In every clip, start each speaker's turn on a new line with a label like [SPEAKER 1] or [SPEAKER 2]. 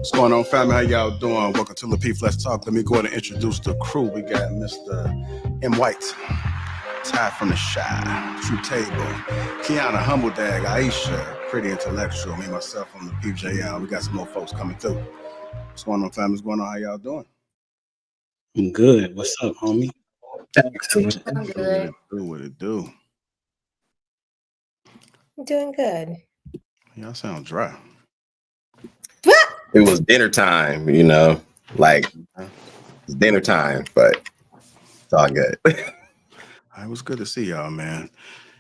[SPEAKER 1] What's going on, family? How y'all doing? Welcome to Lapeef Let's Talk. Let me go ahead and introduce the crew. We got Mr. M. White, Ty from the Shy, True Table, Kiana, Humble Dag, Aisha, Pretty Intellectual, me, myself from Lapeef JL. We got some more folks coming through. What's going on, family? What's going on? How y'all doing?
[SPEAKER 2] I'm good. What's up, homie?
[SPEAKER 3] Excellent.
[SPEAKER 4] I'm good.
[SPEAKER 1] What it do?
[SPEAKER 3] I'm doing good.
[SPEAKER 1] Y'all sound dry.
[SPEAKER 4] It was dinner time, like it's dinner time, but it's all good.
[SPEAKER 1] It was good to see y'all, man.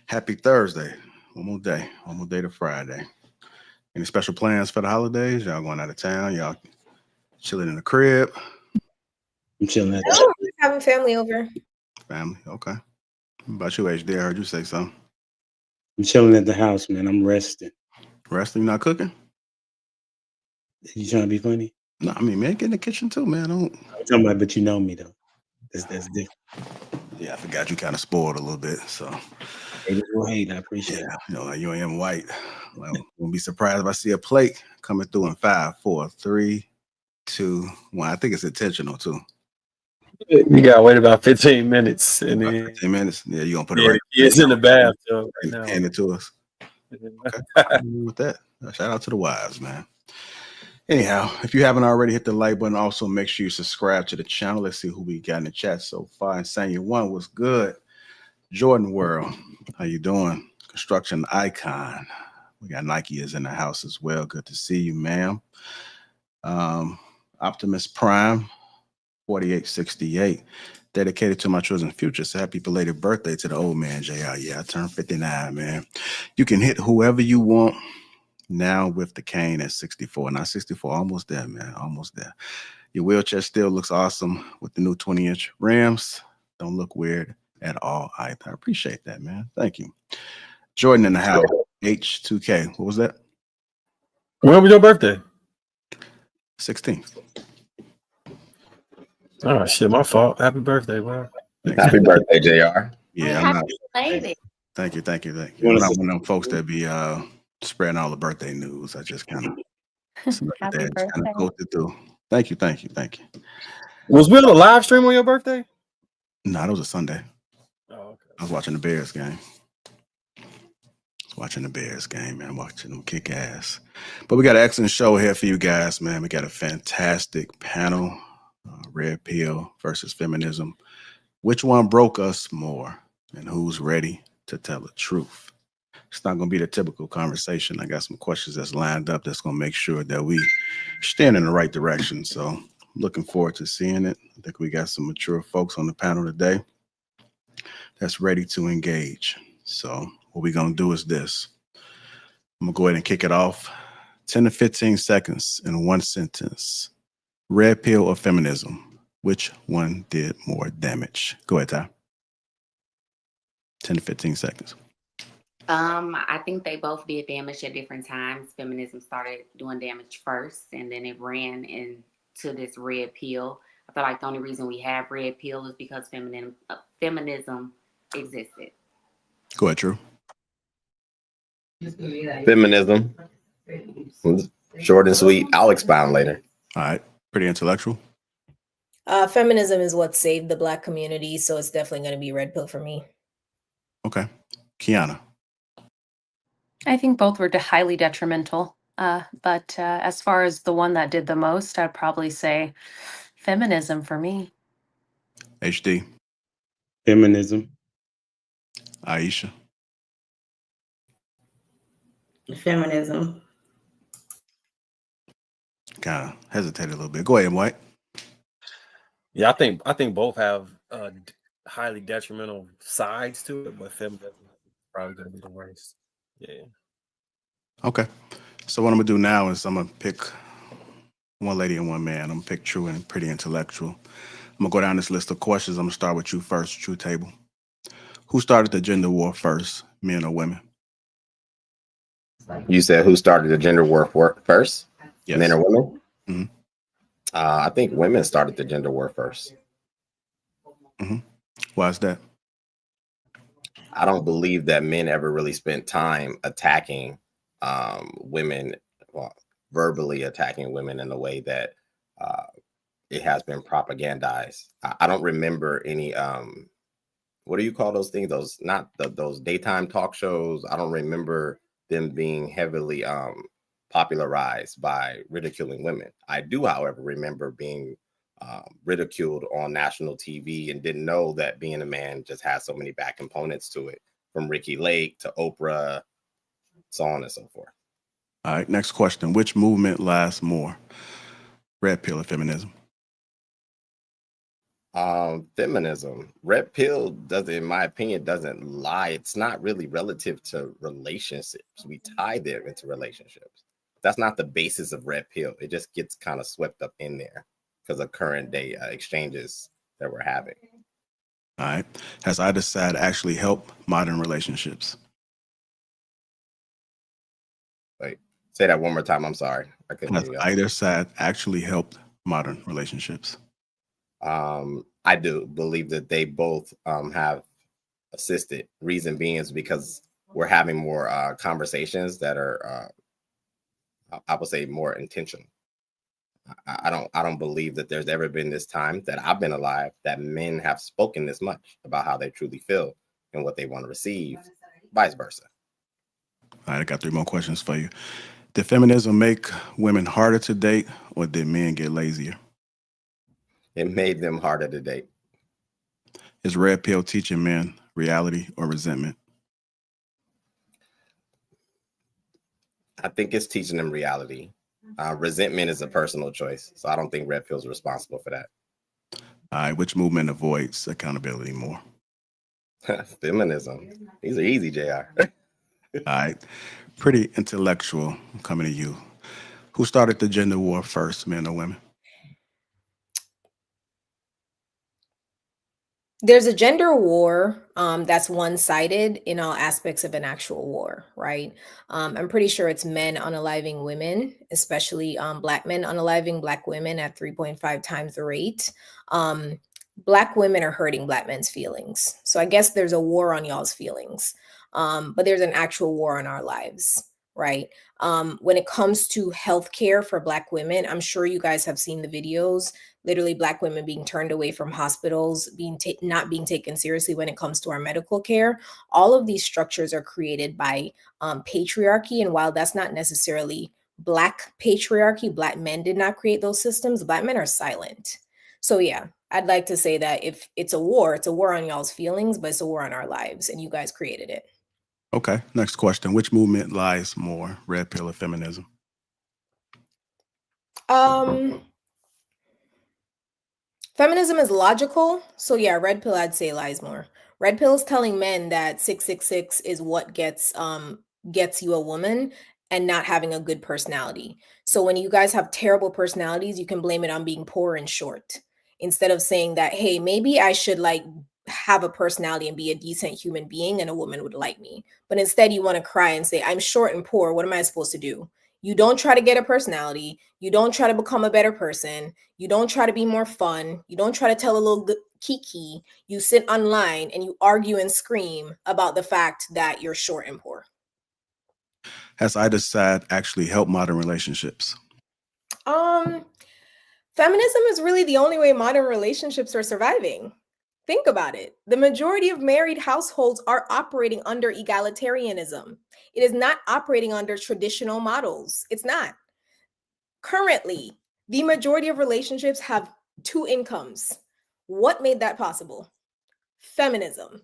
[SPEAKER 1] Happy Thursday. One more day to Friday. Any special plans for the holidays? Y'all going out of town? Y'all chilling in the crib?
[SPEAKER 2] I'm chilling at
[SPEAKER 3] Oh, having family over.
[SPEAKER 1] Family, okay. What about you, HD? I heard you say something.
[SPEAKER 2] I'm chilling at the house, man. I'm resting.
[SPEAKER 1] Resting, not cooking?
[SPEAKER 2] You trying to be funny?
[SPEAKER 1] No, I mean, man, get in the kitchen too, man.
[SPEAKER 2] I'm talking about, but you know me though. That's different.
[SPEAKER 1] Yeah, I forgot you kind of spoiled a little bit. So
[SPEAKER 2] Haters will hate. I appreciate it.
[SPEAKER 1] You know, like you ain't White. Well, won't be surprised if I see a plate coming through in 5, 4, 3, 2, 1. I think it's intentional too.
[SPEAKER 5] You gotta wait about 15 minutes, and
[SPEAKER 1] About
[SPEAKER 5] then
[SPEAKER 1] 15 minutes. Yeah, you gonna put it
[SPEAKER 5] yeah,
[SPEAKER 1] right.
[SPEAKER 5] it's in the bathtub right now.
[SPEAKER 1] Hand it to us. Okay. I agree with that. Shout out to the wives, man. Anyhow, if you haven't already, hit the like button. Also, make sure you subscribe to the channel. Let's see who we got in the chat so far. Insania One was good. Jordan World, how you doing? Construction Icon. We got Nike is in the house as well. Good to see you, ma'am. Optimus Prime, 4868. Dedicated to my children's future. So happy belated birthday to the old man, JR. Yeah, I turned 59, man. You can hit whoever you want. Now with the cane at 64. Not 64, almost there, man. Almost there. Your wheelchair still looks awesome with the new 20-inch rims. Don't look weird at all either. I appreciate that, man. Thank you. Jordan in the house. H2K. What was that?
[SPEAKER 5] When was your birthday?
[SPEAKER 1] 16th.
[SPEAKER 5] Oh shit, my fault. Happy birthday, bro.
[SPEAKER 4] Happy birthday, JR.
[SPEAKER 1] Yeah, I'm not. Thank you. I'm not one of them folks that be spreading all the birthday news. I just kind of coasted through. Thank you.
[SPEAKER 5] Was we on a live stream on your birthday?
[SPEAKER 1] No, that was a Sunday.
[SPEAKER 5] Oh, okay.
[SPEAKER 1] I was watching the Bears game. Man. Watching them kick ass. But we got an excellent show here for you guys, man. We got a fantastic panel. Red Pill versus Feminism. Which one broke us more? And who's ready to tell the truth? It's not going to be the typical conversation. I got some questions that's lined up that's going to make sure that we stand in the right direction. So I'm looking forward to seeing it. I think we got some mature folks on the panel today that's ready to engage. So what we're going to do is this. I'm going to go ahead and kick it off. 10 to 15 seconds in one sentence. Red pill or feminism? Which one did more damage? Go ahead, Ty. 10 to 15 seconds.
[SPEAKER 6] I think they both did damage at different times. Feminism started doing damage first, and then it ran into this red pill. I feel like the only reason we have red pill is because feminism existed.
[SPEAKER 1] Go ahead, Drew.
[SPEAKER 4] Feminism. Short and sweet. I'll expound later.
[SPEAKER 1] All right. Pretty intellectual.
[SPEAKER 3] Feminism is what saved the Black community, so it's definitely going to be red pill for me.
[SPEAKER 1] Okay. Kiana.
[SPEAKER 7] I think both were highly detrimental. But as far as the one that did the most, I'd probably say feminism for me.
[SPEAKER 1] HD.
[SPEAKER 2] Feminism.
[SPEAKER 1] Aisha.
[SPEAKER 8] Feminism.
[SPEAKER 1] Kind of hesitated a little bit. Go ahead, White.
[SPEAKER 5] Yeah, I think both have highly detrimental sides to it, but feminism is probably going to be the worst. Yeah.
[SPEAKER 1] Okay. So what I'm gonna do now is I'm gonna pick one lady and one man. I'm gonna pick True and Pretty Intellectual. I'm gonna go down this list of questions. I'm gonna start with you first, True Table. Who started the gender war first, men or women?
[SPEAKER 4] You said who started the gender war first?
[SPEAKER 1] Yes.
[SPEAKER 4] Men or women?
[SPEAKER 1] Mhm.
[SPEAKER 4] I think women started the gender war first.
[SPEAKER 1] Why is that?
[SPEAKER 4] I don't believe that men ever really spent time attacking women, well, verbally attacking women in the way that it has been propagandized. I don't remember any what do you call those things? Those not those daytime talk shows. I don't remember them being heavily popularized by ridiculing women. I do, however, remember being ridiculed on national TV and didn't know that being a man just has so many back components to it, from Ricky Lake to Oprah, so on and so forth.
[SPEAKER 1] All right, next question. Which movement lasts more? Red pill or feminism?
[SPEAKER 4] Feminism. Red pill doesn't, in my opinion, doesn't lie. It's not really relative to relationships. We tie them into relationships. That's not the basis of red pill. It just gets kind of swept up in there because of current day exchanges that we're having.
[SPEAKER 1] All right. Has either side actually helped modern relationships?
[SPEAKER 4] Wait, say that one more time. I'm sorry. I couldn't
[SPEAKER 1] Has
[SPEAKER 4] hear you.
[SPEAKER 1] either side actually helped modern relationships?
[SPEAKER 4] I do believe that they both have assisted. Reason being is because we're having more conversations that are, I would say, more intentional. I don't believe that there's ever been this time that I've been alive that men have spoken this much about how they truly feel and what they want to receive, vice versa.
[SPEAKER 1] All right, I got 3 more questions for you. Did feminism make women harder to date, or did men get lazier?
[SPEAKER 4] It made them harder to date.
[SPEAKER 1] Is red pill teaching men reality or resentment?
[SPEAKER 4] I think it's teaching them reality. Resentment is a personal choice, so I don't think red pill's responsible for that.
[SPEAKER 1] All right, which movement avoids accountability more?
[SPEAKER 4] Feminism. These are easy, JR.
[SPEAKER 1] All right, Pretty Intellectual, I'm coming to you. Who started the gender war first, men or women?
[SPEAKER 3] There's a gender war that's one-sided in all aspects of an actual war, right? I'm pretty sure it's men unaliving women, especially Black men unaliving Black women at 3.5 times the rate. Black women are hurting Black men's feelings. So I guess there's a war on y'all's feelings, but there's an actual war on our lives, right? When it comes to healthcare for Black women, I'm sure you guys have seen the videos. Literally Black women being turned away from hospitals, not being taken seriously when it comes to our medical care. All of these structures are created by patriarchy. And while that's not necessarily Black patriarchy, Black men did not create those systems. Black men are silent. So yeah, I'd like to say that if it's a war on y'all's feelings, but it's a war on our lives, and you guys created it.
[SPEAKER 1] Okay, next question. Which movement lies more, red pill or feminism?
[SPEAKER 3] Feminism is logical. So yeah, red pill, I'd say, lies more. Red pill is telling men that 666 is what gets you a woman, and not having a good personality. So when you guys have terrible personalities, you can blame it on being poor and short. Instead of saying that, hey, maybe I should like have a personality and be a decent human being and a woman would like me. But instead you want to cry and say, I'm short and poor. What am I supposed to do? You don't try to get a personality. You don't try to become a better person. You don't try to be more fun. You don't try to tell a little kiki. You sit online and you argue and scream about the fact that you're short and poor.
[SPEAKER 1] Has either side actually helped modern relationships?
[SPEAKER 3] Feminism is really the only way modern relationships are surviving. Think about it. The majority of married households are operating under egalitarianism. It is not operating under traditional models. It's not. Currently, the majority of relationships have 2 incomes. What made that possible? Feminism.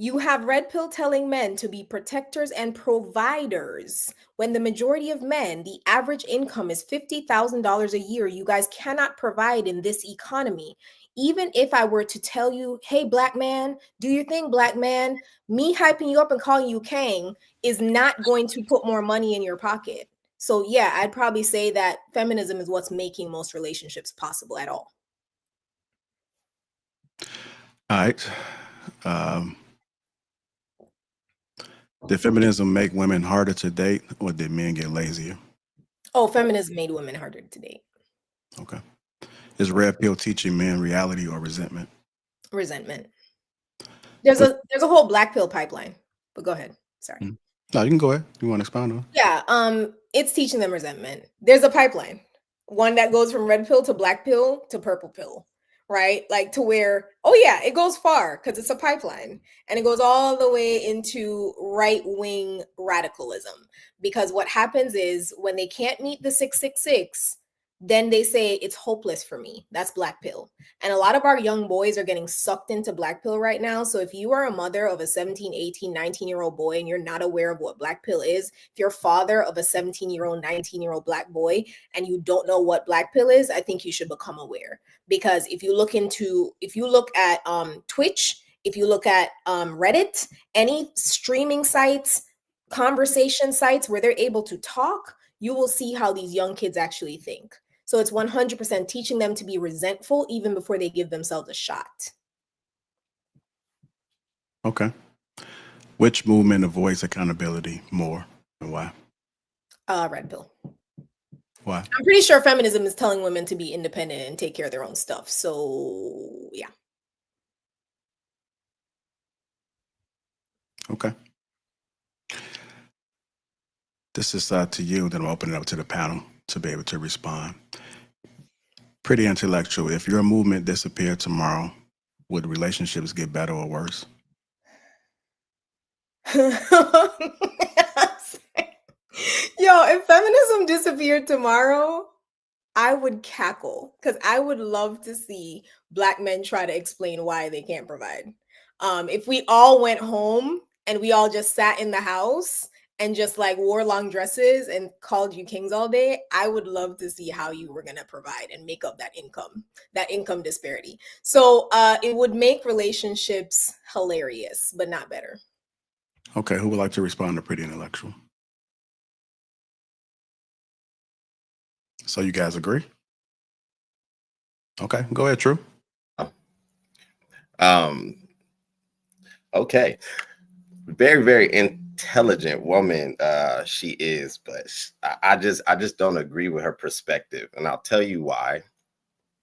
[SPEAKER 3] You have red pill telling men to be protectors and providers when the majority of men, the average income is $50,000 a year. You guys cannot provide in this economy. Even if I were to tell you, hey, black man, do your thing, black man, me hyping you up and calling you Kang is not going to put more money in your pocket. So yeah, I'd probably say that feminism is what's making most relationships possible at all.
[SPEAKER 1] All right. Did feminism make women harder to date, or did men get lazier?
[SPEAKER 3] Oh, feminism made women harder to date.
[SPEAKER 1] Okay. Is red pill teaching men reality or resentment?
[SPEAKER 3] Resentment. There's a whole black pill pipeline. But go ahead. Sorry.
[SPEAKER 1] No, you can go ahead. You want to expound on it?
[SPEAKER 3] Yeah, it's teaching them resentment. There's a pipeline, one that goes from red pill to black pill to purple pill, right? Like to where, oh yeah, it goes far because it's a pipeline, and it goes all the way into right-wing radicalism. Because what happens is when they can't meet the 666, then they say it's hopeless for me. That's black pill. And a lot of our young boys are getting sucked into black pill right now. So if you are a mother of a 17, 18, 19-year-old boy and you're not aware of what black pill is, if you're a father of a 17-year-old, 19-year-old black boy and you don't know what black pill is, I think you should become aware. Because if you look at Twitch, if you look at Reddit, any streaming sites, conversation sites where they're able to talk, you will see how these young kids actually think. So it's 100% teaching them to be resentful even before they give themselves a shot.
[SPEAKER 1] Okay. Which movement avoids accountability more and why?
[SPEAKER 3] Red pill.
[SPEAKER 1] Why?
[SPEAKER 3] I'm pretty sure feminism is telling women to be independent and take care of their own stuff. So yeah.
[SPEAKER 1] Okay. This is to you, then I'm opening it up to the panel to be able to respond. Pretty intellectual. If your movement disappeared tomorrow, would relationships get better or worse?
[SPEAKER 3] Yo, if feminism disappeared tomorrow, I would cackle because I would love to see black men try to explain why they can't provide. If we all went home and we all just sat in the house and just like wore long dresses and called you kings all day, I would love to see how you were going to provide and make up that income disparity. So it would make relationships hilarious, but not better.
[SPEAKER 1] Okay, who would like to respond to Pretty Intellectual? So you guys agree? Okay, go ahead, True.
[SPEAKER 4] Okay. Very, very intelligent woman she is, but I just don't agree with her perspective, and I'll tell you why.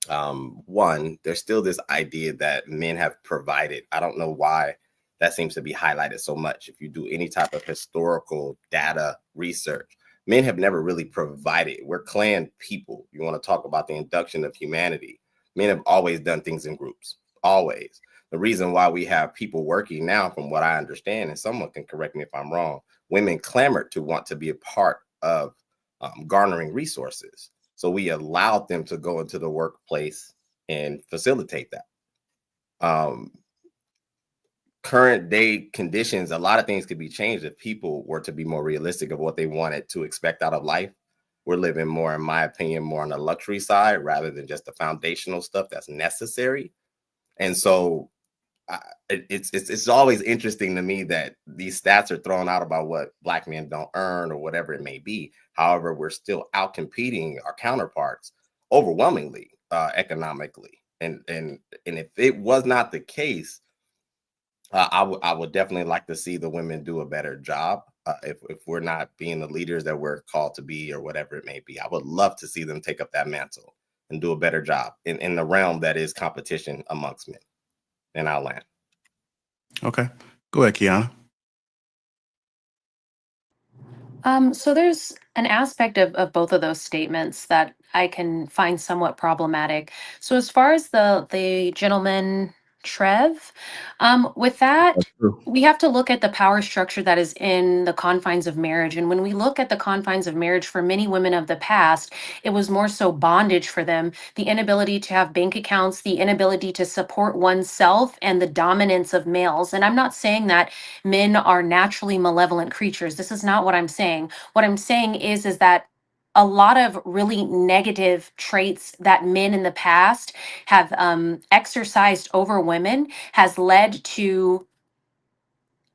[SPEAKER 4] One, there's still this idea that men have provided. I don't know why that seems to be highlighted so much. If you do any type of historical data research, men have never really provided. We're clan people. You want to talk about the induction of humanity. Men have always done things in groups, always. The reason why we have people working now, from what I understand, and someone can correct me if I'm wrong, women clamored to want to be a part of garnering resources. So we allowed them to go into the workplace and facilitate that. Current day conditions, a lot of things could be changed if people were to be more realistic of what they wanted to expect out of life. We're living more, in my opinion, more on the luxury side rather than just the foundational stuff that's necessary. And so it's always interesting to me that these stats are thrown out about what black men don't earn or whatever it may be. However, we're still out competing our counterparts overwhelmingly economically. And if it was not the case, I would definitely like to see the women do a better job. If we're not being the leaders that we're called to be or whatever it may be, I would love to see them take up that mantle and do a better job in the realm that is competition amongst men. And I'll land.
[SPEAKER 1] Okay. Go ahead, Kiana.
[SPEAKER 7] So there's an aspect of both of those statements that I can find somewhat problematic. So as far as the gentleman Trev, with that, we have to look at the power structure that is in the confines of marriage. And when we look at the confines of marriage for many women of the past, it was more so bondage for them, the inability to have bank accounts, the inability to support oneself, and the dominance of males. And I'm not saying that men are naturally malevolent creatures. This is not what I'm saying. What I'm saying is that a lot of really negative traits that men in the past have exercised over women has led to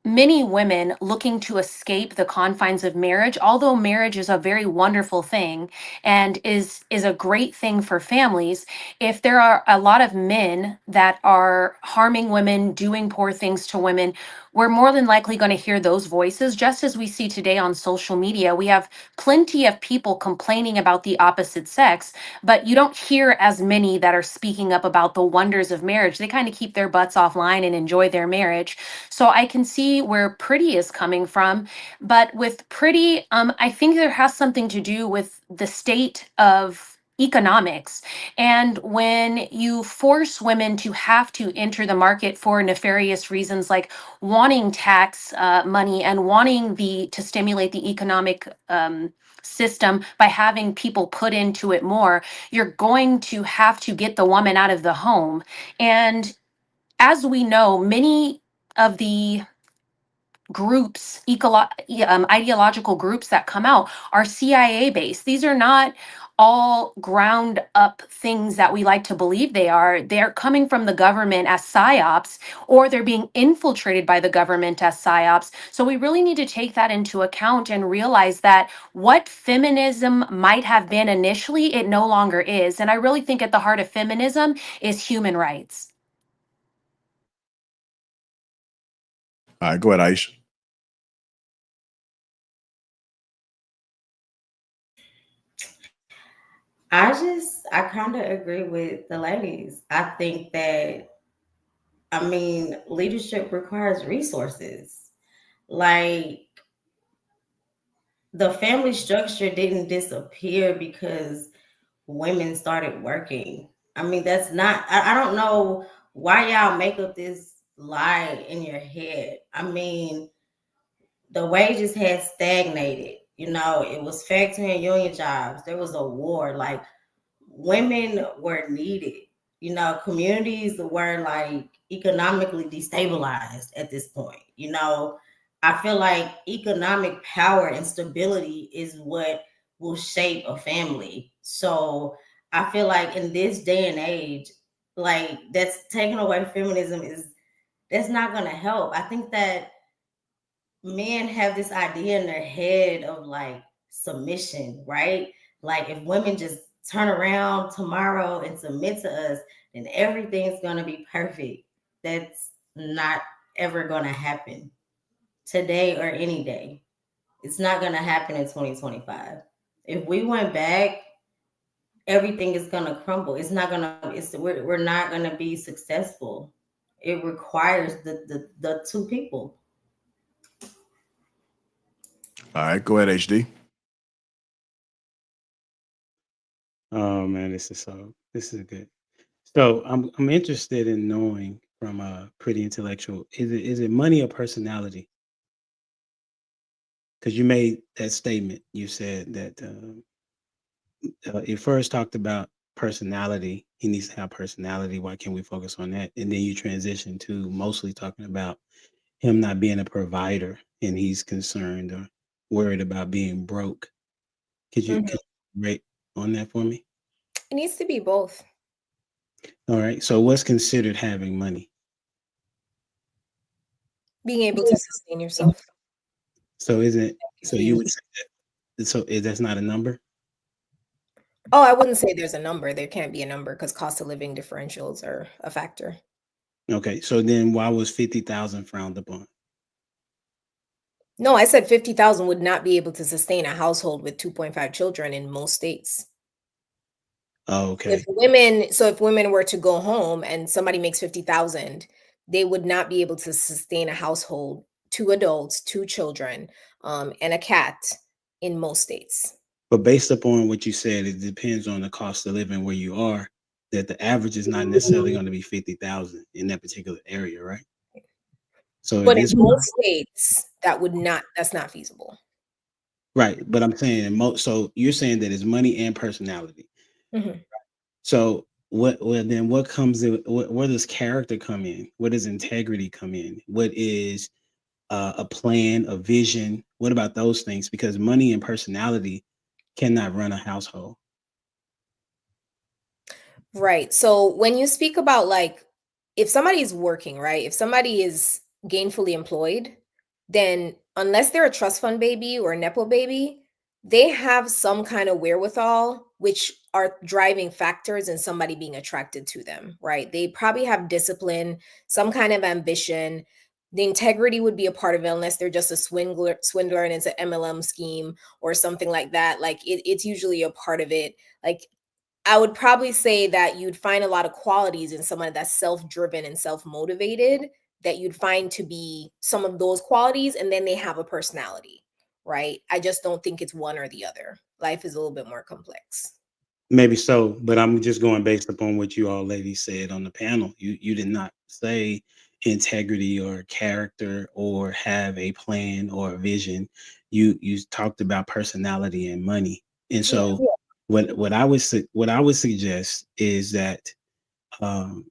[SPEAKER 7] many women looking to escape the confines of marriage. Although marriage is a very wonderful thing and is a great thing for families, if there are a lot of men that are harming women, doing poor things to women, we're more than likely going to hear those voices. Just as we see today on social media, we have plenty of people complaining about the opposite sex, but you don't hear as many that are speaking up about the wonders of marriage. They kind of keep their butts offline and enjoy their marriage. So I can see where Pretty is coming from. But with Pretty, I think there has something to do with the state of economics. And when you force women to have to enter the market for nefarious reasons like wanting tax money and wanting to stimulate the economic system by having people put into it more, you're going to have to get the woman out of the home. And as we know, many of the groups, ideological groups that come out are CIA based. These are not all ground up things that we like to believe they are. They're coming from the government as psyops, or they're being infiltrated by the government as psyops. So we really need to take that into account and realize that what feminism might have been initially, it no longer is. And I really think at the heart of feminism is human rights.
[SPEAKER 1] All right, go ahead, Aisha.
[SPEAKER 8] I kind of agree with the ladies. I think that, I mean, leadership requires resources. Like, the family structure didn't disappear because women started working. I mean, that's not, I don't know why y'all make up this lie in your head. I mean, the wages had stagnated. You know, it was factory and union jobs. There was a war. Like, women were needed. You know, communities were like economically destabilized at this point. You know, I feel like economic power and stability is what will shape a family. So I feel like in this day and age, like, that's taking away feminism that's not going to help. I think that men have this idea in their head of like submission, right? Like, if women just turn around tomorrow and submit to us, then everything's going to be perfect. That's not ever going to happen today or any day. It's not going to happen in 2025. If we went back, everything is going to crumble. It's not going to, we're not going to be successful. It requires the two people.
[SPEAKER 1] All right, go ahead, HD.
[SPEAKER 2] Oh man, this is good. So I'm interested in knowing from Pretty Intellectual, is it money or personality? Because you made that statement. You said that you first talked about personality. He needs to have personality. Why can't we focus on that? And then you transition to mostly talking about him not being a provider, and he's concerned or worried about being broke. Could you rate on that for me?
[SPEAKER 3] It needs to be both.
[SPEAKER 2] All right. So what's considered having money?
[SPEAKER 3] Being able to sustain yourself.
[SPEAKER 2] So you would say that's not a number?
[SPEAKER 3] Oh, I wouldn't say there's a number. There can't be a number because cost of living differentials are a factor.
[SPEAKER 2] Okay. So then why was 50,000 frowned upon?
[SPEAKER 3] No, I said 50,000 would not be able to sustain a household with 2.5 children in most states.
[SPEAKER 2] Oh, okay.
[SPEAKER 3] If women were to go home and somebody makes 50,000, they would not be able to sustain a household, 2 adults, 2 children, and a cat in most states.
[SPEAKER 2] But based upon what you said, it depends on the cost of living where you are, that the average is not necessarily going to be 50,000 in that particular area, right? So
[SPEAKER 3] But in most states, that's not feasible.
[SPEAKER 2] Right. But I'm saying so you're saying that it's money and personality.
[SPEAKER 3] Mm-hmm.
[SPEAKER 2] So what comes in? Where does character come in? Where does integrity come in? What is a plan, a vision? What about those things? Because money and personality cannot run a household.
[SPEAKER 3] Right. So when you speak about like if somebody is working, right? If somebody is gainfully employed, then unless they're a trust fund baby or a nepo baby, they have some kind of wherewithal which are driving factors in somebody being attracted to them, right? They probably have discipline, some kind of ambition. The integrity would be a part of it unless they're just a swindler and it's an MLM scheme or something like that. Like it's usually a part of it. Like I would probably say that you'd find a lot of qualities in someone that's self-driven and self-motivated that you'd find to be some of those qualities, and then they have a personality, right? I just don't think it's one or the other. Life is a little bit more complex.
[SPEAKER 2] Maybe so, but I'm just going based upon what you all ladies said on the panel. You did not say integrity or character or have a plan or a vision. You talked about personality and money. And so what I would suggest is that um,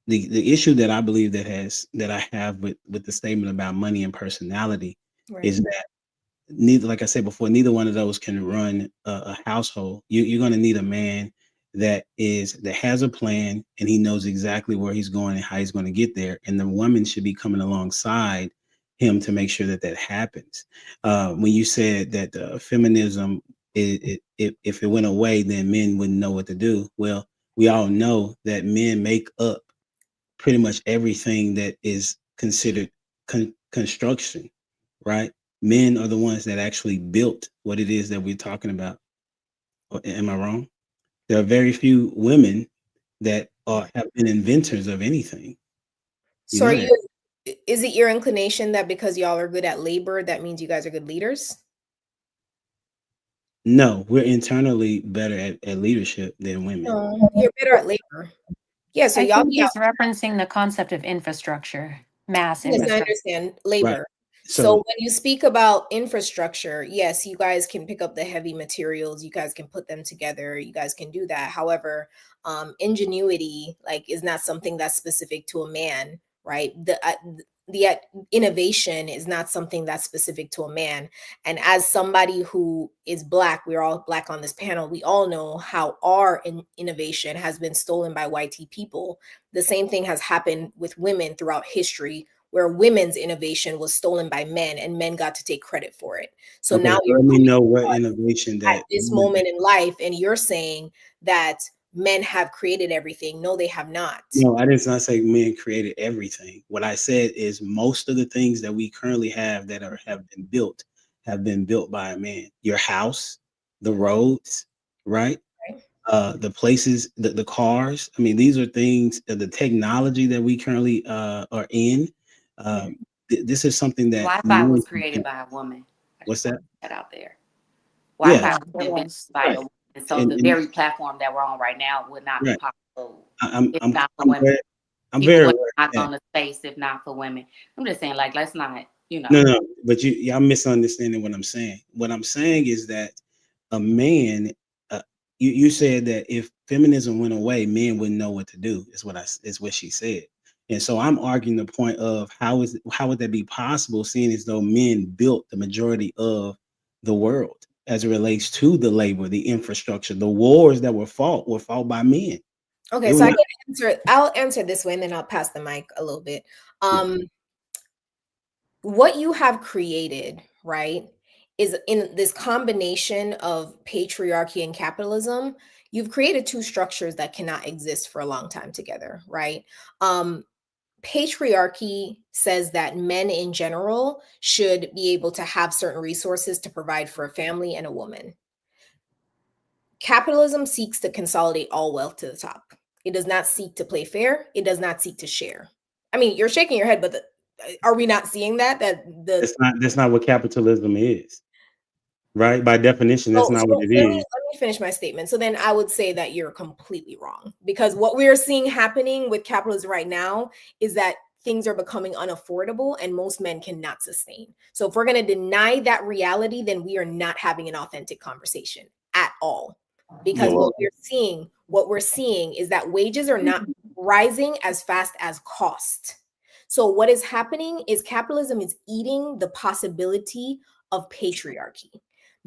[SPEAKER 2] the issue that I believe that I have with the statement about money and personality is that neither, like I said before, neither one of those can run a household. You're going to need a man that has a plan and he knows exactly where he's going and how he's going to get there. And the woman should be coming alongside him to make sure that that happens. When you said that feminism, if it went away, then men wouldn't know what to do. Well, we all know that men make up pretty much everything that is considered construction, right? Men are the ones that actually built what it is that we're talking about. Am I wrong? There are very few women that have been inventors of anything.
[SPEAKER 3] So are you, is it your inclination that because y'all are good at labor, that means you guys are good leaders?
[SPEAKER 2] No, we're internally better at leadership than women.
[SPEAKER 3] No, you're better at labor. Yeah, so
[SPEAKER 7] I
[SPEAKER 3] y'all
[SPEAKER 7] think
[SPEAKER 3] be out.
[SPEAKER 7] he's referencing the concept of infrastructure, mass
[SPEAKER 3] Yes, I
[SPEAKER 7] infrastructure.
[SPEAKER 3] understand labor.
[SPEAKER 2] Right.
[SPEAKER 3] So when you speak about infrastructure, yes, you guys can pick up the heavy materials, you guys can put them together, you guys can do that. However, ingenuity like is not something that's specific to a man, right? The innovation is not something that's specific to a man. And as somebody who is Black, we're all Black on this panel, we all know how our innovation has been stolen by white people. The same thing has happened with women throughout history, where women's innovation was stolen by men and men got to take credit for it. So
[SPEAKER 2] okay,
[SPEAKER 3] now
[SPEAKER 2] let me know what innovation that
[SPEAKER 3] at this moment in life, and you're saying that men have created everything. No, they have not.
[SPEAKER 2] No, I did not say men created everything. What I said is most of the things that we currently have that have been built by a man. Your house, the roads, right? The places, the cars. I mean, these are things, the technology that we currently are in. This is something that
[SPEAKER 6] Wi-Fi was created by a woman.
[SPEAKER 2] What's that?
[SPEAKER 6] That out there.
[SPEAKER 2] Yeah.
[SPEAKER 6] Wi-Fi was invented by a woman. And so the very platform that we're on right now would not be possible if not for women.
[SPEAKER 2] I'm
[SPEAKER 6] People
[SPEAKER 2] very
[SPEAKER 6] would not go into space if not for women. I'm just saying, like, let's not,
[SPEAKER 2] No, but y'all misunderstanding what I'm saying. What I'm saying is that a man, you said that if feminism went away, men wouldn't know what to do. Is what she said. And so I'm arguing the point of how would that be possible, seeing as though men built the majority of the world as it relates to the labor, the infrastructure, the wars that were fought by men.
[SPEAKER 3] Okay, so I can answer. I'll answer this way, and then I'll pass the mic a little bit. What you have created, right, is in this combination of patriarchy and capitalism. You've created two structures that cannot exist for a long time together, right? Patriarchy says that men in general should be able to have certain resources to provide for a family and a woman. Capitalism seeks to consolidate all wealth to the top. It does not seek to play fair. It does not seek to share. I mean, you're shaking your head, but are we not seeing that?
[SPEAKER 2] That's not what capitalism is, right? By definition, that's not what it is.
[SPEAKER 3] Let me finish my statement. So then I would say that you're completely wrong, because what we're seeing happening with capitalism right now is that things are becoming unaffordable and most men cannot sustain. So if we're going to deny that reality, then we are not having an authentic conversation at all. Because what we're seeing is that wages are not rising as fast as cost. So what is happening is capitalism is eating the possibility of patriarchy.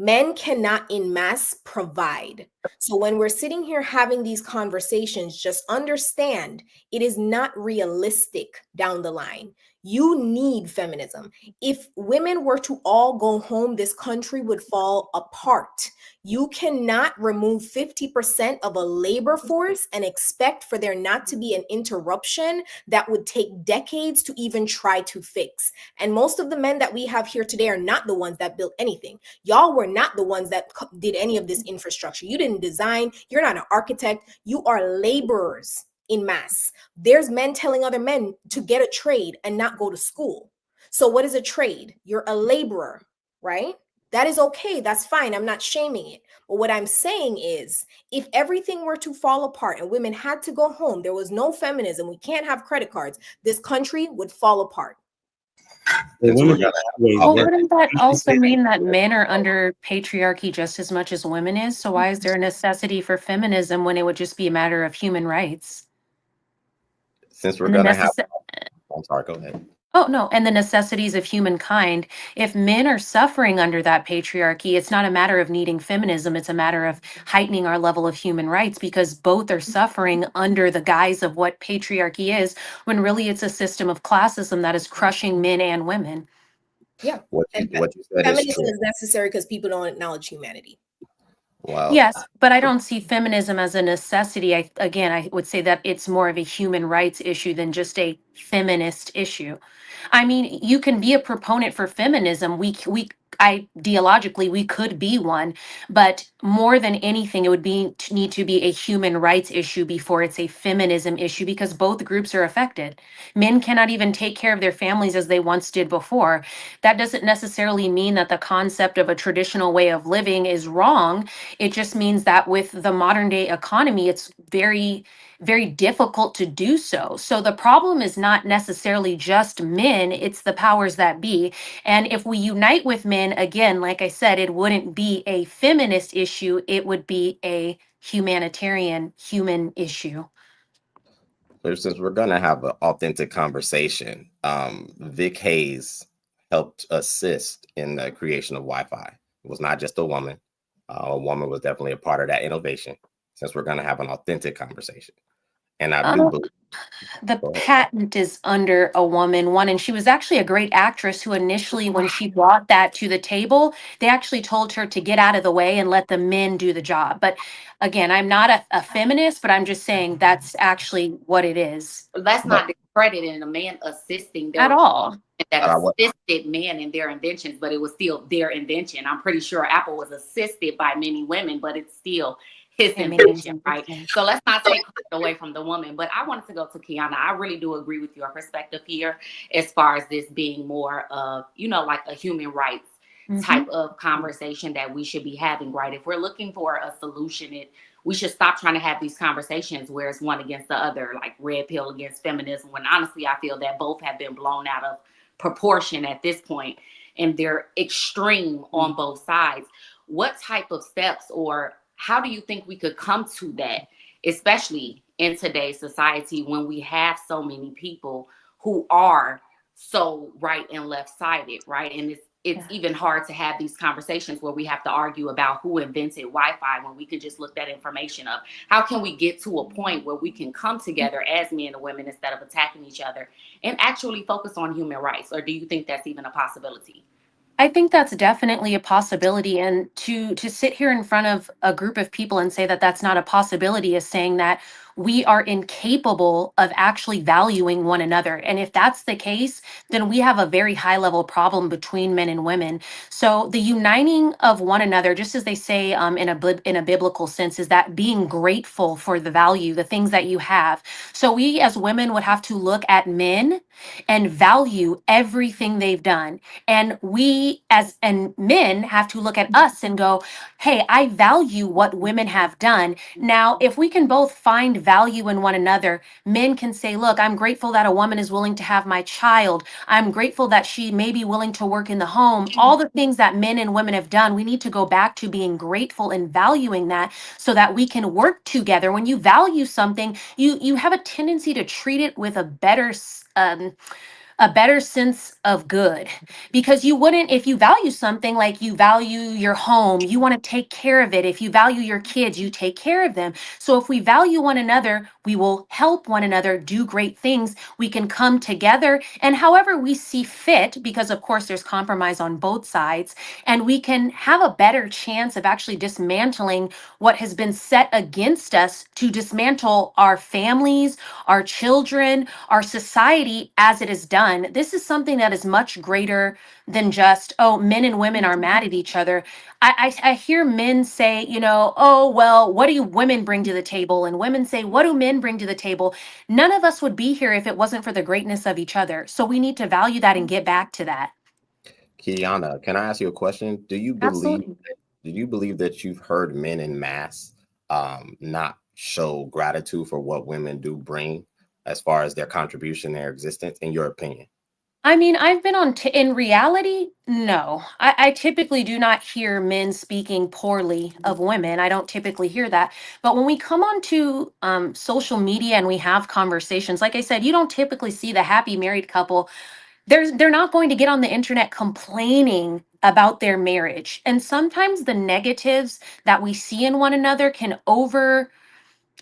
[SPEAKER 3] Men cannot in mass provide. So when we're sitting here having these conversations, just understand it is not realistic down the line. You need feminism. If women were to all go home, this country would fall apart. You cannot remove 50% of a labor force and expect for there not to be an interruption that would take decades to even try to fix. And most of the men that we have here today are not the ones that built anything. Y'all were not the ones that did any of this infrastructure. You didn't design. You're not an architect. You are laborers in mass. There's men telling other men to get a trade and not go to school. So what is a trade? You're a laborer, right? That is okay. That's fine. I'm not shaming it. But what I'm saying is, if everything were to fall apart and women had to go home, there was no feminism, we can't have credit cards, this country would fall apart.
[SPEAKER 4] Since we're gonna
[SPEAKER 7] Well, wouldn't that also mean that men are under patriarchy just as much as women is? So why is there a necessity for feminism when it would just be a matter of human rights?
[SPEAKER 4] Since we're
[SPEAKER 7] And the
[SPEAKER 4] gonna have,
[SPEAKER 7] necess-
[SPEAKER 4] I'm sorry, go ahead.
[SPEAKER 7] Oh, no. And the necessities of humankind. If men are suffering under that patriarchy, it's not a matter of needing feminism. It's a matter of heightening our level of human rights because both are suffering under the guise of what patriarchy is, when really it's a system of classism that is crushing men and women.
[SPEAKER 3] Yeah.
[SPEAKER 4] What you said is
[SPEAKER 3] Feminism
[SPEAKER 4] true.
[SPEAKER 3] is necessary because people don't acknowledge humanity.
[SPEAKER 4] Wow.
[SPEAKER 7] Yes, but I don't see feminism as a necessity. I would say that it's more of a human rights issue than just a feminist issue. I mean, you can be a proponent for feminism. Ideologically, we could be one, but more than anything, it would need to be a human rights issue before it's a feminism issue because both groups are affected. Men cannot even take care of their families as they once did before. That doesn't necessarily mean that the concept of a traditional way of living is wrong. It just means that with the modern day economy, it's very, very difficult to do so. So the problem is not necessarily just men, it's the powers that be. And if we unite with men, again, like I said, it wouldn't be a feminist issue, it would be a humanitarian, human issue.
[SPEAKER 4] So since we're gonna have an authentic conversation, Vic Hayes helped assist in the creation of Wi-Fi. It was not just a woman. A woman was definitely a part of that innovation. Since we're gonna have an authentic conversation, and I do believe
[SPEAKER 7] The patent is under a woman one, and she was actually a great actress who initially, when she brought that to the table, they actually told her to get out of the way and let the men do the job. But again, I'm not a feminist, but I'm just saying that's actually what it is.
[SPEAKER 6] That's not discrediting a man assisting
[SPEAKER 7] At all.
[SPEAKER 6] that assisted men in their inventions, but it was still their invention. I'm pretty sure Apple was assisted by many women, but it's still his invention, right? So let's not take credit away from the woman. But I wanted to go to Kiana. I really do agree with your perspective here as far as this being more of, like a human rights type of conversation that we should be having, right? If we're looking for a solution, we should stop trying to have these conversations where it's one against the other, like red pill against feminism, when honestly, I feel that both have been blown out of proportion at this point, and they're extreme on both sides. What type of steps, or how do you think we could come to that, especially in today's society when we have so many people who are so right and left sided, right? And it's even hard to have these conversations where we have to argue about who invented Wi-Fi when we can just look that information up. How can we get to a point where we can come together as men and women instead of attacking each other and actually focus on human rights? Or do you think that's even a possibility?
[SPEAKER 7] I think that's definitely a possibility. And to sit here in front of a group of people and say that that's not a possibility is saying that we are incapable of actually valuing one another. And if that's the case, then we have a very high level problem between men and women. So the uniting of one another, just as they say in a biblical sense, is that being grateful for the value, the things that you have. So we as women would have to look at men and value everything they've done. And we as and men have to look at us and go, hey, I value what women have done. Now, if we can both find value in one another, men can say, look, I'm grateful that a woman is willing to have my child. I'm grateful that she may be willing to work in the home. All the things that men and women have done, we need to go back to being grateful and valuing that so that we can work together. When you value something, you have a tendency to treat it with a better a better sense of good. Because you wouldn't, if you value something, like you value your home, you want to take care of it. If you value your kids, you take care of them. So if we value one another, we will help one another do great things. We can come together and however we see fit, because of course there's compromise on both sides, and we can have a better chance of actually dismantling what has been set against us to dismantle our families, our children, our society as it is done. This is something that is much greater than just, oh, men and women are mad at each other. I hear men say, you know, oh, well, what do you women bring to the table? And women say, what do men bring to the table? None of us would be here if it wasn't for the greatness of each other. So we need to value that and get back to that.
[SPEAKER 4] Kiana, can I ask you a question? Do you
[SPEAKER 7] Absolutely.
[SPEAKER 4] believe that you've heard men in mass not show gratitude for what women do bring as far as their contribution, their existence, in your opinion?
[SPEAKER 7] I mean, I've been on, in reality, no. I typically do not hear men speaking poorly of women. I don't typically hear that. But when we come onto social media and we have conversations, like I said, you don't typically see the happy married couple. They're not going to get on the internet complaining about their marriage. And sometimes the negatives that we see in one another can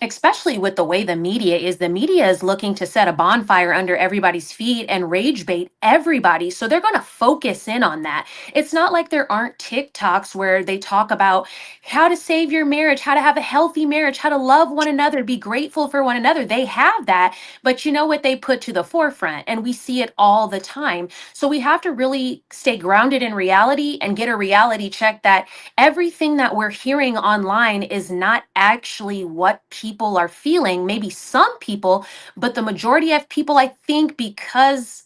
[SPEAKER 7] especially with the way the media is looking to set a bonfire under everybody's feet and rage bait everybody. So they're going to focus in on that. It's not like there aren't TikToks where they talk about how to save your marriage, how to have a healthy marriage, how to love one another, be grateful for one another. They have that, but you know what they put to the forefront, and we see it all the time. So we have to really stay grounded in reality and get a reality check that everything that we're hearing online is not actually what people are feeling. Maybe some people, but the majority of people, I think, because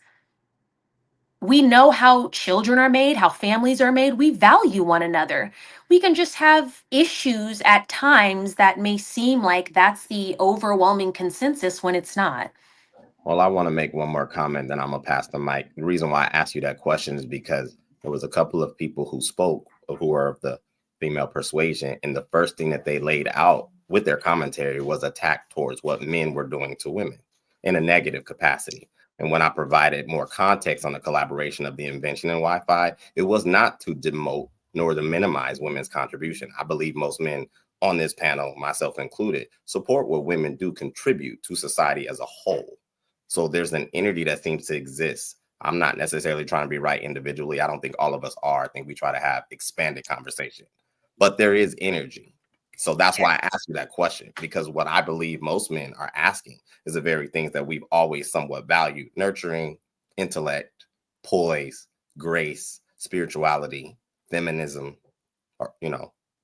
[SPEAKER 7] we know how children are made, how families are made, we value one another. We can just have issues at times that may seem like that's the overwhelming consensus when it's not.
[SPEAKER 4] Well, I want to make one more comment, then I'm gonna pass the mic. The reason why I asked you that question is because there was a couple of people who spoke who were of the female persuasion, and the first thing that they laid out with their commentary was attack towards what men were doing to women in a negative capacity. And when I provided more context on the collaboration of the invention in Wi-Fi, it was not to demote nor to minimize women's contribution. I believe most men on this panel, myself included, support what women do contribute to society as a whole. So there's an energy that seems to exist. I'm not necessarily trying to be right individually. I don't think all of us are. I think we try to have expanded conversation, but there is energy. So that's why I asked you that question, because what I believe most men are asking is the very things that we've always somewhat valued: nurturing, intellect, poise, grace, spirituality, feminism, or,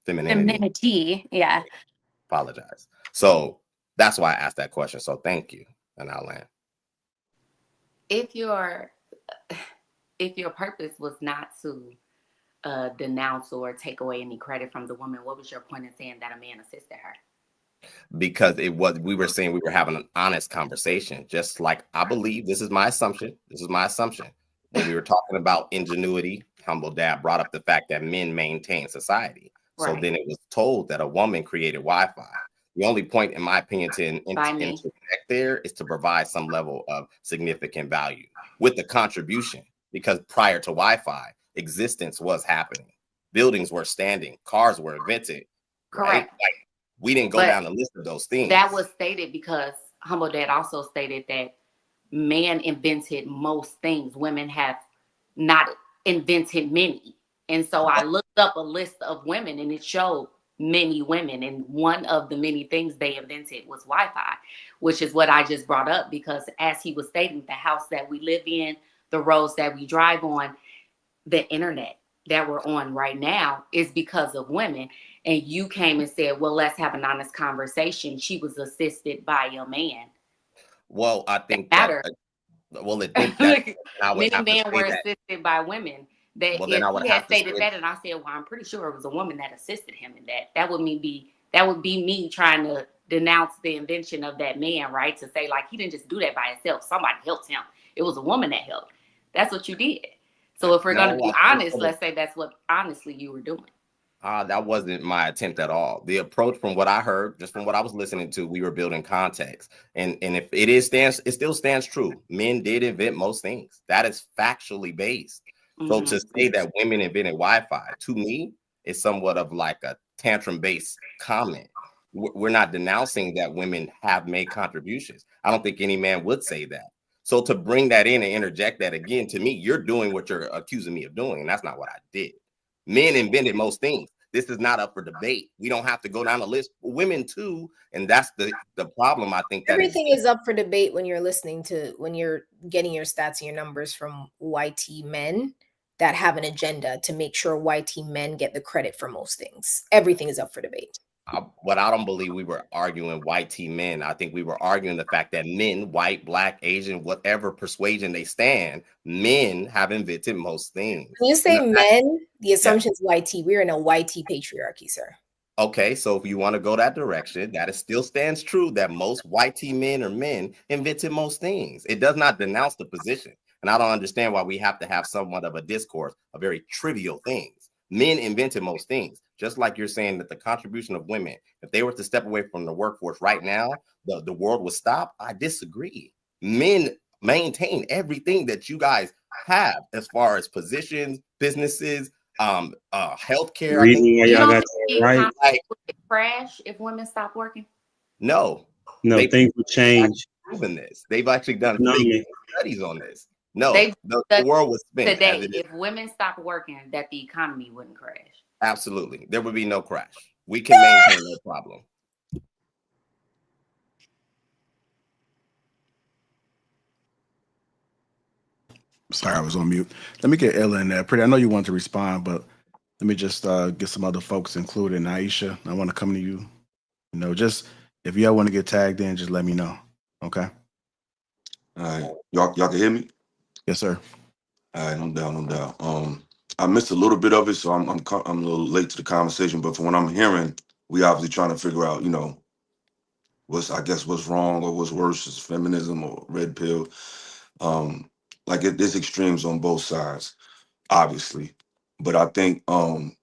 [SPEAKER 4] femininity.
[SPEAKER 7] Femininity, yeah.
[SPEAKER 4] Apologize. So that's why I asked that question. So thank you. And I'll land.
[SPEAKER 6] If your purpose was not to denounce or take away any credit from the woman, what was your point in saying that a man assisted her?
[SPEAKER 4] Because we were saying we were having an honest conversation, just like, I believe, this is my assumption. When we were talking about ingenuity, Humble Dad brought up the fact that men maintain society. So
[SPEAKER 6] Right.
[SPEAKER 4] then it was told that a woman created Wi-Fi. The only point, in my opinion, to interject there is to provide some level of significant value with the contribution, because prior to Wi-Fi, existence was happening. Buildings were standing, cars were invented.
[SPEAKER 6] Correct.
[SPEAKER 4] Right? Like, we didn't go down the list of those things.
[SPEAKER 6] That was stated because Humble Dad also stated that man invented most things. Women have not invented many. And so I looked up a list of women and it showed many women. And one of the many things they invented was Wi-Fi, which is what I just brought up, because as he was stating, the house that we live in, the roads that we drive on, the internet that we're on right now is because of women. And you came and said, well, let's have an honest conversation. She was assisted by a man.
[SPEAKER 4] Well, I think
[SPEAKER 6] matter.
[SPEAKER 4] Well, I think that
[SPEAKER 6] many men were assisted by women. That
[SPEAKER 4] well,
[SPEAKER 6] if he had stated that, and I said, well, I'm pretty sure it was a woman that assisted him in that. That would be me trying to denounce the invention of that man, right? To say, like, he didn't just do that by himself. Somebody helped him. It was a woman that helped. That's what you did. So if we're going to be honest, let's say that's what honestly you were doing.
[SPEAKER 4] That wasn't my attempt at all. The approach, from what I heard, just from what I was listening to, we were building context. And if it still stands true. Men did invent most things. That is factually based. So to say that women invented Wi-Fi, to me, is somewhat of like a tantrum-based comment. We're not denouncing that women have made contributions. I don't think any man would say that. So to bring that in and interject that again, to me, you're doing what you're accusing me of doing, and that's not what I did. Men invented most things. This is not up for debate. We don't have to go down the list. Women too, and that's the problem. I think that
[SPEAKER 3] Everything is up for debate when you're when you're getting your stats and your numbers from YT men that have an agenda to make sure YT men get the credit for most things. Everything is up for debate.
[SPEAKER 4] But I don't believe we were arguing white men. I think we were arguing the fact that men, white, black, Asian, whatever persuasion they stand, men have invented most things.
[SPEAKER 3] When you say men, the assumption is YT. We're in a YT patriarchy, sir.
[SPEAKER 4] Okay, so if you want to go that direction, that it still stands true that most YT men or men invented most things. It does not denounce the position. And I don't understand why we have to have somewhat of a discourse of very trivial things. Men invented most things, just like you're saying that the contribution of women, if they were to step away from the workforce right now, the world would stop. I disagree. Men maintain everything that you guys have as far as positions, businesses, healthcare.
[SPEAKER 2] Reading y'all got right.
[SPEAKER 6] Like, crash if women stop working?
[SPEAKER 4] No,
[SPEAKER 2] things would change.
[SPEAKER 4] Proven this. They've actually done studies on this. No, the world was spent
[SPEAKER 6] today. If women stopped working, that the economy wouldn't crash.
[SPEAKER 4] Absolutely, there would be no crash. We can maintain no problem.
[SPEAKER 1] Sorry, I was on mute. Let me get Ella in there. Pretty, I know you want to respond, but let me just get some other folks included. And Aisha, I want to come to you. You know, just if y'all want to get tagged in, just let me know. Okay.
[SPEAKER 9] All right. Y'all can hear me?
[SPEAKER 1] Yes, sir.
[SPEAKER 9] All right, no doubt. I missed a little bit of it, so I'm a little late to the conversation. But from what I'm hearing, we obviously trying to figure out, you know, what's wrong or what's worse, is feminism or red pill. Like there's extremes on both sides, obviously. But I think when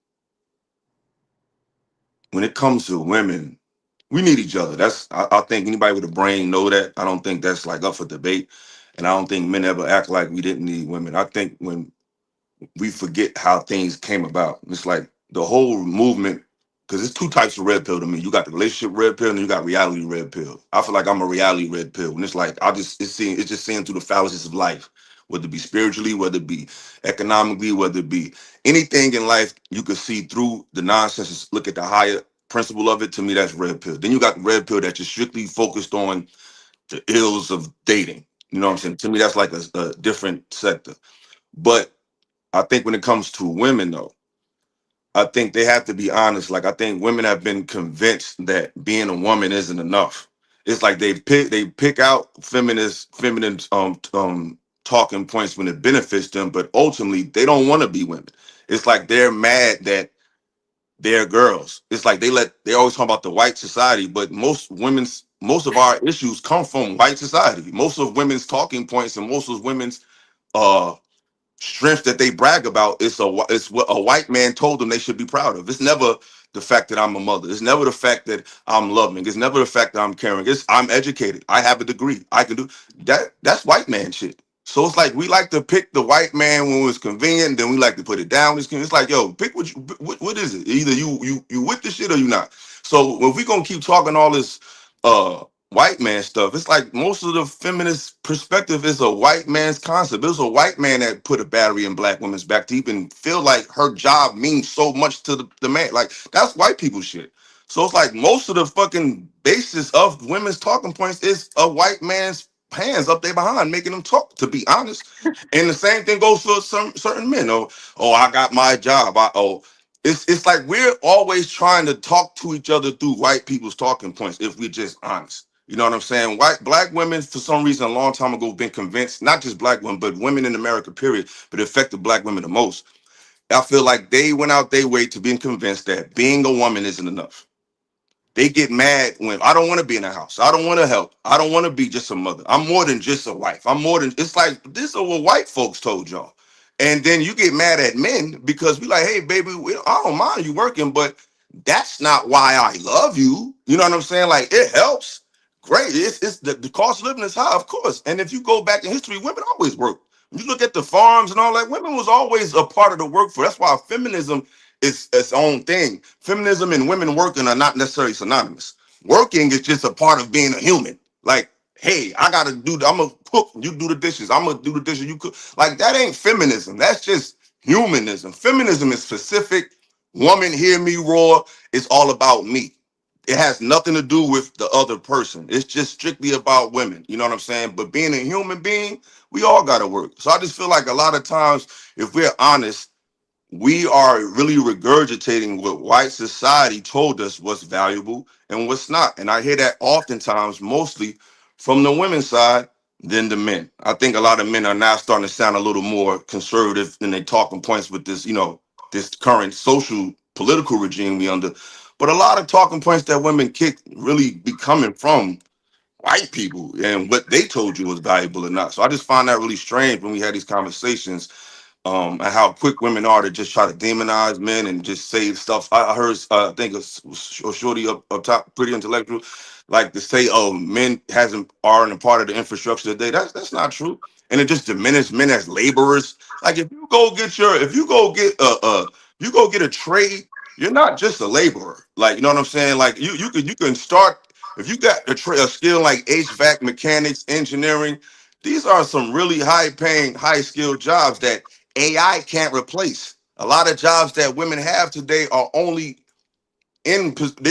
[SPEAKER 9] it comes to women, we need each other. I think anybody with a brain know that. I don't think that's like up for debate. And I don't think men ever act like we didn't need women. I think when we forget how things came about, it's like the whole movement, because there's two types of red pill to me. You got the relationship red pill and you got reality red pill. I feel like I'm a reality red pill. And it's like it's just seeing through the fallacies of life, whether it be spiritually, whether it be economically, whether it be anything in life, you could see through the nonsense, look at the higher principle of it. To me, that's red pill. Then you got the red pill that you're strictly focused on the ills of dating. You know what I'm saying? To me, that's like a different sector. But I think when it comes to women, though, I think they have to be honest. Like, I think women have been convinced that being a woman isn't enough. It's like they pick out feminine talking points when it benefits them, but ultimately they don't want to be women. It's like they're mad that they're girls. It's like they always talk about the white society, but most of our issues come from white society. Most of women's talking points and most of women's strength that they brag about it's what a white man told them they should be proud of. It's never the fact that I'm a mother. It's never the fact that I'm loving. It's never the fact that I'm caring. It's I'm educated. I have a degree. I can do that. That's white man shit. So it's like we like to pick the white man when it's convenient, then we like to put it down. It's like, yo, pick what is it? Either you with the shit or you not. So if we gonna keep talking all this white man stuff, it's like most of the feminist perspective is a white man's concept. It was a white man that put a battery in black women's back to even feel like her job means so much to the man. Like, that's white people shit. So it's like most of the fucking basis of women's talking points is a white man's hands up there behind making them talk, to be honest. And the same thing goes for some certain men. Oh, I got my job. It's like we're always trying to talk to each other through white people's talking points if we're just honest. You know what I'm saying? Black women, for some reason, a long time ago, been convinced, not just black women, but women in America, period, but it affected black women the most. I feel like they went out their way to being convinced that being a woman isn't enough. They get mad when I don't want to be in a house. I don't want to help. I don't want to be just a mother. I'm more than just a wife. I'm more than, it's like, this is what white folks told y'all. And then you get mad at men because we like, hey, baby, I don't mind you working, but that's not why I love you. You know what I'm saying? Like, it helps. Great. It's the cost of living is high, of course. And if you go back in history, women always worked. When you look at the farms and all that, women was always a part of the workforce. That's why feminism is its own thing. Feminism and women working are not necessarily synonymous. Working is just a part of being a human. Like, hey, I'm gonna cook, you do the dishes. I'm gonna do the dishes, you cook. Like, that ain't feminism. That's just humanism. Feminism is specific. Woman, hear me roar. It's all about me. It has nothing to do with the other person. It's just strictly about women. You know what I'm saying? But being a human being, we all gotta work. So I just feel like a lot of times, if we're honest, we are really regurgitating what white society told us what's valuable and what's not. And I hear that oftentimes, mostly from the women's side than the men. I think a lot of men are now starting to sound a little more conservative in their talking points with this, this current social political regime we under. But a lot of talking points that women kick really be coming from white people and what they told you was valuable or not. So I just find that really strange when we had these conversations, and how quick women are to just try to demonize men and just say stuff. I heard, I think a shorty up top, pretty intellectual, like to say, "Oh, men aren't a part of the infrastructure today." That's not true, and it just diminishes men as laborers. Like, if you go get you go get a trade, you're not just a laborer. Like, you know what I'm saying? Like, you can start if you got a skill like HVAC, mechanics, engineering. These are some really high paying, high skilled jobs that AI can't replace. A lot of jobs that women have today are they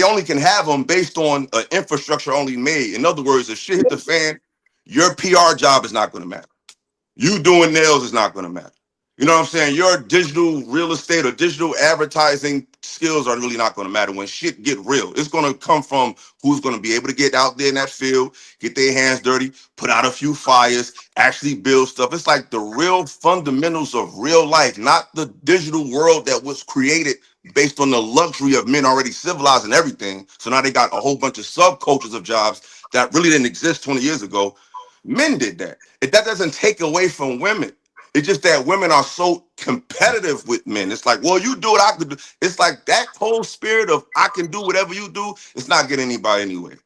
[SPEAKER 9] only can have them based on infrastructure only made. In other words, if shit hit the fan, your PR job is not going to matter. You doing nails is not going to matter. You know what I'm saying? Your digital real estate or digital advertising skills are really not going to matter when shit get real. It's going to come from who's going to be able to get out there in that field, get their hands dirty, put out a few fires, actually build stuff. It's like the real fundamentals of real life, not the digital world that was created based on the luxury of men already civilized and everything. So now they got a whole bunch of subcultures of jobs that really didn't exist 20 years ago. Men did that. That doesn't take away from women. It's just that women are so competitive with men. It's like, well, you do what I could do. It's like that whole spirit of I can do whatever you do. It's not getting anybody anywhere.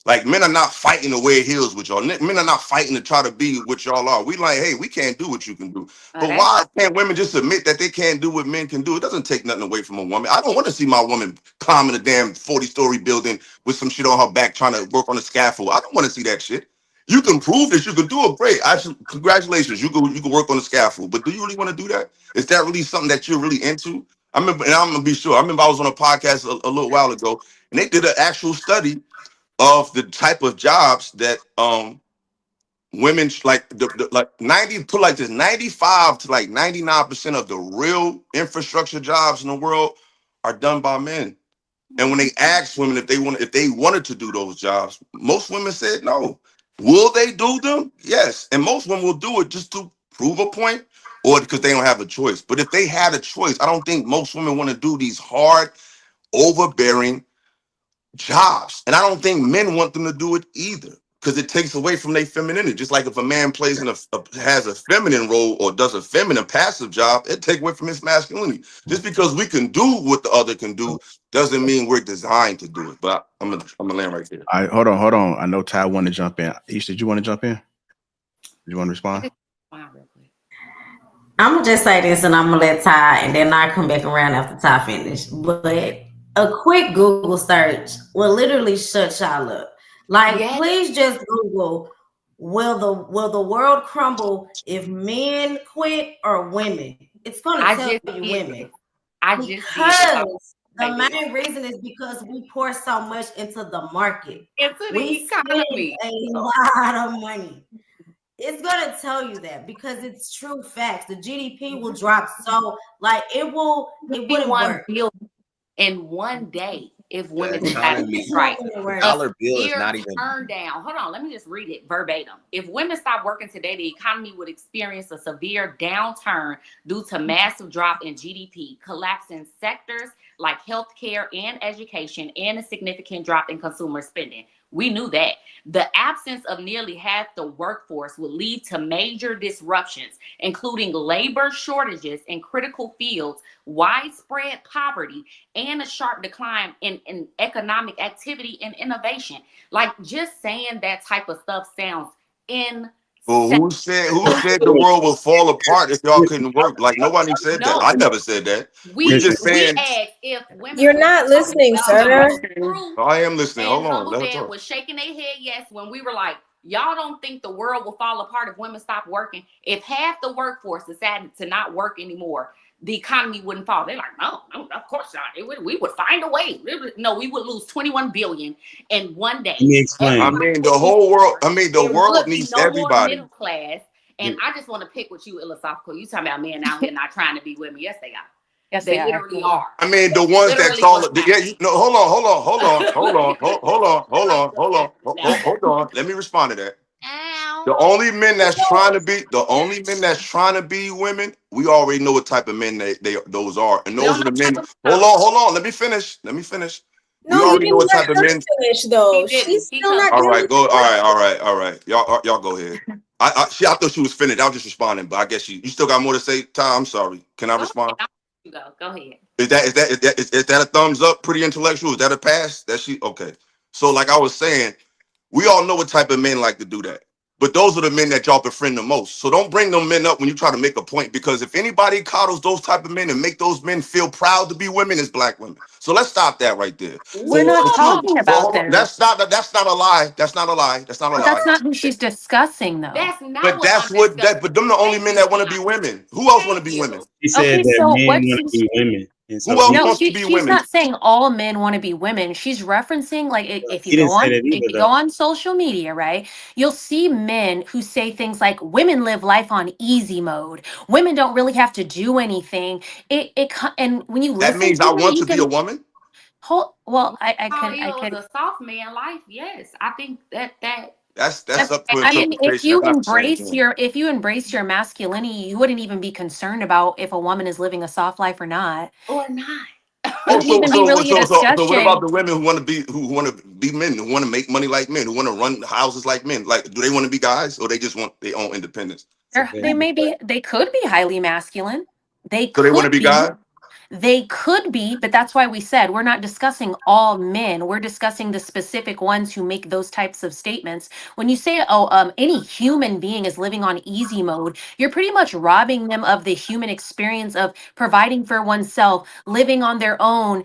[SPEAKER 9] Like, men are not fighting to wear heels with y'all. Men are not fighting to try to be what y'all are. We like, hey, we can't do what you can do. But why can't women just admit that they can't do what men can do? It doesn't take nothing away from a woman. I don't want to see my woman climbing a damn 40-story building with some shit on her back trying to work on the scaffold. I don't want to see that shit. You can prove that you can do it. Great. Congratulations. You can work on the scaffold. But do you really want to do that? Is that really something that you're really into? I remember, and I'm gonna be sure. I remember I was on a podcast a little while ago, and they did an actual study of the type of jobs that women like like 90 put like this 95 to like 99% of the real infrastructure jobs in the world are done by men. And when they asked women if they wanted to do those jobs, most women said no. Will they do them? Yes. And most women will do it just to prove a point or because they don't have a choice. But if they had a choice, I don't think most women want to do these hard, overbearing jobs. And I don't think men want them to do it either because it takes away from their femininity. Just like if a man plays has a feminine role or does a feminine passive job, it takes away from his masculinity. Just because we can do what the other can do doesn't mean we're designed to do it. But I'm gonna land right there.
[SPEAKER 1] All right, hold on. I know Ty wanted to jump in. Ish, did you want to jump in? Did you want to respond?
[SPEAKER 8] I'm gonna just say this, and I'm gonna let Ty, and then I come back around after Ty finish. But a quick Google search will literally shut y'all up. Like, please just Google, will the world crumble if men quit or women? It's gonna tell you women. Because the main reason is because we pour so much into the market. We spend a lot of money. It's gonna tell you that because it's true facts. The GDP will drop so it wouldn't work
[SPEAKER 6] in one day if women decided to strike.
[SPEAKER 4] Dollar bill is not even
[SPEAKER 6] turned down. Hold on, let me just read it verbatim. If women stop working today, the economy would experience a severe downturn due to massive drop in GDP, collapsing sectors like healthcare and education, and a significant drop in consumer spending. We knew that. The absence of nearly half the workforce would lead to major disruptions, including labor shortages in critical fields, widespread poverty, and a sharp decline in economic activity and innovation. Like, just saying that type of stuff sounds insane.
[SPEAKER 9] Well, who said the world will fall apart if y'all couldn't work? Like, nobody said that.
[SPEAKER 6] No.
[SPEAKER 9] I never said that.
[SPEAKER 6] We
[SPEAKER 2] Just
[SPEAKER 9] saying.
[SPEAKER 6] asked if women.
[SPEAKER 3] You're not listening, sir.
[SPEAKER 9] I am listening.
[SPEAKER 6] And
[SPEAKER 9] Hold on.
[SPEAKER 6] Humble
[SPEAKER 9] Let her
[SPEAKER 6] Dad
[SPEAKER 9] talk.
[SPEAKER 6] was shaking their head yes when we were like, y'all don't think the world will fall apart if women stop working? If half the workforce decided to not work anymore, the economy wouldn't fall. They're like, no, of course not. We would find a way. No, we would lose 21 billion in one day.
[SPEAKER 2] Let me explain.
[SPEAKER 9] I mean, the whole world. I mean, the
[SPEAKER 6] There
[SPEAKER 9] world
[SPEAKER 6] would be
[SPEAKER 9] needs
[SPEAKER 6] no
[SPEAKER 9] everybody.
[SPEAKER 6] more middle class. And I just want to pick with you, philosophical. You talking about men out here not trying to be women? Yes, they are.
[SPEAKER 7] Yes,
[SPEAKER 6] They
[SPEAKER 7] they
[SPEAKER 6] literally are.
[SPEAKER 9] I mean, the ones that
[SPEAKER 6] Literally
[SPEAKER 9] call
[SPEAKER 6] what's
[SPEAKER 9] it. Yeah, no, hold on. Let me respond to that. The only men that's trying to be women, we already know what type of men those are, and those are the men. Hold on. Let me finish.
[SPEAKER 3] No,
[SPEAKER 9] We
[SPEAKER 3] you
[SPEAKER 9] already know
[SPEAKER 3] didn't
[SPEAKER 9] what
[SPEAKER 3] let
[SPEAKER 9] type of
[SPEAKER 3] her
[SPEAKER 9] men.
[SPEAKER 3] finish though.
[SPEAKER 6] He didn't.
[SPEAKER 3] She's
[SPEAKER 6] He
[SPEAKER 3] still not
[SPEAKER 9] All
[SPEAKER 3] done.
[SPEAKER 9] right, go. All right. Y'all go ahead. I thought she was finished. I was just responding, but I guess you still got more to say, Ty. I'm sorry. Can I respond?
[SPEAKER 6] You go ahead.
[SPEAKER 9] Is that a thumbs up? Pretty intellectual. Is that a pass? Okay. So, like I was saying, we all know what type of men like to do that. But those are the men that y'all befriend the most. So don't bring them men up when you try to make a point, because if anybody coddles those type of men and make those men feel proud to be women, it's black women. So let's stop that right there.
[SPEAKER 7] We're not talking about them.
[SPEAKER 9] That's not a lie. That's not a lie.
[SPEAKER 7] But that's not who she's discussing, though.
[SPEAKER 6] That's not.
[SPEAKER 9] But but them the only men that want to be women. Who else want to be women?
[SPEAKER 2] He said
[SPEAKER 7] Okay,
[SPEAKER 2] that
[SPEAKER 7] so
[SPEAKER 2] men
[SPEAKER 7] what
[SPEAKER 2] want to be women. And so
[SPEAKER 9] Who else
[SPEAKER 7] No,
[SPEAKER 9] wants to be
[SPEAKER 7] she's
[SPEAKER 9] women?
[SPEAKER 7] not saying all men want to be women. She's referencing, like, if
[SPEAKER 2] he
[SPEAKER 7] you
[SPEAKER 2] didn't
[SPEAKER 7] go
[SPEAKER 2] say
[SPEAKER 7] on
[SPEAKER 2] that
[SPEAKER 7] if
[SPEAKER 2] either,
[SPEAKER 7] you
[SPEAKER 2] though.
[SPEAKER 7] go on social media, right, you'll see men who say things like women live life on easy mode. Women don't really have to do anything. And when you
[SPEAKER 9] That
[SPEAKER 7] listen
[SPEAKER 9] means
[SPEAKER 7] to
[SPEAKER 9] I
[SPEAKER 7] them,
[SPEAKER 9] want
[SPEAKER 7] you
[SPEAKER 9] to be a woman.
[SPEAKER 7] well, I
[SPEAKER 6] It
[SPEAKER 7] could.
[SPEAKER 6] was a soft man life. Yes, I think that
[SPEAKER 9] That's up to
[SPEAKER 7] I mean,
[SPEAKER 9] interpretation. That's not the same thing.
[SPEAKER 7] if you embrace your masculinity, you wouldn't even be concerned about if a woman is living a soft life or not.
[SPEAKER 6] or not.
[SPEAKER 7] It wouldn't even be really a
[SPEAKER 9] So what about
[SPEAKER 7] discussion.
[SPEAKER 9] the women who want to be men, who want to make money like men, who want to run houses like men? Like, do they want to be guys, or they just want their own independence?
[SPEAKER 7] They could be highly masculine. They
[SPEAKER 9] So they want to
[SPEAKER 7] could
[SPEAKER 9] be
[SPEAKER 7] be.
[SPEAKER 9] guys.
[SPEAKER 7] They could be, but that's why we said we're not discussing all men. We're discussing the specific ones who make those types of statements. When you say, any human being is living on easy mode, you're pretty much robbing them of the human experience of providing for oneself, living on their own,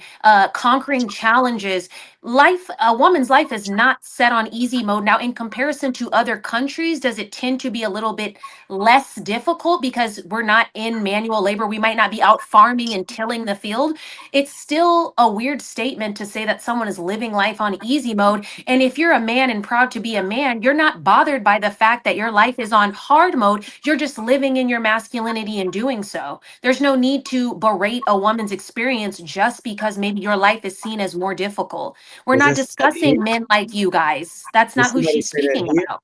[SPEAKER 7] conquering challenges. A woman's life is not set on easy mode. Now, in comparison to other countries, does it tend to be a little bit less difficult because we're not in manual labor? We might not be out farming and tilling the field. It's still a weird statement to say that someone is living life on easy mode. And if you're a man and proud to be a man, you're not bothered by the fact that your life is on hard mode. You're just living in your masculinity and doing so. There's no need to berate a woman's experience just because maybe your life is seen as more difficult. We're not discussing men like you guys. That's not who she's speaking about.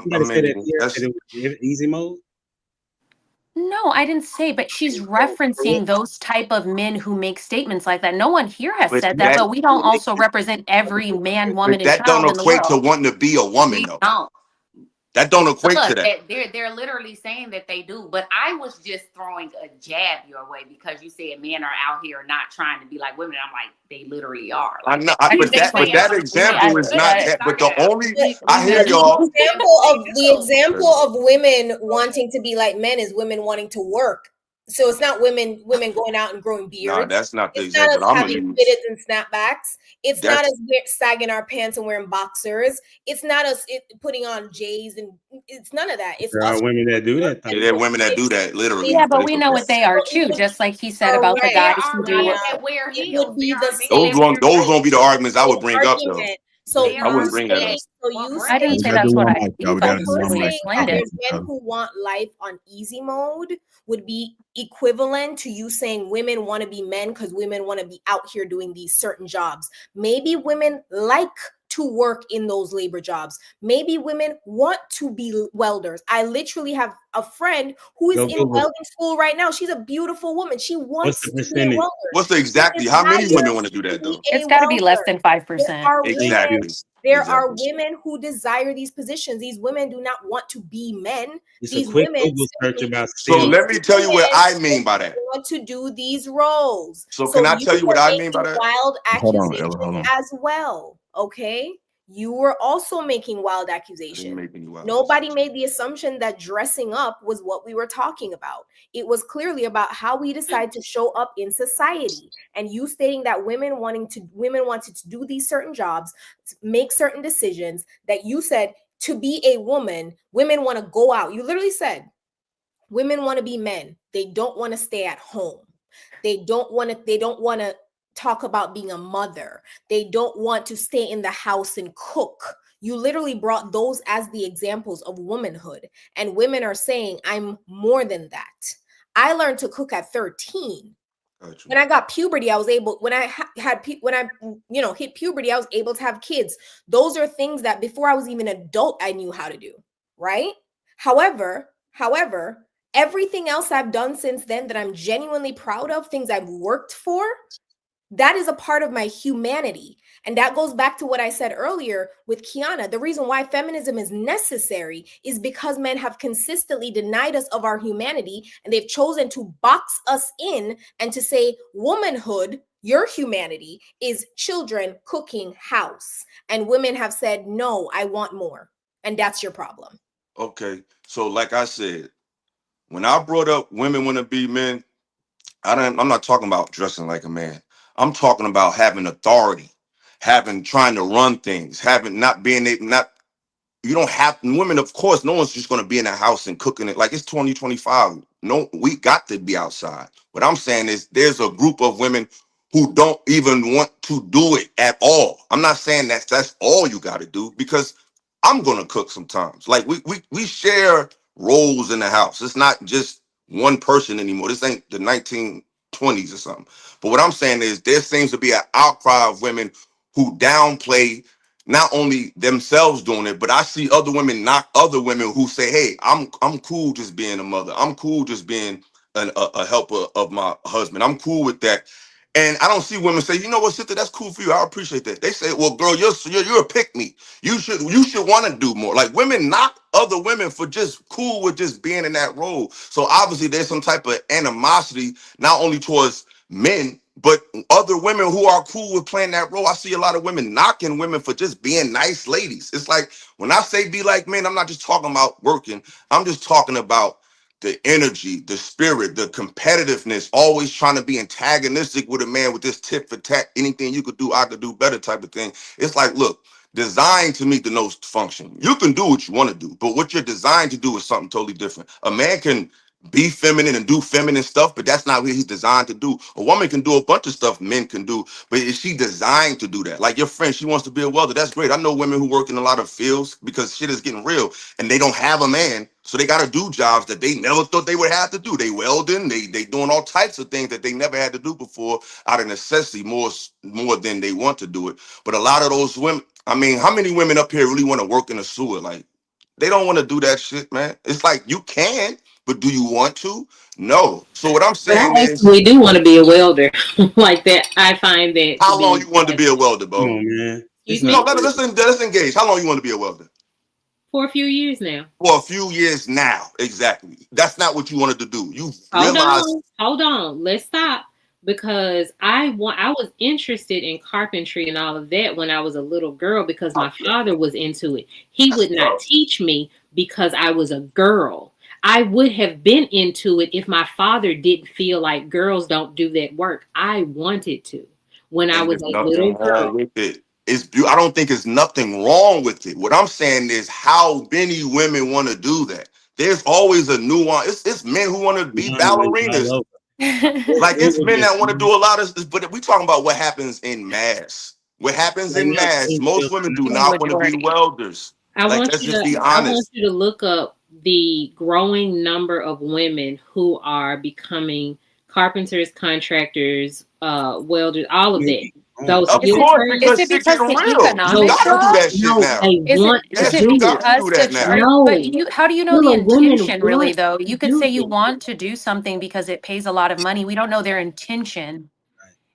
[SPEAKER 2] Somebody said that here, said it was easy mode.
[SPEAKER 7] No, I didn't say, but she's referencing those type of men who make statements like that. No one here has said that, but we don't also represent every man, woman, and
[SPEAKER 9] That don't
[SPEAKER 7] child in the
[SPEAKER 9] equate to
[SPEAKER 7] world.
[SPEAKER 9] wanting to be a woman, though.
[SPEAKER 6] No.
[SPEAKER 9] That don't equate to
[SPEAKER 6] Look,
[SPEAKER 9] that.
[SPEAKER 6] they're literally saying that they do, but I was just throwing a jab your way because you said men are out here not trying to be like women. I'm like, they literally are. Like,
[SPEAKER 9] But that example is not that. But the only I hear y'all.
[SPEAKER 3] The example of women wanting to be like men is women wanting to work. So it's not women going out and growing beards.
[SPEAKER 9] No, that's not the
[SPEAKER 3] It's not
[SPEAKER 9] example
[SPEAKER 3] us
[SPEAKER 9] I'm
[SPEAKER 3] having
[SPEAKER 9] gonna use.
[SPEAKER 3] fitteds and snapbacks. It's not us sagging our pants and wearing boxers. It's not us putting on J's, and it's none of that. It's
[SPEAKER 2] There
[SPEAKER 3] us.
[SPEAKER 2] are women that do that.
[SPEAKER 9] There are women that do that, literally.
[SPEAKER 7] Yeah, but we know what they are too, just like he said about the guys who do it.
[SPEAKER 6] That wear
[SPEAKER 3] It
[SPEAKER 6] heels.
[SPEAKER 3] would be the
[SPEAKER 9] Those won't be the arguments I would bring up, though.
[SPEAKER 3] So
[SPEAKER 9] I wouldn't bring that up.
[SPEAKER 7] I didn't say that's what I. You
[SPEAKER 3] So
[SPEAKER 7] guys
[SPEAKER 3] you're
[SPEAKER 7] really
[SPEAKER 3] saying
[SPEAKER 7] explained
[SPEAKER 3] that
[SPEAKER 7] it.
[SPEAKER 3] there's men who want life on easy mode would be equivalent to you saying women want to be men because women want to be out here doing these certain jobs. Maybe women like to work in those labor jobs. Maybe women want to be welders. I literally have a friend who is in welding school right now. She's a beautiful woman. She wants to be a welder.
[SPEAKER 9] What's the exactly? How many women want to do that though?
[SPEAKER 7] It's got to be less than 5%.
[SPEAKER 9] Exactly.
[SPEAKER 3] There are women who desire these positions. These women do not want to be men.
[SPEAKER 2] It's
[SPEAKER 3] these
[SPEAKER 2] a quick
[SPEAKER 3] women
[SPEAKER 2] Google search about
[SPEAKER 9] So let me tell you what I mean by that.
[SPEAKER 3] want to do these roles.
[SPEAKER 9] So can I tell you what I mean by that?
[SPEAKER 3] Wild
[SPEAKER 1] Hold on,
[SPEAKER 3] accusations
[SPEAKER 1] Ella, hold on.
[SPEAKER 3] as well. Okay. You were also making wild accusations. Nobody made the assumption that dressing up was what we were talking about. It was clearly about how we decide to show up in society. And you stating that women wanted to do these certain jobs, make certain decisions, that you said to be a woman, women want to go out. You literally said women want to be men. They don't want to stay at home. They don't want to talk about being a mother. They don't want to stay in the house and cook. You literally brought those as the examples of womanhood. And women are saying, I'm more than that. I learned to cook at 13. When I got puberty, I was able, when I hit puberty, I was able to have kids. Those are things that before I was even an adult, I knew how to do, right? However, everything else I've done since then that I'm genuinely proud of, things I've worked for, that is a part of my humanity. And that goes back to what I said earlier with Kiana. The reason why feminism is necessary is because men have consistently denied us of our humanity, and they've chosen to box us in and to say womanhood, your humanity, is children, cooking, house. And women have said, no, I want more. And that's your problem.
[SPEAKER 9] Okay. So like I said, when I brought up women want to be men, I'm not talking about dressing like a man. I'm talking about having authority, trying to run things, you don't have women, of course, no one's just going to be in a house and cooking it. Like, it's 2025. No, we got to be outside. What I'm saying is there's a group of women who don't even want to do it at all. I'm not saying that's all you got to do, because I'm going to cook sometimes. Like, we share roles in the house. It's not just one person anymore. This ain't the 1920s or something. But what I'm saying is there seems to be an outcry of women who downplay not only themselves doing it, but I see other women knock other women who say, hey, I'm cool just being a mother. I'm cool just being a helper of my husband. I'm cool with that. And I don't see women say, you know what, sister, that's cool for you. I appreciate that. They say, well, girl, you're a pick me. You should want to do more. Like, women knock other women for just cool with just being in that role. So obviously there's some type of animosity, not only towards men, but other women who are cool with playing that role. I see a lot of women knocking women for just being nice ladies. It's like, when I say be like men, I'm not just talking about working. I'm just talking about the energy, the spirit, the competitiveness, always trying to be antagonistic with a man with this tit for tat. Anything you could do, I could do better type of thing. It's like, look, designed to meet the nose function. You can do what you want to do, but what you're designed to do is something totally different. A man can be feminine and do feminine stuff, but that's not what he's designed to do. A woman can do a bunch of stuff men can do, but is she designed to do that? Like your friend, she wants to be a welder. That's great. I know women who work in a lot of fields because shit is getting real and they don't have a man. So they got to do jobs that they never thought they would have to do. They welding, they doing all types of things that they never had to do before out of necessity, more than they want to do it. But a lot of those women, I mean, how many women up here really want to work in a sewer? Like, they don't want to do that shit, man. It's like, you can, but do you want to? No. So what I'm saying is,
[SPEAKER 10] we do want to be a welder like that. I find that.
[SPEAKER 9] How long you want to be a welder, bro?
[SPEAKER 2] Come on, man.
[SPEAKER 9] No, let's engage. How long you want to be a welder?
[SPEAKER 10] For a few years now.
[SPEAKER 9] For a few years now, exactly. That's not what you wanted to do. You
[SPEAKER 10] Hold on. Let's stop, because I was interested in carpentry and all of that when I was a little girl because my father was into it. He would not teach me because I was a girl. I would have been into it if my father didn't feel like girls don't do that work. I wanted to when I was a little girl.
[SPEAKER 9] With it. I don't think there's nothing wrong with it. What I'm saying is, how many women want to do that? There's always a nuance. It's men who want to be ballerinas. Like, it's men that want to do a lot of this, but we talking about what happens in mass. What happens in mass, most women do not want to be welders.
[SPEAKER 10] I want you to look up the growing number of women who are becoming carpenters, contractors, welders, all of that. Those
[SPEAKER 9] Of
[SPEAKER 10] skill
[SPEAKER 9] course,
[SPEAKER 10] trades.
[SPEAKER 7] Is
[SPEAKER 9] because
[SPEAKER 7] it
[SPEAKER 9] shit
[SPEAKER 7] because
[SPEAKER 9] getting
[SPEAKER 7] the
[SPEAKER 9] real. You
[SPEAKER 10] No,
[SPEAKER 7] economics
[SPEAKER 9] gotta
[SPEAKER 7] are
[SPEAKER 9] do
[SPEAKER 7] up?
[SPEAKER 9] that shit
[SPEAKER 10] no,
[SPEAKER 9] now.
[SPEAKER 10] they want to
[SPEAKER 7] Is
[SPEAKER 9] Yes,
[SPEAKER 7] it
[SPEAKER 9] you
[SPEAKER 10] do
[SPEAKER 9] got
[SPEAKER 10] it.
[SPEAKER 9] to
[SPEAKER 7] because
[SPEAKER 9] do
[SPEAKER 7] to
[SPEAKER 9] that
[SPEAKER 7] try,
[SPEAKER 9] now.
[SPEAKER 10] No,
[SPEAKER 7] but you, how do you know the
[SPEAKER 10] Killer women
[SPEAKER 7] intention really
[SPEAKER 10] want
[SPEAKER 7] though?
[SPEAKER 10] to
[SPEAKER 7] You could say
[SPEAKER 10] do
[SPEAKER 7] you
[SPEAKER 10] it.
[SPEAKER 7] want to do something because it pays a lot of money. We don't know their intention.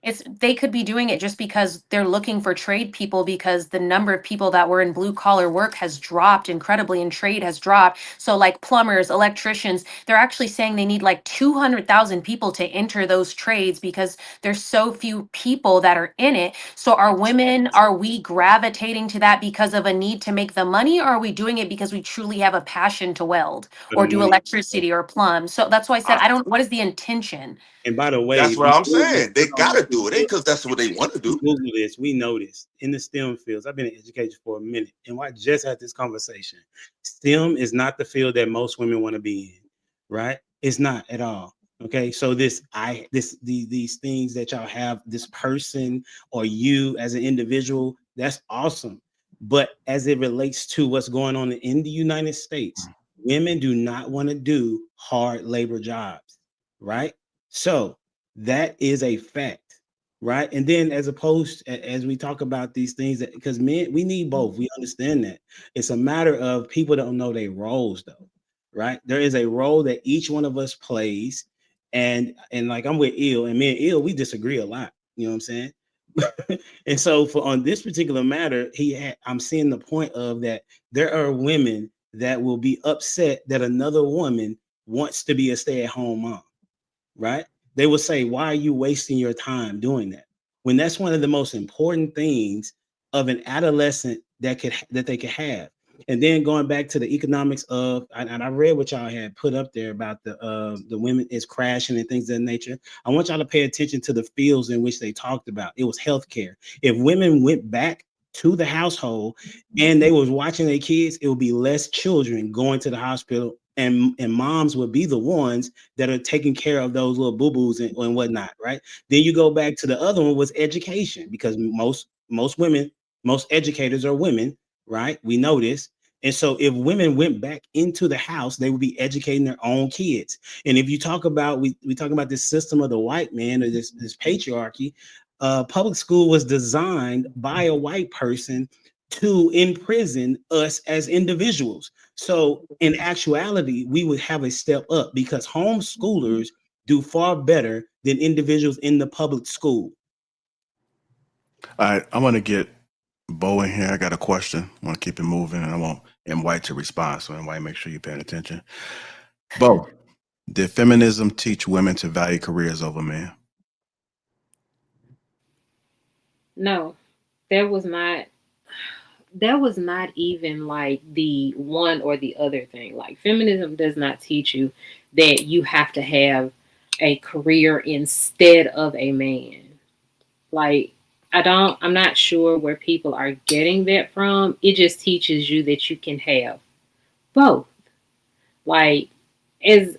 [SPEAKER 7] It's they could be doing it just because they're looking for trade people because the number of people that were in blue collar work has dropped incredibly and trade has dropped. So like plumbers, electricians, they're actually saying they need like 200,000 people to enter those trades because there's so few people that are in it. So are we gravitating to that because of a need to make the money, or are we doing it because we truly have a passion to weld
[SPEAKER 2] For the
[SPEAKER 7] or do
[SPEAKER 2] money.
[SPEAKER 7] electricity or plumb? So that's why I said
[SPEAKER 9] I,
[SPEAKER 7] I don't, what is the intention?
[SPEAKER 2] And by the way,
[SPEAKER 9] that's what I'm saying. They
[SPEAKER 2] hold
[SPEAKER 9] gotta
[SPEAKER 2] on,
[SPEAKER 9] do it. Ain't because that's what they want to do.
[SPEAKER 2] Google this. We know this in the STEM fields. I've been in education for a minute, and I just had this conversation. STEM is not the field that most women want to be in, right? It's not at all. Okay, so these things that y'all have, this person or you as an individual, that's awesome. But as it relates to what's going on in the United States, women do not want to do hard labor jobs, right? So that is a fact, right? And then as opposed as we talk about these things that because men, we need both. We understand that. It's a matter of people don't know their roles though, right? There is a role that each one of us plays. And like I'm with Ill, and me and Ill, we disagree a lot. You know what I'm saying? And so for on this particular matter, I'm seeing the point of that there are women that will be upset that another woman wants to be a stay-at-home mom, right? They will say, why are you wasting your time doing that? When that's one of the most important things of an adolescent that they could have. And then going back to the economics of, and I read what y'all had put up there about the women is crashing and things of that nature. I want y'all to pay attention to the fields in which they talked about. It was healthcare. If women went back to the household and they was watching their kids, it would be less children going to the hospital, and moms would be the ones that are taking care of those little boo-boos and whatnot, right? Then you go back to the other one was education, because most women, most educators are women, right? We know this. And so if women went back into the house, they would be educating their own kids. And if you talk about, we talk about this system of the white man or this patriarchy, public school was designed by a white person to imprison us as individuals. So in actuality, we would have a step up because homeschoolers do far better than individuals in the public school.
[SPEAKER 1] All right, I'm gonna get Bo in here. I got a question. I want to keep it moving, and I want M. White to respond. So M. White, make sure you're paying attention. Bo, did feminism teach women to value careers over men?
[SPEAKER 10] No, that was not. That was not even like the one or the other thing. Like feminism does not teach you that you have to have a career instead of a man. Like I'm not sure where people are getting that from. It just teaches you that you can have both. Like as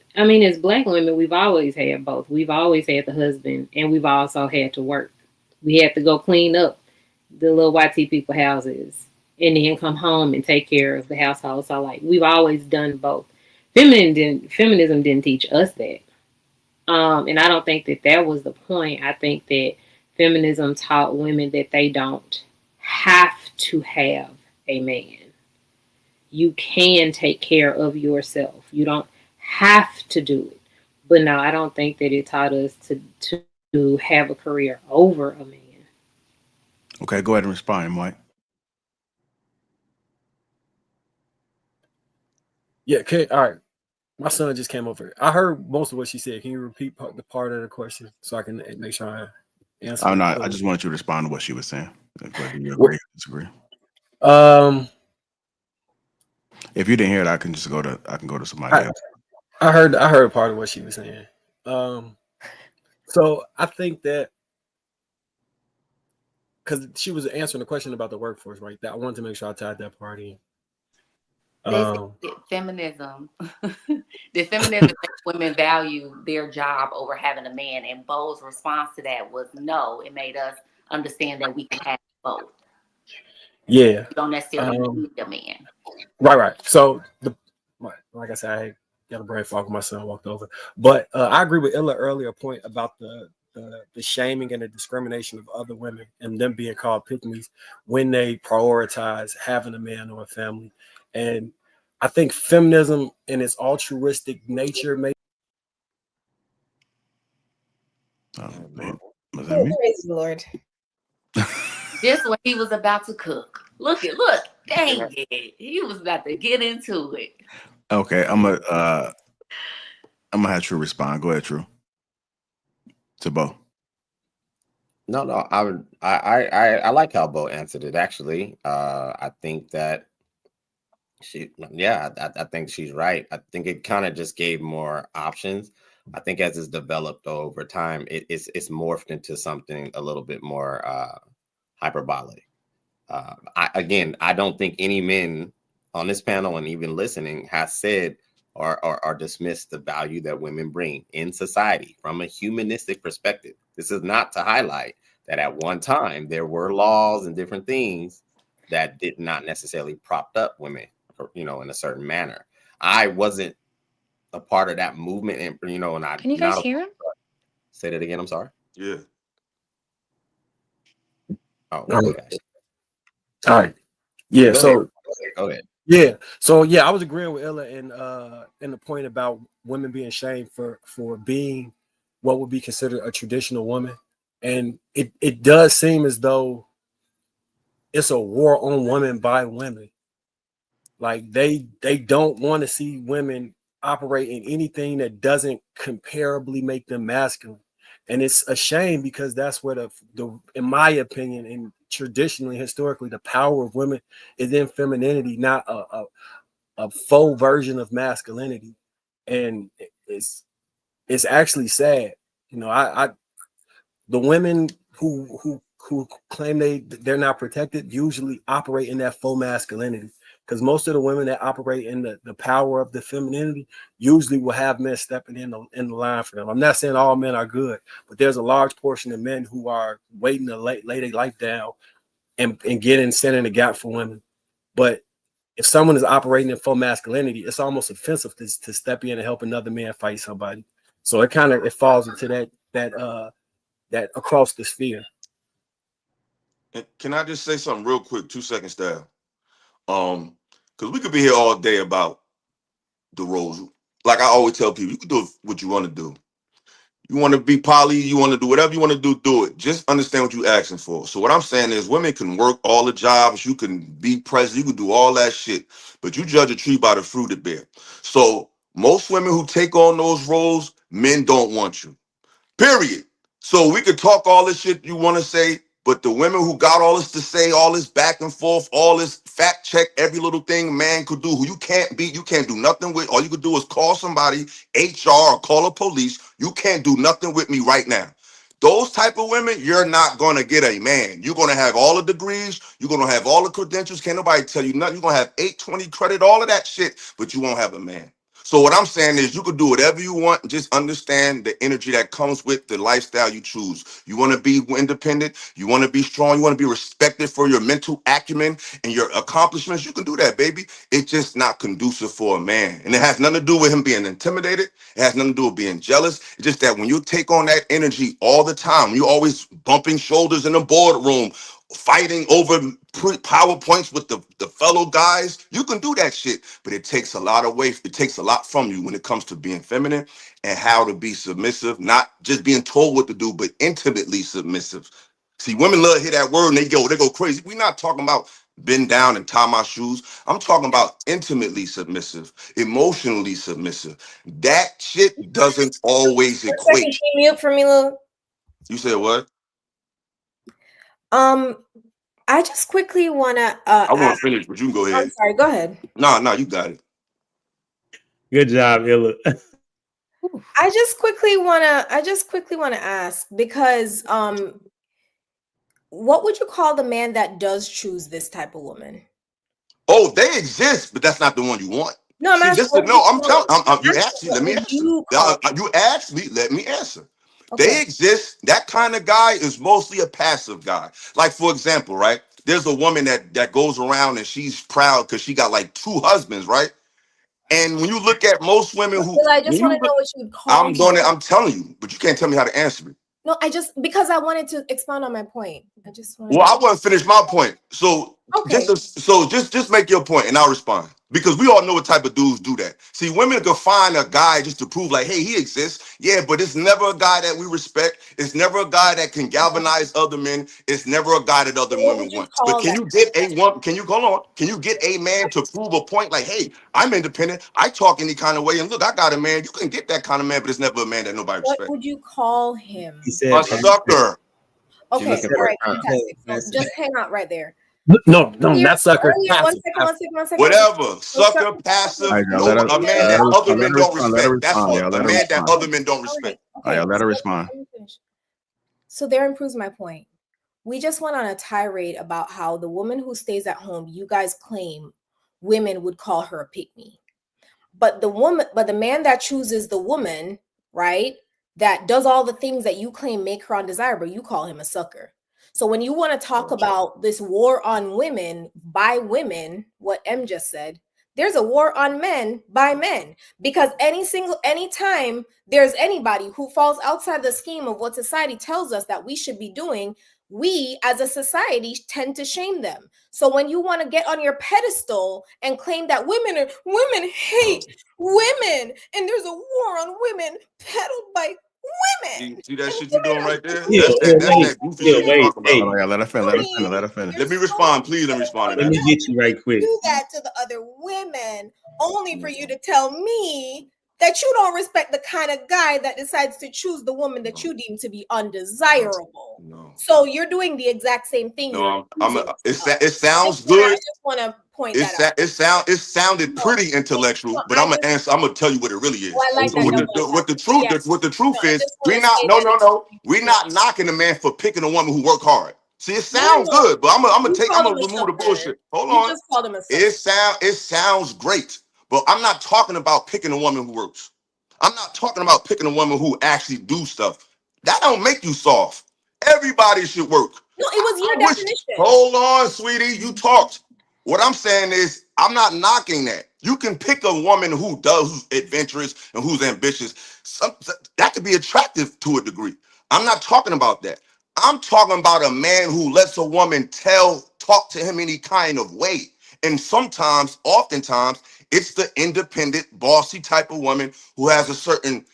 [SPEAKER 10] black women, we've always had both. We've always had the husband and we've also had to work. We had to go clean up the little YT people houses and then come home and take care of the household. So like we've always done both. Feminism didn't teach us that. And I don't think that was the point. I think that feminism taught women that they don't have to have a man. You can take care of yourself. You don't have to do it. But no, I don't think that it taught us to have a career over a man.
[SPEAKER 1] Okay, go ahead and respond, M. White.
[SPEAKER 5] Yeah, okay, all right. My son just came over. I heard most of what she said. Can you repeat the part of the question so I can make sure I answer?
[SPEAKER 1] I'm not. I just wanted you to respond to what she was saying. Whether you agree or disagree. If you didn't hear it, I can go to somebody else.
[SPEAKER 5] I heard part of what she was saying. So I think that because she was answering the question about the workforce, right? That I wanted to make sure I tied that part in.
[SPEAKER 6] Feminism. The feminism makes women value their job over having a man, and Bo's response to that was no. It made us understand that we can have both.
[SPEAKER 5] Yeah,
[SPEAKER 6] you don't necessarily need a man.
[SPEAKER 5] Right. So like I said, I got a brain fog when my son walked over, but I agree with Ella earlier point about the the shaming and the discrimination of other women and them being called pick-me's when they prioritize having a man or a family. And I think feminism in its altruistic nature may.
[SPEAKER 1] Was that me?
[SPEAKER 3] Praise the Lord.
[SPEAKER 6] Just when he was about to cook. Look, dang it. He was about to get into it.
[SPEAKER 1] Okay, I'm gonna have True respond. Go ahead, True. To Bo.
[SPEAKER 4] No, I like how Bo answered it. Actually, I think that I think she's right. I think it kind of just gave more options. I think as it's developed over time, it's morphed into something a little bit more hyperbolic. I don't think any men on this panel and even listening has said or dismissed the value that women bring in society from a humanistic perspective. This is not to highlight that at one time there were laws and different things that did not necessarily propped up women, in a certain manner. I wasn't a part of that movement, and I.
[SPEAKER 7] Can you guys hear him?
[SPEAKER 4] Say that again. I'm sorry.
[SPEAKER 9] Yeah.
[SPEAKER 4] Oh,
[SPEAKER 5] okay. All right. Yeah.
[SPEAKER 4] Go ahead.
[SPEAKER 5] Yeah. So yeah, I was agreeing with Ella in the point about women being shamed for being what would be considered a traditional woman, and it does seem as though it's a war on women by women. Like they don't want to see women operate in anything that doesn't comparably make them masculine. And it's a shame because that's where the in my opinion, and traditionally, historically, the power of women is in femininity, not a full version of masculinity. And it's actually sad. The women who claim they're not protected usually operate in that full masculinity. Because most of the women that operate in the power of the femininity usually will have men stepping in the line for them. I'm not saying all men are good, but there's a large portion of men who are waiting to lay their life down and stand in the gap for women. But if someone is operating in full masculinity, it's almost offensive to step in and help another man fight somebody. So it falls into that across the sphere.
[SPEAKER 9] And can I just say something real quick, 2 seconds, style? Because we could be here all day about the roles. Like I always tell people, you can do what you want to do. You want to be poly, you want to do whatever you want to do it. Just understand what you're asking for. So what I'm saying is women can work all the jobs, you can be president, you can do all that shit, but you judge a tree by the fruit it bear. So most women who take on those roles, men don't want you. Period. So we could talk all this shit you want to say, but the women who got all this to say, all this back and forth, all this fact check, every little thing man could do, who you can't beat, you can't do nothing with. All you could do is call somebody, HR, or call a police. You can't do nothing with me right now. Those type of women, you're not going to get a man. You're going to have all the degrees. You're going to have all the credentials. Can't nobody tell you nothing. You're going to have 820 credit, all of that shit, but you won't have a man. So what I'm saying is you could do whatever you want. Just understand the energy that comes with the lifestyle you choose. You want to be independent. You want to be strong. You want to be respected for your mental acumen and your accomplishments. You can do that, baby. It's just not conducive for a man. And it has nothing to do with him being intimidated. It has nothing to do with being jealous. It's just that when you take on that energy all the time, you're always bumping shoulders in the boardroom, fighting over PowerPoints with the fellow guys, you can do that shit, but it takes a lot of weight. It takes a lot from you when it comes to being feminine and how to be submissive, not just being told what to do, but intimately submissive. See, women love to hear that word and they go crazy. We're not talking about bend down and tie my shoes. I'm talking about intimately submissive, emotionally submissive. That shit doesn't always equate.
[SPEAKER 3] Can you mute for me, Lou?
[SPEAKER 9] You said what?
[SPEAKER 3] I just quickly want to.
[SPEAKER 9] I want to finish, but you can go ahead.
[SPEAKER 3] I'm sorry. Go ahead.
[SPEAKER 9] No, you got it.
[SPEAKER 2] Good job, Illa.
[SPEAKER 3] I just quickly want to ask because what would you call the man that does choose this type of woman?
[SPEAKER 9] Oh, they exist, but that's not the one you want.
[SPEAKER 3] No, I'm asking.
[SPEAKER 9] I'm telling. You asked me. Let me answer. You asked me. Let me answer. Okay. They exist. That kind of guy is mostly a passive guy. Like, for example, right? There's a woman that goes around and she's proud because she got like 2 husbands, right? And when you look at most women who,
[SPEAKER 3] I just want to know what you would call.
[SPEAKER 9] I'm telling you, but you can't tell me how to answer it.
[SPEAKER 3] No, because I wanted to expound on my point. I just wanted
[SPEAKER 9] Well, I want to finish my point. So
[SPEAKER 3] Okay.
[SPEAKER 9] just make your point and I'll respond. Because we all know what type of dudes do that. See, women can find a guy just to prove like, hey, he exists. Yeah, but it's never a guy that we respect. It's never a guy that can galvanize other men. It's never a guy that other
[SPEAKER 3] What
[SPEAKER 9] women
[SPEAKER 3] would you
[SPEAKER 9] want. But
[SPEAKER 3] call
[SPEAKER 9] can
[SPEAKER 3] that?
[SPEAKER 9] you get a one? Can you hold on? Can you get a man to prove a point like, hey, I'm independent. I talk any kind of way, and look, I got a man. You can get that kind of man, but it's never a man that nobody
[SPEAKER 3] What
[SPEAKER 9] respects.
[SPEAKER 3] would you call him?
[SPEAKER 2] He said
[SPEAKER 9] A sucker.
[SPEAKER 4] She's
[SPEAKER 3] Okay,
[SPEAKER 4] looking
[SPEAKER 3] all
[SPEAKER 4] for
[SPEAKER 3] right,
[SPEAKER 4] a term.
[SPEAKER 3] fantastic. So
[SPEAKER 2] That's-
[SPEAKER 3] just hang out right there.
[SPEAKER 5] No,
[SPEAKER 3] Earlier,
[SPEAKER 5] not sucker.
[SPEAKER 3] one
[SPEAKER 5] Passive.
[SPEAKER 3] second.
[SPEAKER 9] Whatever.
[SPEAKER 3] So
[SPEAKER 9] Sucker, passive,
[SPEAKER 1] All right, y'all,
[SPEAKER 9] no, a man that other men don't
[SPEAKER 1] let her
[SPEAKER 9] respect. That's
[SPEAKER 1] respond,
[SPEAKER 9] what.
[SPEAKER 1] y'all.
[SPEAKER 9] A
[SPEAKER 1] Let her
[SPEAKER 9] man that
[SPEAKER 1] respond.
[SPEAKER 9] other men don't
[SPEAKER 3] All
[SPEAKER 9] respect.
[SPEAKER 3] right,
[SPEAKER 1] All right, y'all, let her
[SPEAKER 3] so
[SPEAKER 1] respond.
[SPEAKER 3] let me finish. So therein proves my point. We just went on a tirade about how the woman who stays at home, you guys claim women would call her a pick-me. But the man that chooses the woman, right, that does all the things that you claim make her undesirable, you call him a sucker. So when you want to talk about this war on women by women, what M just said, there's a war on men by men, because anytime there's anybody who falls outside the scheme of what society tells us that we should be doing, we as a society tend to shame them. So when you want to get on your pedestal and claim that women hate women and there's a war on women peddled by women,
[SPEAKER 9] See that
[SPEAKER 3] and
[SPEAKER 9] shit you doing right there?
[SPEAKER 2] Yeah,
[SPEAKER 9] That's that goofy shit you talking
[SPEAKER 2] hey,
[SPEAKER 1] Hold
[SPEAKER 9] about.
[SPEAKER 1] on, y'all, let her finish. Let her finish.
[SPEAKER 9] Let me respond, please. Let me respond to
[SPEAKER 2] let
[SPEAKER 9] that.
[SPEAKER 2] me get you right quick.
[SPEAKER 3] do that to the other women only for you to tell me that you don't respect the kind of guy that decides to choose the woman that you deem to be undesirable.
[SPEAKER 9] No.
[SPEAKER 3] So you're doing the exact same thing.
[SPEAKER 9] No,
[SPEAKER 3] You're
[SPEAKER 9] it
[SPEAKER 3] accusing
[SPEAKER 9] sounds
[SPEAKER 3] I
[SPEAKER 9] good.
[SPEAKER 3] just want to point that out.
[SPEAKER 9] It sounded pretty intellectual, but I'm gonna tell you what it really is.
[SPEAKER 3] Oh, I like
[SPEAKER 9] So
[SPEAKER 3] that
[SPEAKER 9] what
[SPEAKER 3] double
[SPEAKER 9] the truth
[SPEAKER 3] I
[SPEAKER 9] is,
[SPEAKER 3] just
[SPEAKER 9] we're
[SPEAKER 3] want to
[SPEAKER 9] not
[SPEAKER 3] say
[SPEAKER 9] we're not knocking a man for picking a woman who work hard. See, it
[SPEAKER 3] No,
[SPEAKER 9] sounds good, but I'm
[SPEAKER 3] you
[SPEAKER 9] gonna
[SPEAKER 3] called him a
[SPEAKER 9] remove the
[SPEAKER 3] sucker.
[SPEAKER 9] bullshit. Hold
[SPEAKER 3] You
[SPEAKER 9] on.
[SPEAKER 3] just called him a sucker.
[SPEAKER 9] It sounds great, but I'm not talking about picking a woman who works. I'm not talking about picking a woman who actually do stuff. That don't make you soft. Everybody should work.
[SPEAKER 3] No, it was your definition.
[SPEAKER 9] Hold on, sweetie. You talked. What I'm saying is, I'm not knocking that. You can pick a woman who's adventurous and who's ambitious. That could be attractive to a degree. I'm not talking about that. I'm talking about a man who lets a woman talk to him any kind of way. And oftentimes, it's the independent, bossy type of woman who has a certain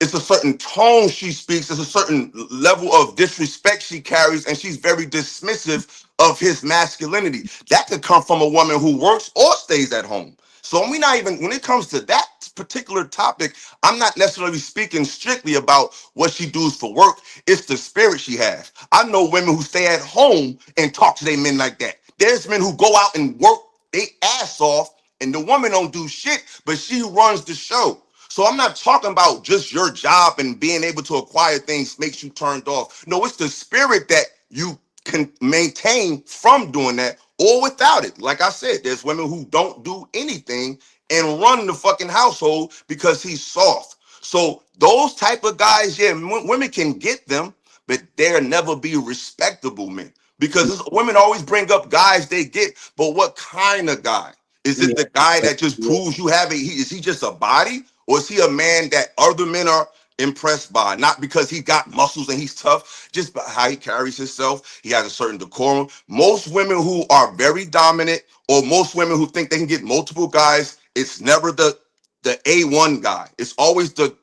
[SPEAKER 9] it's a certain tone she speaks, it's a certain level of disrespect she carries, and she's very dismissive of his masculinity. That could come from a woman who works or stays at home. So when it comes to that particular topic, I'm not necessarily speaking strictly about what she does for work. It's the spirit she has. I know women who stay at home and talk to their men like that. There's men who go out and work their ass off, and the woman don't do shit, but she runs the show. So I'm not talking about just your job and being able to acquire things makes you turned off. No, it's the spirit that you can maintain from doing that or without it. Like I said, there's women who don't do anything and run the fucking household because he's soft. So those type of guys, yeah, women can get them, but they'll never be respectable men. Because women always bring up guys they get, but what kind of guy? Is it the guy that just proves you have is he just a body? Or is he a man that other men are impressed by? Not because he got muscles and he's tough, just by how he carries himself. He has a certain decorum. Most women who are very dominant, or most women who think they can get multiple guys, it's never the A1 guy. It's always the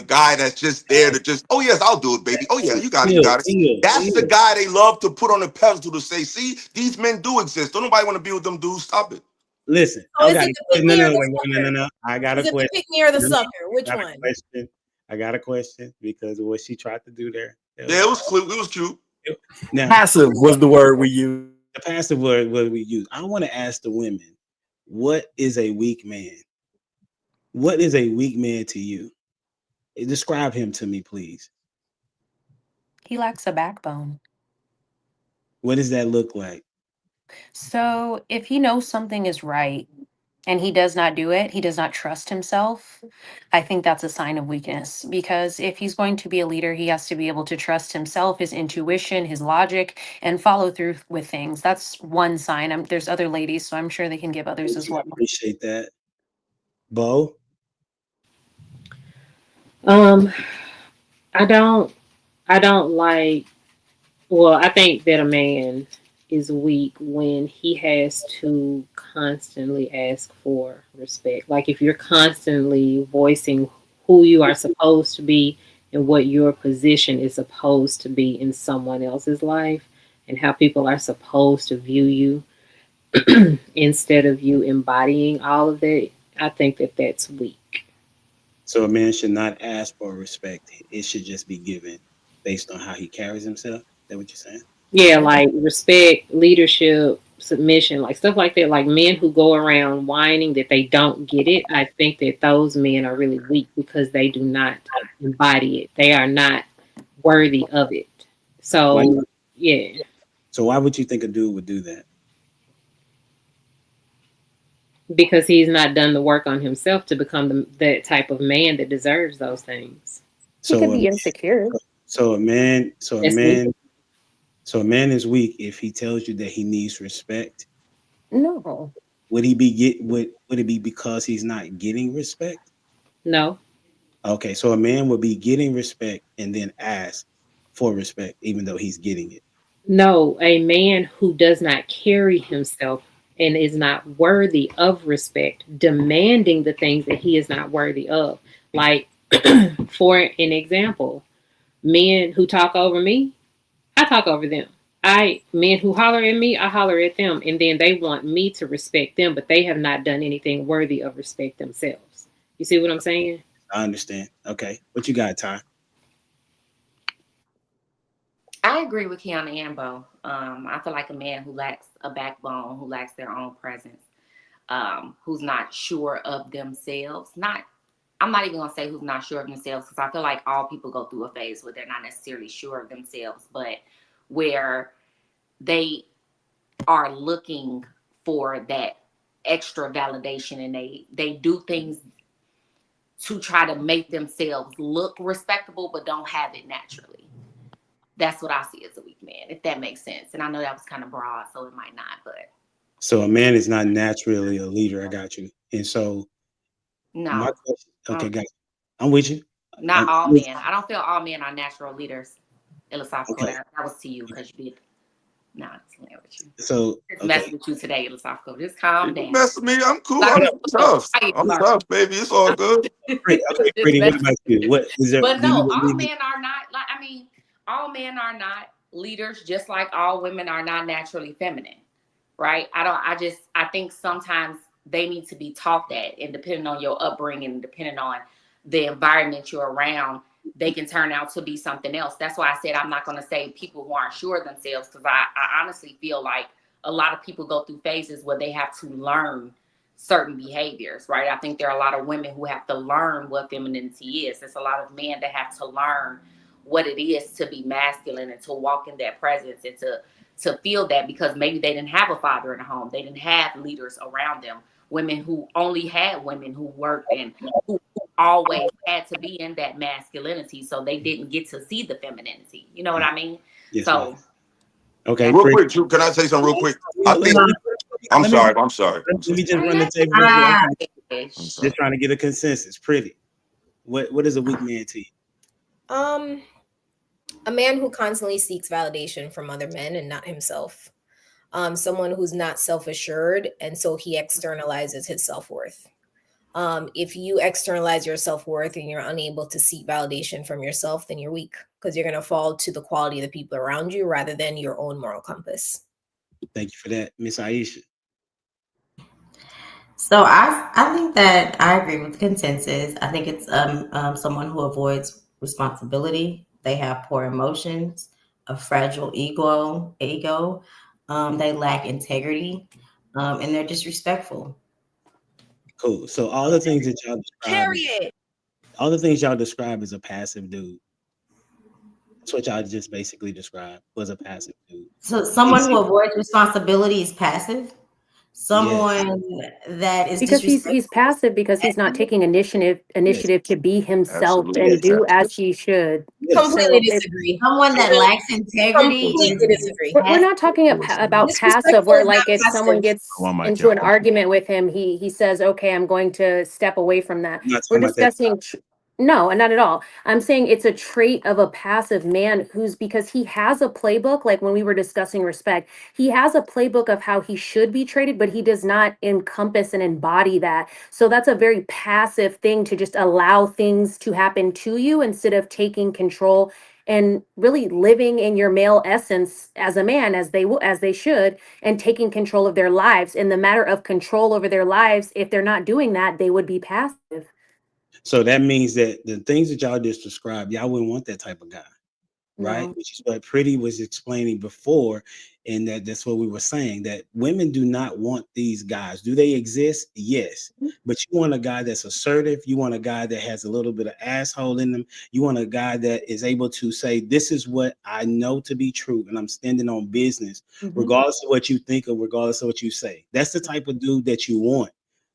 [SPEAKER 9] guy that's just there to just, oh yes, I'll do it, baby. Oh yeah, you got it. That's the guy they love to put on the pedestal to say, see, these men do exist. Don't nobody want to be with them dudes. Stop it.
[SPEAKER 2] Listen,
[SPEAKER 3] So is it the pick me or the sucker?
[SPEAKER 2] no. I got
[SPEAKER 3] Is
[SPEAKER 2] a
[SPEAKER 3] it the
[SPEAKER 2] question.
[SPEAKER 3] pick me or the sucker? Which one?
[SPEAKER 2] I got a question because of what she tried to do there.
[SPEAKER 9] Yeah, it was cute. It was cute.
[SPEAKER 2] Now,
[SPEAKER 5] Passive was the word we used.
[SPEAKER 2] The passive word we use. I want to ask the women, what is a weak man? What is a weak man to you? Describe him to me, please.
[SPEAKER 7] He lacks a backbone.
[SPEAKER 2] What does that look like?
[SPEAKER 7] So if he knows something is right and he does not do it, he does not trust himself, I think that's a sign of weakness. Because if he's going to be a leader, he has to be able to trust himself, his intuition, his logic, and follow through with things. That's one sign. There's other ladies, so I'm sure they can give others as well.
[SPEAKER 2] Appreciate that. Bo?
[SPEAKER 10] I don't like, well, I think that a man is weak when he has to constantly ask for respect. Like if you're constantly voicing who you are supposed to be and what your position is supposed to be in someone else's life and how people are supposed to view you instead of you embodying all of that, I think that that's weak.
[SPEAKER 2] So a man should not ask for respect. It should just be given based on how he carries himself. Is that what you're saying?
[SPEAKER 10] Yeah, like respect, leadership, submission, like stuff like that. Like men who go around whining that they don't get it, I think that those men are really weak because they do not embody it. They are not worthy of it. So, yeah.
[SPEAKER 2] So why would you think a dude would do that?
[SPEAKER 10] Because he's not done the work on himself to become that type of man that deserves those things.
[SPEAKER 7] He could be insecure.
[SPEAKER 2] So a man is weak if he tells you that he needs respect.
[SPEAKER 7] No.
[SPEAKER 2] Would it be because he's not getting respect?
[SPEAKER 10] No.
[SPEAKER 2] Okay, so a man would be getting respect and then ask for respect, even though he's getting it.
[SPEAKER 10] No, a man who does not carry himself and is not worthy of respect, demanding the things that he is not worthy of. Like, for an example, men who talk over me, I talk over them. Men who holler at me, I holler at them, and then they want me to respect them, but they have not done anything worthy of respect themselves. You see what I'm saying?
[SPEAKER 2] I understand. Okay, what you got, Ty?
[SPEAKER 6] I agree with Kiana and Bo. I feel like a man who lacks a backbone, who lacks their own presence, who's not sure of themselves. I'm not even gonna say who's not sure of themselves, because I feel like all people go through a phase where they're not necessarily sure of themselves, but where they are looking for that extra validation, and they do things to try to make themselves look respectable, but don't have it naturally. That's what I see as a weak man, if that makes sense. And I know that was kind of broad, so it might not, but.
[SPEAKER 2] So a man is not naturally a leader. I got you. And so,
[SPEAKER 6] No.
[SPEAKER 2] My question, okay, guys, I'm with you.
[SPEAKER 6] Not all men. I don't feel all men are natural leaders. Philosophical.
[SPEAKER 2] Okay.
[SPEAKER 6] That was to you because you did. No, I'm just playing with you.
[SPEAKER 2] So
[SPEAKER 6] just messing with you today, philosophical. Just calm down.
[SPEAKER 9] Mess with me. I'm cool. I'm tough. I'm tough, baby. It's all good.
[SPEAKER 2] Pretty, what about you? What is there?
[SPEAKER 6] But no, all men are not like. I mean, all men are not leaders, just like all women are not naturally feminine, right? I think sometimes they need to be taught that, and depending on your upbringing, depending on the environment you're around, they can turn out to be something else. That's why I said I'm not going to say people who aren't sure of themselves, because I honestly feel like a lot of people go through phases where they have to learn certain behaviors, right? I think there are a lot of women who have to learn what femininity is. There's a lot of men that have to learn what it is to be masculine and to walk in that presence and to feel that, because maybe they didn't have a father in the home. They didn't have leaders around them. Women who only had women who worked and who always had to be in that masculinity, so they didn't get to see the femininity. You know what I mean?
[SPEAKER 2] Yes,
[SPEAKER 6] so,
[SPEAKER 2] okay.
[SPEAKER 9] Real quick, Drew, can I say something real quick? I think. I'm sorry.
[SPEAKER 2] Let me just run the table. Just trying to get a consensus. Pretty. What is a weak man to you?
[SPEAKER 3] A man who constantly seeks validation from other men and not himself. Someone who's not self-assured, and so he externalizes his self-worth. If you externalize your self-worth and you're unable to seek validation from yourself, then you're weak, because you're going to fall to the quality of the people around you rather than your own moral compass.
[SPEAKER 2] Thank you for that, Miss Aisha.
[SPEAKER 8] So I think that I agree with the consensus. I think it's someone who avoids responsibility. They have poor emotions, a fragile ego. They lack integrity, and they're disrespectful.
[SPEAKER 2] Cool. So all the things that y'all describe as a passive dude. That's what y'all just basically described, was a passive dude.
[SPEAKER 8] So someone who avoids responsibility is passive. Someone that is
[SPEAKER 7] because he's passive because he's not taking initiative to be himself and do as he should.
[SPEAKER 3] Completely disagree.
[SPEAKER 8] Someone that lacks integrity.
[SPEAKER 3] We're
[SPEAKER 7] not talking about passive where like if someone gets into an argument with him, he says, okay, I'm going to step away from that. We're discussing No, not at all. I'm saying it's a trait of a passive man because he has a playbook, like when we were discussing respect, he has a playbook of how he should be treated, but he does not encompass and embody that. So that's a very passive thing to just allow things to happen to you instead of taking control and really living in your male essence as a man, as they should, and taking control of their lives. In the matter of control over their lives, if they're not doing that, they would be passive.
[SPEAKER 2] So that means that the things that y'all just described, y'all wouldn't want that type of guy, right?
[SPEAKER 7] No.
[SPEAKER 2] Which is what Pretty was explaining before, and that's what we were saying, that women do not want these guys. Do they exist? Yes. But you want a guy that's assertive. You want a guy that has a little bit of asshole in them. You want a guy that is able to say, this is what I know to be true, and I'm standing on business, regardless of what you think or regardless of what you say. That's the type of dude that you want.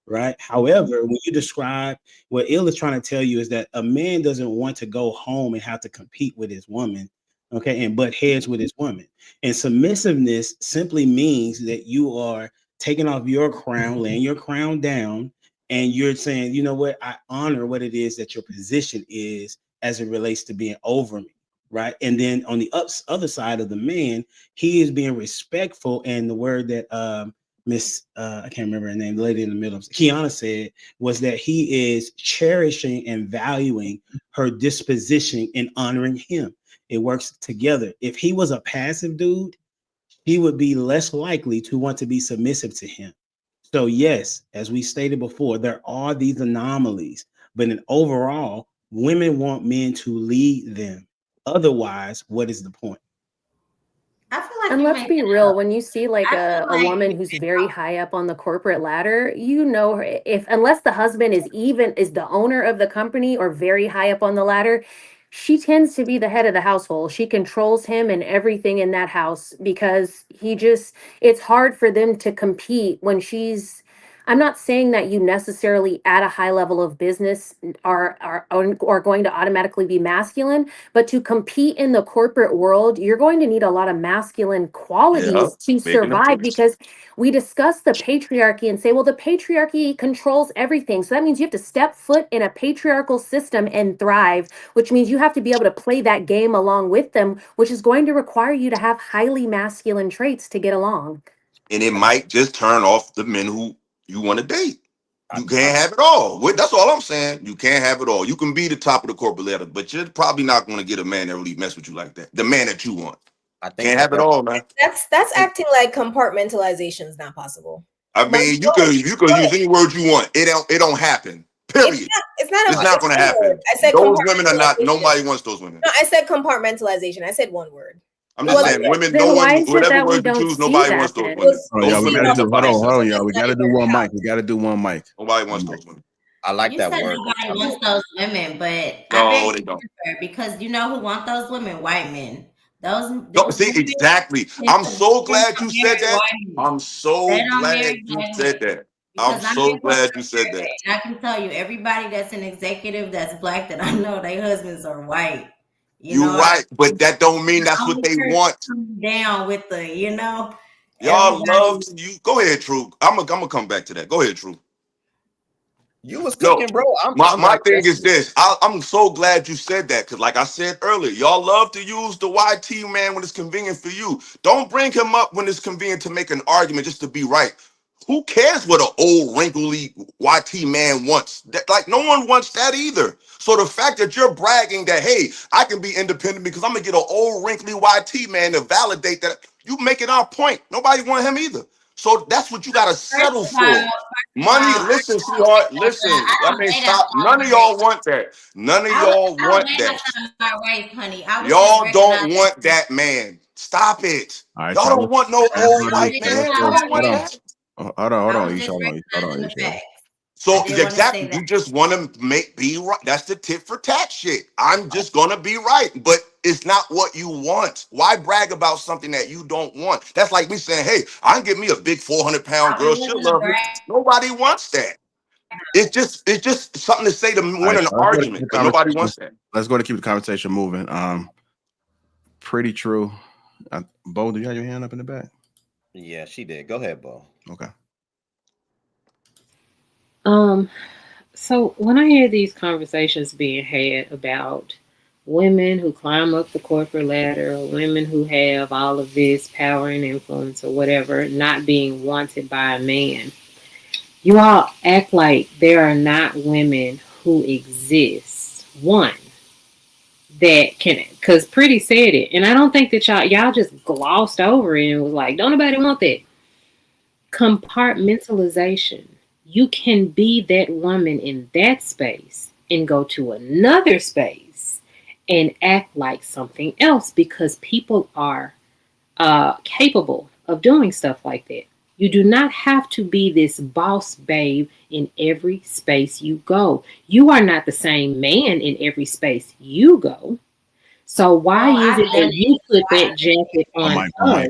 [SPEAKER 2] Right. However, when you describe what Ill is trying to tell you is that a man doesn't want to go home and have to compete with his woman, okay, and butt heads with his woman. And submissiveness simply means that you are taking off your crown, laying your crown down, and you're saying, you know what, I honor what it is that your position is as it relates to being over me. Right. And then on the other side of the man, he is being respectful. And the word that Miss, I can't remember her name, the lady in the middle, Kiana said, was that he is cherishing and valuing her disposition and honoring him. It works together. If he was a passive dude, he would be less likely to want to be submissive to him. So yes, as we stated before, there are these anomalies, but in overall, women want men to lead them. Otherwise, what is the point?
[SPEAKER 8] I feel like
[SPEAKER 7] And
[SPEAKER 8] you
[SPEAKER 7] let's
[SPEAKER 8] make
[SPEAKER 7] be
[SPEAKER 8] it
[SPEAKER 7] real,
[SPEAKER 8] up.
[SPEAKER 7] when you see like
[SPEAKER 8] I feel
[SPEAKER 7] a
[SPEAKER 8] like
[SPEAKER 7] woman who's very high up on the corporate ladder, you know if unless the husband is the owner of the company or very high up on the ladder, she tends to be the head of the household. She controls him and everything in that house because it's hard for them to compete when I'm not saying that you necessarily at a high level of business are going to automatically be masculine, but to compete in the corporate world, you're going to need a lot of masculine
[SPEAKER 9] Yeah,
[SPEAKER 7] qualities to
[SPEAKER 9] making a
[SPEAKER 7] survive
[SPEAKER 9] case.
[SPEAKER 7] because we discuss the patriarchy and say, well, the patriarchy controls everything. So that means you have to step foot in a patriarchal system and thrive, which means you have to be able to play that game along with them, which is going to require you to have highly masculine traits to get along.
[SPEAKER 9] And it might just turn off the men who you want to date.
[SPEAKER 4] I,
[SPEAKER 9] You
[SPEAKER 4] I,
[SPEAKER 9] can't have it all. That's all I'm saying. You can't have it all. You can be the top of the corporate ladder, but you're probably not going to get a man that really mess with you like that. The man that you want.
[SPEAKER 4] I think
[SPEAKER 9] Can't
[SPEAKER 4] that
[SPEAKER 9] have it all, man.
[SPEAKER 3] That's acting like compartmentalization is not possible.
[SPEAKER 9] I
[SPEAKER 3] Like,
[SPEAKER 9] mean, you
[SPEAKER 3] no,
[SPEAKER 9] could use any word you want. It don't happen. Period.
[SPEAKER 3] it's not
[SPEAKER 9] It's not going to
[SPEAKER 3] one word.
[SPEAKER 9] happen.
[SPEAKER 3] I said
[SPEAKER 9] Those women are not.
[SPEAKER 3] compartmentalization.
[SPEAKER 9] Nobody wants those women.
[SPEAKER 3] No, I said compartmentalization. I said one word.
[SPEAKER 9] I'm
[SPEAKER 3] It
[SPEAKER 9] just
[SPEAKER 3] wasn't
[SPEAKER 9] saying,
[SPEAKER 3] like
[SPEAKER 9] women. No
[SPEAKER 7] Then
[SPEAKER 9] one,
[SPEAKER 7] why is it
[SPEAKER 9] whatever
[SPEAKER 7] that we
[SPEAKER 9] word you
[SPEAKER 7] don't
[SPEAKER 9] choose,
[SPEAKER 7] see
[SPEAKER 9] nobody
[SPEAKER 7] that
[SPEAKER 9] wants those
[SPEAKER 7] then?
[SPEAKER 9] women.
[SPEAKER 1] Oh,
[SPEAKER 9] Those
[SPEAKER 1] y'all, we
[SPEAKER 9] women
[SPEAKER 1] gotta
[SPEAKER 9] are
[SPEAKER 1] do. Hold
[SPEAKER 9] devices.
[SPEAKER 1] on, y'all. We gotta do one mic. We gotta do one mic.
[SPEAKER 9] Nobody
[SPEAKER 1] One
[SPEAKER 9] wants
[SPEAKER 1] mic.
[SPEAKER 9] those women.
[SPEAKER 4] I like
[SPEAKER 8] You
[SPEAKER 4] that
[SPEAKER 8] said
[SPEAKER 4] word.
[SPEAKER 8] nobody wants those women, but I
[SPEAKER 9] No,
[SPEAKER 8] beg
[SPEAKER 9] they
[SPEAKER 8] to
[SPEAKER 9] don't.
[SPEAKER 8] differ because you know who want those women? White men.
[SPEAKER 9] Don't
[SPEAKER 8] Those
[SPEAKER 9] see
[SPEAKER 8] women
[SPEAKER 9] exactly.
[SPEAKER 8] tend
[SPEAKER 9] I'm
[SPEAKER 8] to
[SPEAKER 9] so
[SPEAKER 8] tend
[SPEAKER 9] glad
[SPEAKER 8] to
[SPEAKER 9] you said
[SPEAKER 8] marry
[SPEAKER 9] that.
[SPEAKER 8] white men.
[SPEAKER 9] I'm
[SPEAKER 8] They
[SPEAKER 9] so
[SPEAKER 8] don't
[SPEAKER 9] glad
[SPEAKER 8] marry
[SPEAKER 9] you
[SPEAKER 8] white
[SPEAKER 9] said
[SPEAKER 8] men.
[SPEAKER 9] that. I'm
[SPEAKER 8] Because I'm
[SPEAKER 9] so
[SPEAKER 8] here for
[SPEAKER 9] glad you said that.
[SPEAKER 8] and I can tell you, everybody that's an executive that's black that I know, their husbands are white. You know
[SPEAKER 9] You're
[SPEAKER 8] what I
[SPEAKER 9] right, but
[SPEAKER 8] mean?
[SPEAKER 9] that don't mean
[SPEAKER 8] The
[SPEAKER 9] that's what
[SPEAKER 8] only
[SPEAKER 9] they
[SPEAKER 8] person
[SPEAKER 9] want.
[SPEAKER 8] coming down with
[SPEAKER 9] Y'all love
[SPEAKER 8] everybody.
[SPEAKER 9] to you. Go ahead, True. I'm gonna come back to that. Go ahead, True.
[SPEAKER 4] You was
[SPEAKER 9] No,
[SPEAKER 4] cooking, bro.
[SPEAKER 9] my
[SPEAKER 4] I'm
[SPEAKER 9] thing is
[SPEAKER 4] listening.
[SPEAKER 9] this. I'm so glad you said that because, like I said earlier, y'all love to use the YT man when it's convenient for you. Don't bring him up when it's convenient to make an argument just to be right. Who cares what an old wrinkly YT man wants? Like no one wants that either. So the fact that you're bragging that hey, I can be independent because I'm gonna get an old wrinkly YT man to validate that, you making our point. Nobody want him either. So that's what you gotta settle for. Money,
[SPEAKER 8] I
[SPEAKER 9] listen, sweetheart, listen. I
[SPEAKER 8] don't
[SPEAKER 9] mean,
[SPEAKER 8] date
[SPEAKER 9] stop.
[SPEAKER 8] outside
[SPEAKER 9] None
[SPEAKER 8] my
[SPEAKER 9] of
[SPEAKER 8] race.
[SPEAKER 9] y'all want that. None of
[SPEAKER 8] I would
[SPEAKER 9] y'all
[SPEAKER 8] I would
[SPEAKER 9] want
[SPEAKER 8] date
[SPEAKER 9] that.
[SPEAKER 8] outside my race, honey. I would just
[SPEAKER 9] Y'all
[SPEAKER 8] recognize
[SPEAKER 9] don't
[SPEAKER 8] that.
[SPEAKER 9] want that man. Stop it.
[SPEAKER 1] All right,
[SPEAKER 9] Y'all
[SPEAKER 1] y'all.
[SPEAKER 9] don't want no old
[SPEAKER 8] I was
[SPEAKER 9] white
[SPEAKER 8] just
[SPEAKER 1] Let's
[SPEAKER 9] man.
[SPEAKER 1] go.
[SPEAKER 9] Y'all don't
[SPEAKER 1] Hold
[SPEAKER 9] want
[SPEAKER 1] on.
[SPEAKER 8] recognizing
[SPEAKER 9] that.
[SPEAKER 1] Hold
[SPEAKER 8] I
[SPEAKER 1] on,
[SPEAKER 8] was
[SPEAKER 1] Isha.
[SPEAKER 8] just
[SPEAKER 1] Hold on,
[SPEAKER 8] recognizing the
[SPEAKER 1] Isha.
[SPEAKER 8] facts. I
[SPEAKER 9] So
[SPEAKER 8] did want to say
[SPEAKER 9] exactly,
[SPEAKER 8] that.
[SPEAKER 9] you just want to be right. That's the tit for tat shit. I'm just gonna be right, but it's not what you want. Why brag about something that you don't want? That's like me saying, "Hey, I can get me a big 400-pound girl.
[SPEAKER 8] It
[SPEAKER 9] She'll
[SPEAKER 8] wasn't a
[SPEAKER 9] love me."
[SPEAKER 8] brag.
[SPEAKER 9] Nobody wants that. It's just something to say to
[SPEAKER 1] All
[SPEAKER 9] win
[SPEAKER 1] right,
[SPEAKER 9] an
[SPEAKER 1] so let's go to keep
[SPEAKER 9] argument,
[SPEAKER 1] the
[SPEAKER 9] but nobody
[SPEAKER 1] conversation.
[SPEAKER 9] wants that.
[SPEAKER 1] Let's go to keep the conversation moving. Pretty true. Bo, do you have your hand up in the back?
[SPEAKER 4] Yeah, she did. Go ahead, Bo.
[SPEAKER 1] Okay.
[SPEAKER 10] So when I hear these conversations being had about women who climb up the corporate ladder, or women who have all of this power and influence or whatever, not being wanted by a man, you all act like there are not women who exist. One that can, because Pretty said it, and I don't think that y'all just glossed over it and was like, "Don't nobody want that." Compartmentalization. You can be that woman in that space and go to another space and act like something else because people are capable of doing stuff like that. You do not have to be this boss babe in every space you go. You are not the same man in every space you go. So why
[SPEAKER 8] No,
[SPEAKER 10] is
[SPEAKER 8] I
[SPEAKER 10] it that you put that jacket
[SPEAKER 1] Oh
[SPEAKER 10] on
[SPEAKER 1] my, oh
[SPEAKER 10] us?
[SPEAKER 1] my.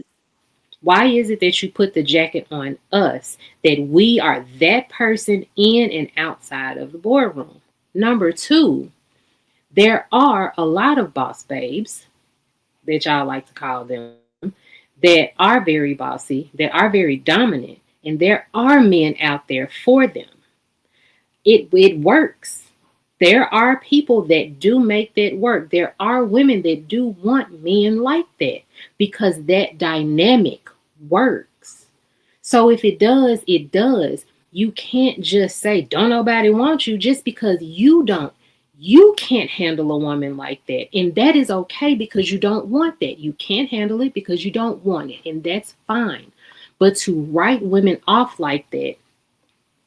[SPEAKER 10] Why is it that you put the jacket on us that we are that person in and outside of the boardroom? Number two, there are a lot of boss babes that y'all like to call them that are very bossy, that are very dominant, and there are men out there for them. It works. There are people that do make that work. There are women that do want men like that because that dynamic works. So if it does, it does. You can't just say, don't nobody want you just because you don't. You can't handle a woman like that. And that is okay because you don't want that. You can't handle it because you don't want it. And that's fine. But to write women off like that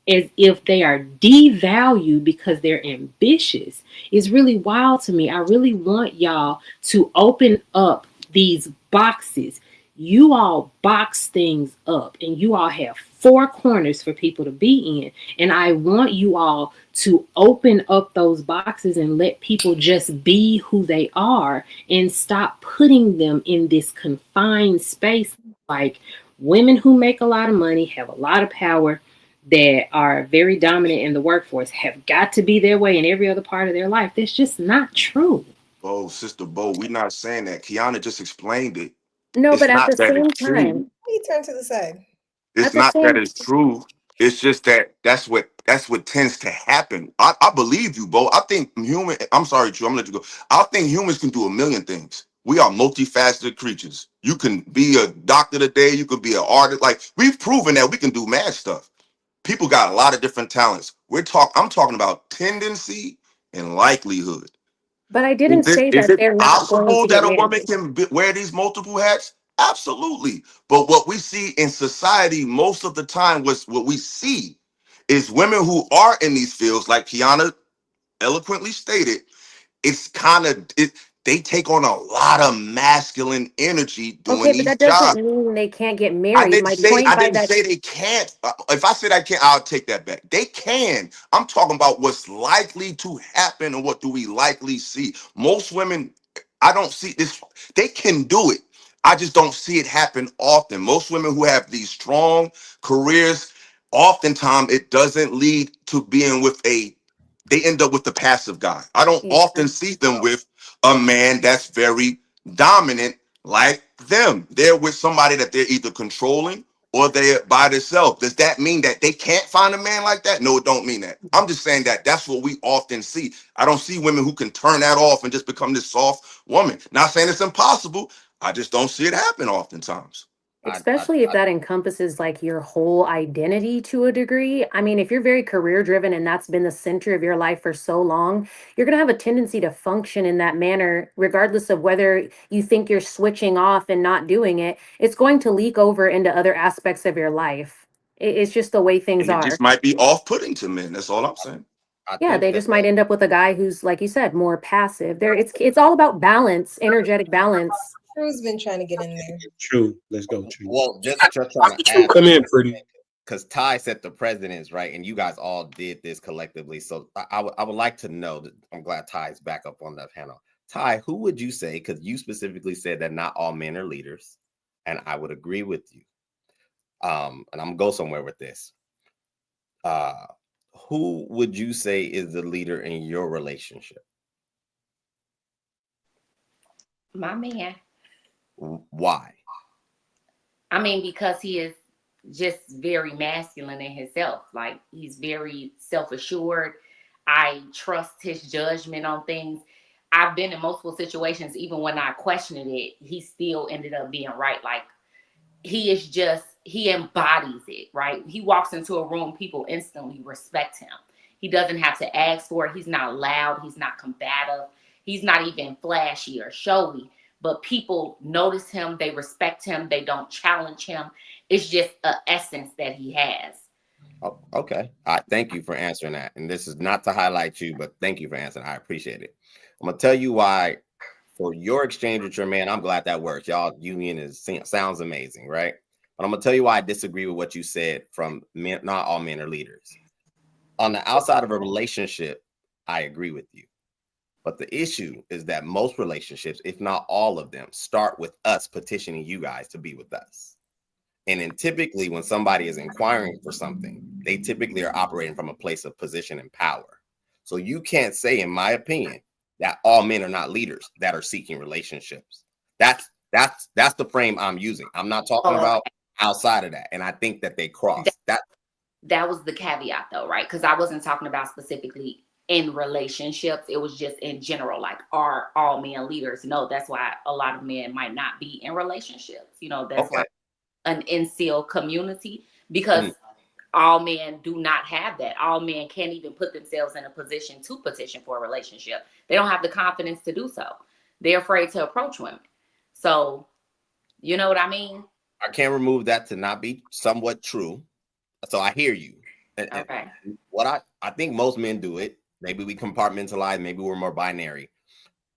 [SPEAKER 10] as if they are devalued because they're ambitious is really wild to me. I really want y'all to open up these boxes. You all box things up and you all have four corners for people to be in. And I want you all to open up those boxes and let people just be who they are and stop putting them in this confined space like women who make a lot of money, have a lot of power, that are very dominant in the workforce have got to be their way in every other part of their life. That's just not true.
[SPEAKER 9] Bo, Sister Bo, we're not saying that. Kiana just explained it.
[SPEAKER 7] No,
[SPEAKER 9] It's
[SPEAKER 7] but at
[SPEAKER 9] not
[SPEAKER 7] the
[SPEAKER 9] that
[SPEAKER 7] same
[SPEAKER 9] it's true.
[SPEAKER 7] time,
[SPEAKER 3] He turned to the side.
[SPEAKER 7] at
[SPEAKER 9] It's
[SPEAKER 7] the
[SPEAKER 9] not that
[SPEAKER 7] same
[SPEAKER 9] it's true. It's just that that's what tends to happen. I believe you, Bo. I think human. I'm sorry, True. I'm gonna let you go. I think humans can do a million things. We are multifaceted creatures. You can be a doctor today. You could be an artist. Like we've proven that we can do mad stuff. People got a lot of different talents. I'm talking about tendency and likelihood.
[SPEAKER 7] but I
[SPEAKER 9] Is
[SPEAKER 7] didn't
[SPEAKER 9] it,
[SPEAKER 7] say
[SPEAKER 9] is
[SPEAKER 7] that
[SPEAKER 9] it
[SPEAKER 7] they're not going
[SPEAKER 9] possible
[SPEAKER 7] to get
[SPEAKER 9] that a woman
[SPEAKER 7] married.
[SPEAKER 9] can wear these multiple hats? Absolutely. But what we see in society most of the time was what we see is women who are in these fields, like Kiana eloquently stated, it's kind of it. They take on a lot of masculine energy doing
[SPEAKER 7] Okay, but
[SPEAKER 9] these
[SPEAKER 7] that doesn't
[SPEAKER 9] jobs.
[SPEAKER 7] mean they can't get married. My point
[SPEAKER 9] I
[SPEAKER 7] by
[SPEAKER 9] didn't
[SPEAKER 7] that,
[SPEAKER 9] say they can't. If I said I can't, I'll take that back. They can. I'm talking about what's likely to happen and what do we likely see. Most women, I don't see this. They can do it. I just don't see it happen often. Most women who have these strong careers, oftentimes it doesn't lead to being with a. They end up with the passive guy. I don't
[SPEAKER 7] yeah.
[SPEAKER 9] often see them with a man that's very dominant like them. They're with somebody that they're either controlling or they're by themselves. Does that mean that they can't find a man like that? No, it don't mean that. I'm just saying that that's what we often see. I don't see women who can turn that off and just become this soft woman. Not saying it's impossible. I just don't see it happen oftentimes.
[SPEAKER 4] I, I,
[SPEAKER 7] Especially if
[SPEAKER 4] I
[SPEAKER 7] that encompasses like your whole identity to a degree. I mean, if you're very career driven and that's been the center of your life for so long, you're going to have a tendency to function in that manner, regardless of whether you think you're switching off and not doing it. It's going to leak over into other aspects of your life. It's just the way things
[SPEAKER 9] And it just
[SPEAKER 7] are.
[SPEAKER 9] might be off-putting to men. That's all I'm saying.
[SPEAKER 4] I
[SPEAKER 7] Yeah,
[SPEAKER 4] think
[SPEAKER 7] they
[SPEAKER 4] that
[SPEAKER 7] just might end up with a guy who's, like you said, more passive. There, it's all about balance, energetic balance.
[SPEAKER 3] Drew's been trying to get in there.
[SPEAKER 2] True. Let's go. True.
[SPEAKER 4] well, just trying to add
[SPEAKER 2] Come in, Pretty.
[SPEAKER 4] because Ty set the precedence, right? And you guys all did this collectively. So I would like to know that I'm glad Ty's back up on that panel. Ty, who would you say? Because you specifically said that not all men are leaders, and I would agree with you. And I'm gonna go somewhere with this. Uh, who would you say is the leader in your relationship?
[SPEAKER 6] My man.
[SPEAKER 4] Why?
[SPEAKER 6] I mean, because he is just very masculine in himself. Like he's very self-assured. I trust his judgment on things. I've been in multiple situations, even when I questioned it, he still ended up being right. Like, he embodies it, right? He walks into a room, people instantly respect him. He doesn't have to ask for it. He's not loud. He's not combative. He's not even flashy or showy, but people notice him. They respect him. They don't challenge him. It's just an essence that he has.
[SPEAKER 4] Oh, okay. Thank you for answering that. And this is not to highlight you, but thank you for answering. I appreciate it. I'm going to tell you why. For your exchange with your man, I'm glad that works. Y'all union sounds amazing, right? But I'm going to tell you why I disagree with what you said from men. Not all men are leaders. On the outside of a relationship, I agree with you. But the issue is that most relationships, if not all of them, start with us petitioning you guys to be with us. And then typically when somebody is inquiring for something, they typically are operating from a place of position and power. So you can't say, in my opinion, that all men are not leaders that are seeking relationships. That's the frame I'm using. I'm not talking about outside of that. And I think that they cross.
[SPEAKER 6] That was the caveat though, right? Because I wasn't talking about specifically in relationships. It was just in general, like, are all men leaders? No, that's why a lot of men might not be in relationships. You know, that's why an incel community, because all men do not have that. All men can't even put themselves in a position to petition for a relationship. They don't have the confidence to do so. They're afraid to approach women. So, you know what I mean?
[SPEAKER 4] I can't remove that to not be somewhat true. So I hear you.
[SPEAKER 6] Okay.
[SPEAKER 4] What I think most men do it. Maybe we compartmentalize. Maybe we're more binary.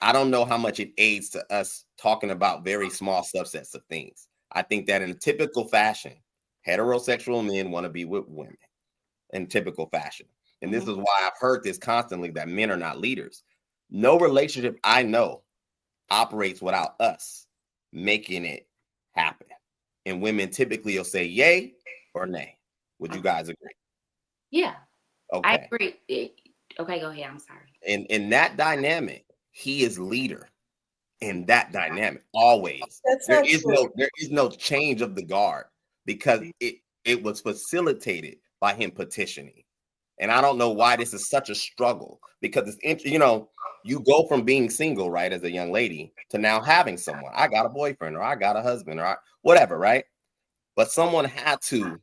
[SPEAKER 4] I don't know how much it aids to us talking about very small subsets of things. I think that in a typical fashion, heterosexual men want to be with women in typical fashion. And this is why I've heard this constantly, that men are not leaders. No relationship I know operates without us making it happen. And women typically will say yay or nay. Would you guys agree?
[SPEAKER 6] Yeah.
[SPEAKER 4] Okay.
[SPEAKER 6] I agree. Okay, go ahead. I'm sorry.
[SPEAKER 4] In that dynamic, he is leader in that dynamic always. There is no change of the guard, because it was facilitated by him petitioning. And I don't know why this is such a struggle, because it's, you know, you go from being single, right, as a young lady, to now having someone. I got a boyfriend, or I got a husband, or whatever, right? But someone had to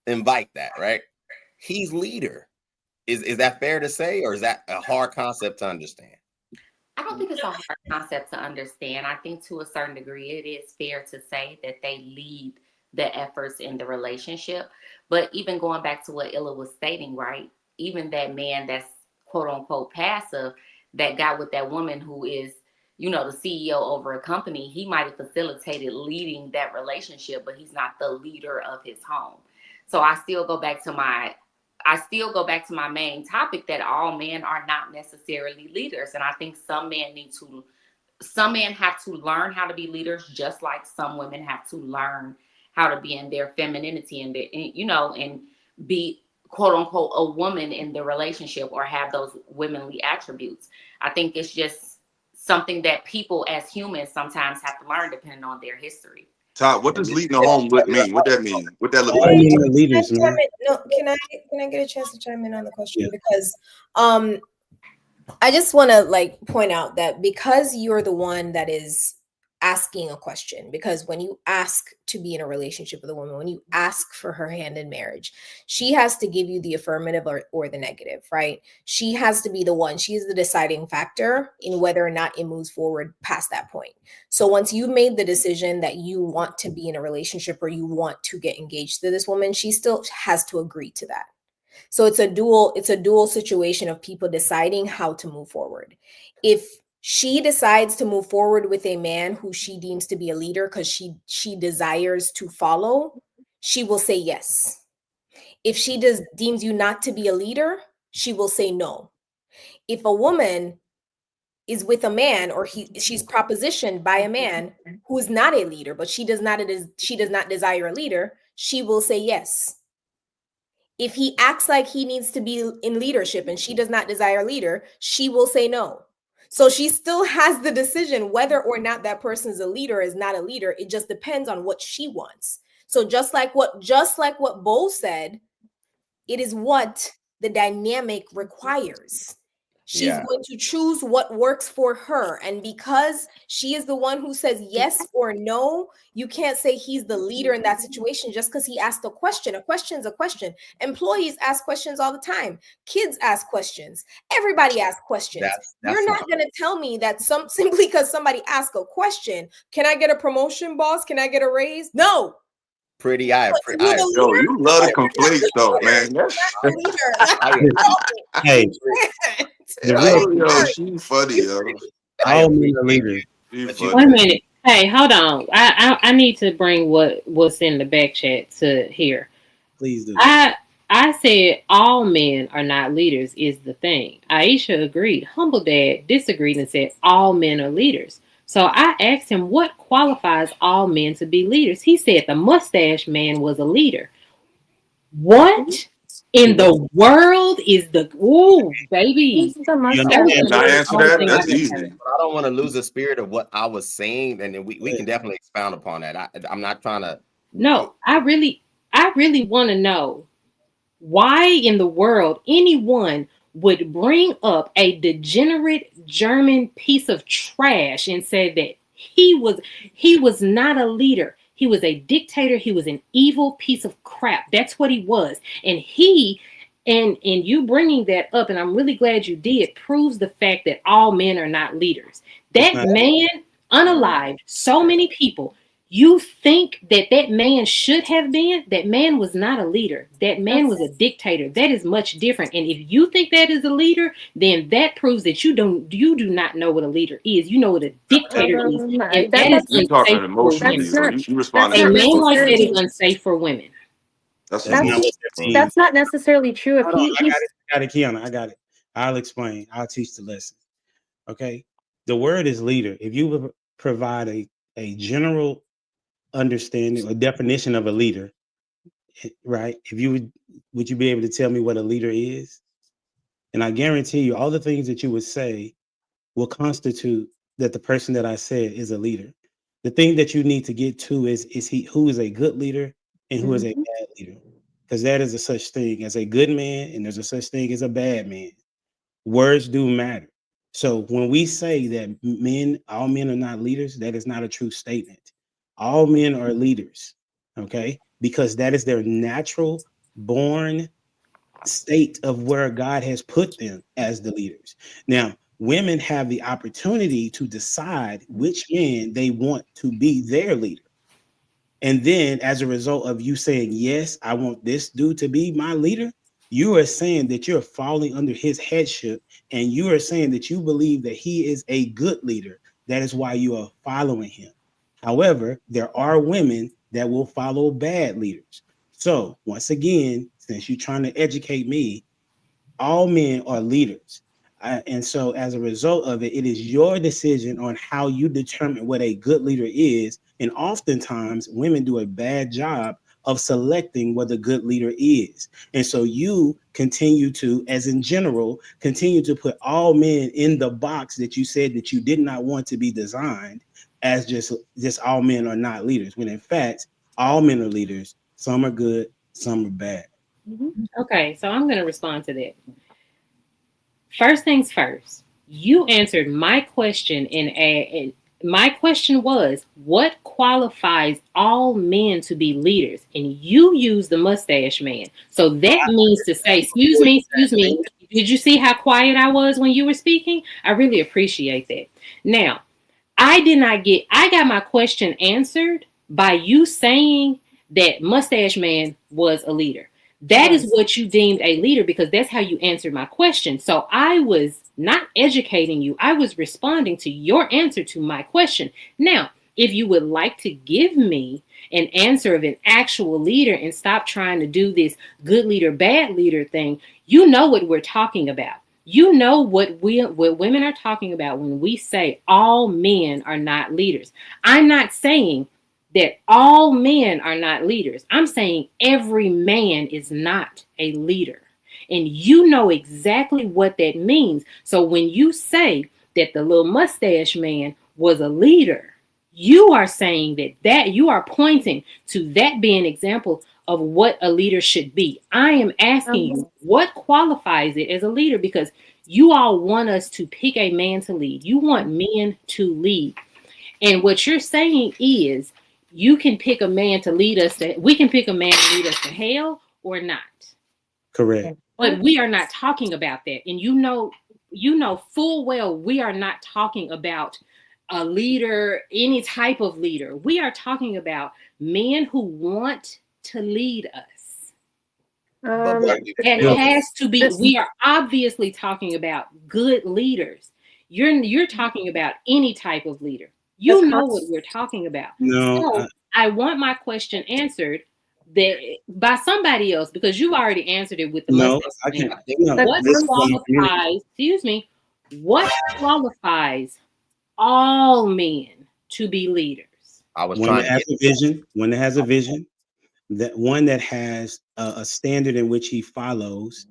[SPEAKER 4] invite that, right? He's leader. Is that fair to say, or is that a hard concept to understand?
[SPEAKER 6] I don't think it's a hard concept to understand. I think to a certain degree, it is fair to say that they lead the efforts in the relationship. But even going back to what Illa was stating, right? Even that man that's quote unquote passive, that got with that woman who is, you know, the CEO over a company, he might have facilitated leading that relationship, but he's not the leader of his home. So I still go back to my main topic, that all men are not necessarily leaders. And I think some men have to learn how to be leaders, just like some women have to learn how to be in their femininity and and be quote unquote a woman in the relationship, or have those womanly attributes. I think it's just something that people as humans sometimes have to learn depending on their history.
[SPEAKER 9] Todd, what does leading a home mean? What that mean? What that look
[SPEAKER 2] All
[SPEAKER 9] like?
[SPEAKER 2] men are leaders, man.
[SPEAKER 3] No, can I get a chance to chime in on the question? Because I just want to point out that because you're the one that is asking a question, because when you ask to be in a relationship with a woman, when you ask for her hand in marriage, she has to give you the affirmative or the negative, right? She has to be the one, she's the deciding factor in whether or not it moves forward past that point. So once you've made the decision that you want to be in a relationship or you want to get engaged to this woman, she still has to agree to that. So it's a dual situation of people deciding how to move forward. If she decides to move forward with a man who she deems to be a leader because she desires to follow, she will say yes. If she deems you not to be a leader, she will say no. If a woman is with a man, or she's propositioned by a man who is not a leader, but she does not desire a leader, she will say yes. If he acts like he needs to be in leadership and she does not desire a leader, she will say no. So she still has the decision whether or not that person is a leader or is not a leader. It just depends on what she wants. So just like what Bo said, it is what the dynamic requires. She's
[SPEAKER 4] Yeah.
[SPEAKER 3] going to choose what works for her. And because she is the one who says yes or no, you can't say he's the leader in that situation just because he asked a question. A question's a question. Employees ask questions all the time. Kids ask questions. Everybody asks questions. You're not going to tell me that simply because somebody asked a question, can I get a promotion, boss? Can I get a raise? No.
[SPEAKER 9] Yo, you love to conflate stuff, man.
[SPEAKER 2] Hey,
[SPEAKER 9] yo, she funny, yo.
[SPEAKER 2] All men are leaders.
[SPEAKER 10] Wait a minute. Hey, hold on. I need to bring what's in the back chat to here.
[SPEAKER 2] Please do.
[SPEAKER 10] I said all men are not leaders is the thing. Aisha agreed. Humble Dad disagreed and said all men are leaders. So I asked him what qualifies all men to be leaders. He said the mustache man was a leader. What in the world is the baby?
[SPEAKER 4] Can
[SPEAKER 9] I answer that? That's easy.
[SPEAKER 4] I don't want to lose the spirit of what I was saying, and then we can definitely expound upon that. I'm not trying to.
[SPEAKER 10] No, I really want to know why in the world anyone would bring up a degenerate German piece of trash and say that he was not a leader. He was a dictator. He was an evil piece of crap. That's what he was. And you bringing that up, and I'm really glad you did, proves the fact that all men are not leaders. That man unalived so many people. You think that man should have been? That man was not a leader. That man was a dictator. That is much different. And if you think that is a leader, then that proves that you do not know what a leader is. You know what a dictator is. And that is unsafe for women.
[SPEAKER 9] You responded.
[SPEAKER 10] A man like that is unsafe for women.
[SPEAKER 7] That's not necessarily true. If
[SPEAKER 2] I got it, Kiana. I got it. I'll explain. I'll teach the lesson. Okay. The word is leader. If you would provide a general understanding or definition of a leader, right? If you would you be able to tell me what a leader is? And I guarantee you all the things that you would say will constitute that the person that I said is a leader. The thing that you need to get to is who is a good leader and who is a bad leader. Because that is a such thing as a good man and there's a such thing as a bad man. Words do matter. So when we say that all men are not leaders, that is not a true statement. All men are leaders, okay? Because that is their natural born state of where God has put them as the leaders. Now, women have the opportunity to decide which man they want to be their leader. And then as a result of you saying, yes, I want this dude to be my leader, you are saying that you're falling under his headship and you are saying that you believe that he is a good leader. That is why you are following him. However, there are women that will follow bad leaders. So once again, since you're trying to educate me, all men are leaders. And so as a result of it, it is your decision on how you determine what a good leader is. And oftentimes women do a bad job of selecting what a good leader is. And so you continue to, as in general, continue to put all men in the box that you said that you did not want to be designed as just all men are not leaders, when in fact, all men are leaders. Some are good, some are bad.
[SPEAKER 10] Okay, so I'm going to respond to that. First things first, you answered my question and my question was, what qualifies all men to be leaders? And you use the mustache man. So that means to say, excuse me. Did you see how quiet I was when you were speaking? I really appreciate that. Now, I got my question answered by you saying that mustache man was a leader. That is what you deemed a leader because that's how you answered my question. So I was not educating you. I was responding to your answer to my question. Now, if you would like to give me an answer of an actual leader and stop trying to do this good leader, bad leader thing, you know what we're talking about. You know what women are talking about when we say all men are not leaders. I'm not saying that all men are not leaders. I'm saying every man is not a leader. And you know exactly what that means. So when you say that the little mustache man was a leader, you are saying that you are pointing to that being an example of what a leader should be. I am asking you, what qualifies it as a leader? Because you all want us to pick a man to lead. You want men to lead. And what you're saying is you can pick a man to lead us to, we can pick a man to lead us to hell or not.
[SPEAKER 2] Correct.
[SPEAKER 10] But we are not talking about that. And you know full well we are not talking about a leader, any type of leader. We are talking about men who want to lead us. It has to be. We are obviously talking about good leaders. You're talking about any type of leader. You know what we're talking about.
[SPEAKER 2] No,
[SPEAKER 10] So I want my question answered that by somebody else, because you've already answered it with the
[SPEAKER 2] no,
[SPEAKER 10] mustache.
[SPEAKER 2] I can't.
[SPEAKER 10] What qualifies? Excuse me. What qualifies all men to be leaders?
[SPEAKER 4] I was
[SPEAKER 2] One
[SPEAKER 4] trying
[SPEAKER 2] that
[SPEAKER 4] to
[SPEAKER 2] has
[SPEAKER 4] get
[SPEAKER 2] a vision. One that has a vision. That one that has a standard in which he follows.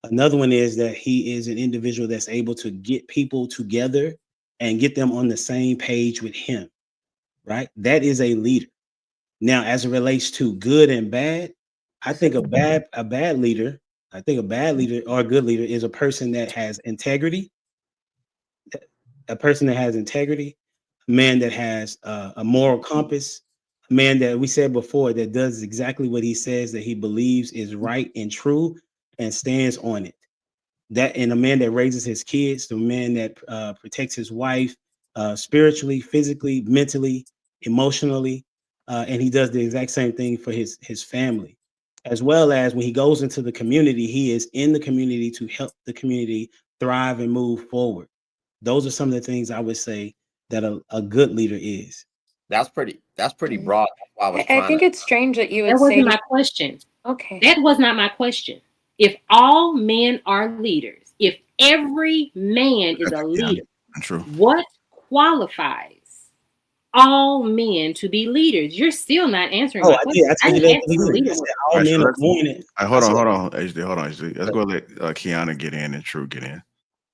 [SPEAKER 2] Another one is that he is an individual that's able to get people together and get them on the same page with him. Right? That is a leader. Now, as it relates to good and bad, I think a bad leader, or a good leader is a person that has integrity, a man that has a moral compass, a man that we said before that does exactly what he says that he believes is right and true and stands on it. That, and a man that raises his kids, the man that protects his wife spiritually, physically, mentally, emotionally, and he does the exact same thing for his family, as well as when he goes into the community, he is in the community to help the community thrive and move forward. Those are some of the things I would say that a good leader is.
[SPEAKER 4] That's pretty broad. That's why I was
[SPEAKER 7] I think it's strange that you would
[SPEAKER 10] That
[SPEAKER 7] say
[SPEAKER 10] wasn't my question.
[SPEAKER 7] Okay.
[SPEAKER 10] That was not my question. If all men are leaders, if every man is a leader,
[SPEAKER 1] true.
[SPEAKER 10] What qualifies all men to be leaders? You're still not answering my question.
[SPEAKER 2] I told you that the leader. All men are born in.
[SPEAKER 1] Hold on, HD. Hold on, HD. Let's go let Kiana get in and True get in.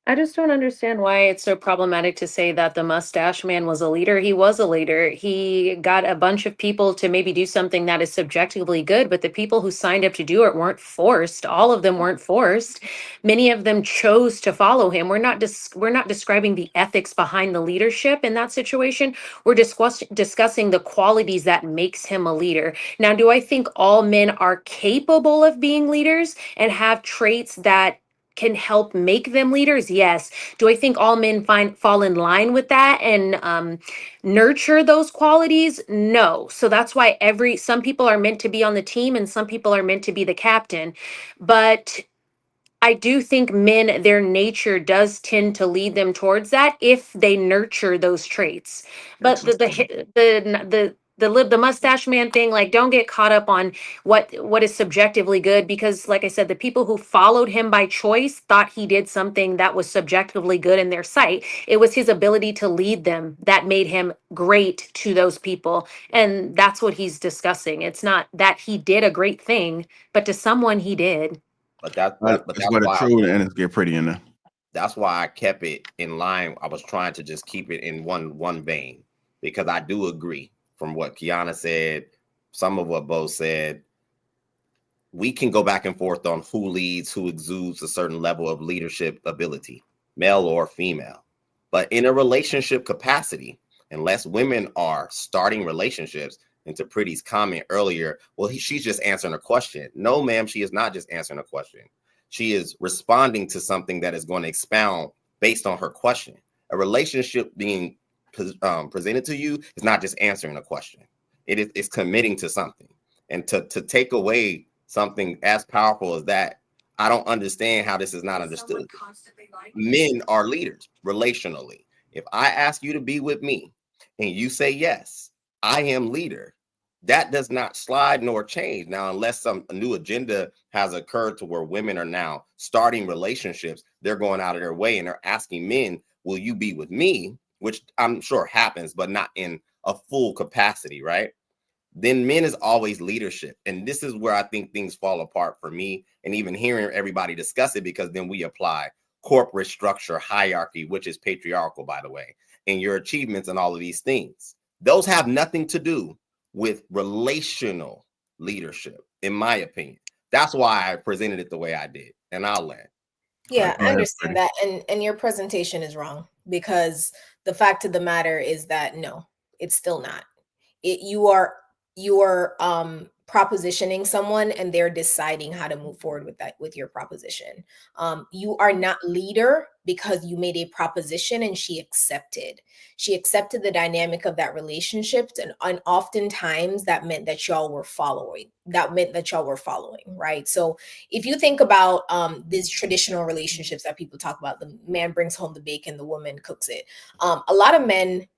[SPEAKER 7] I just don't understand why it's so problematic to say that the mustache man was a leader. He was a leader. He got a bunch of people to maybe do something that is subjectively good, but the people who signed up to do it weren't forced. All of them weren't forced. Many of them chose to follow him. We're not describing the ethics behind the leadership in that situation. We're discussing the qualities that makes him a leader. Now, do I think all men are capable of being leaders and have traits that can help make them leaders? Yes. Do I think all men fall in line with that and nurture those qualities? No. So that's why some people are meant to be on the team and some people are meant to be the captain. But I do think men, their nature does tend to lead them towards that if they nurture those traits. But the mustache man thing, like, don't get caught up on what is subjectively good, because like I said, the people who followed him by choice thought he did something that was subjectively good in their sight. It was his ability to lead them that made him great to those people, and that's what he's discussing. It's not that he did a great thing, but to someone he did.
[SPEAKER 4] But that's
[SPEAKER 1] where the True and it's get pretty in there.
[SPEAKER 4] That's why I kept it in line. I was trying to just keep it in one vein, because I do agree from what Kiana said, some of what Bo said. We can go back and forth on who leads, who exudes a certain level of leadership ability, male or female. But in a relationship capacity, unless women are starting relationships, and to Pretty's comment earlier, well, she's just answering a question. No, ma'am, she is not just answering a question. She is responding to something that is going to expound based on her question. A relationship being presented to you is not just answering a question. It's committing to something. And to take away something as powerful as that, I don't understand how this is not understood. Men are leaders relationally. If I ask you to be with me and you say yes, I am leader. That does not slide nor change. Now, unless a new agenda has occurred to where women are now starting relationships, they're going out of their way and they're asking men, will you be with me? Which I'm sure happens, but not in a full capacity, right? Then men is always leadership. And this is where I think things fall apart for me, and even hearing everybody discuss it, because then we apply corporate structure, hierarchy, which is patriarchal, by the way, and your achievements and all of these things. Those have nothing to do with relational leadership, in my opinion. That's why I presented it the way I did, and I'll land.
[SPEAKER 3] Yeah,
[SPEAKER 1] Go
[SPEAKER 3] I
[SPEAKER 1] ahead,
[SPEAKER 3] understand
[SPEAKER 1] Freddie.
[SPEAKER 3] that. And your presentation is wrong, because the fact of the matter is that no, it's still not. You are propositioning someone, and they're deciding how to move forward with your proposition. You are not leader because you made a proposition and she accepted the dynamic of that relationship, and oftentimes that meant that y'all were following, right? So if you think about these traditional relationships that people talk about, the man brings home the bacon, the woman cooks it. A lot of men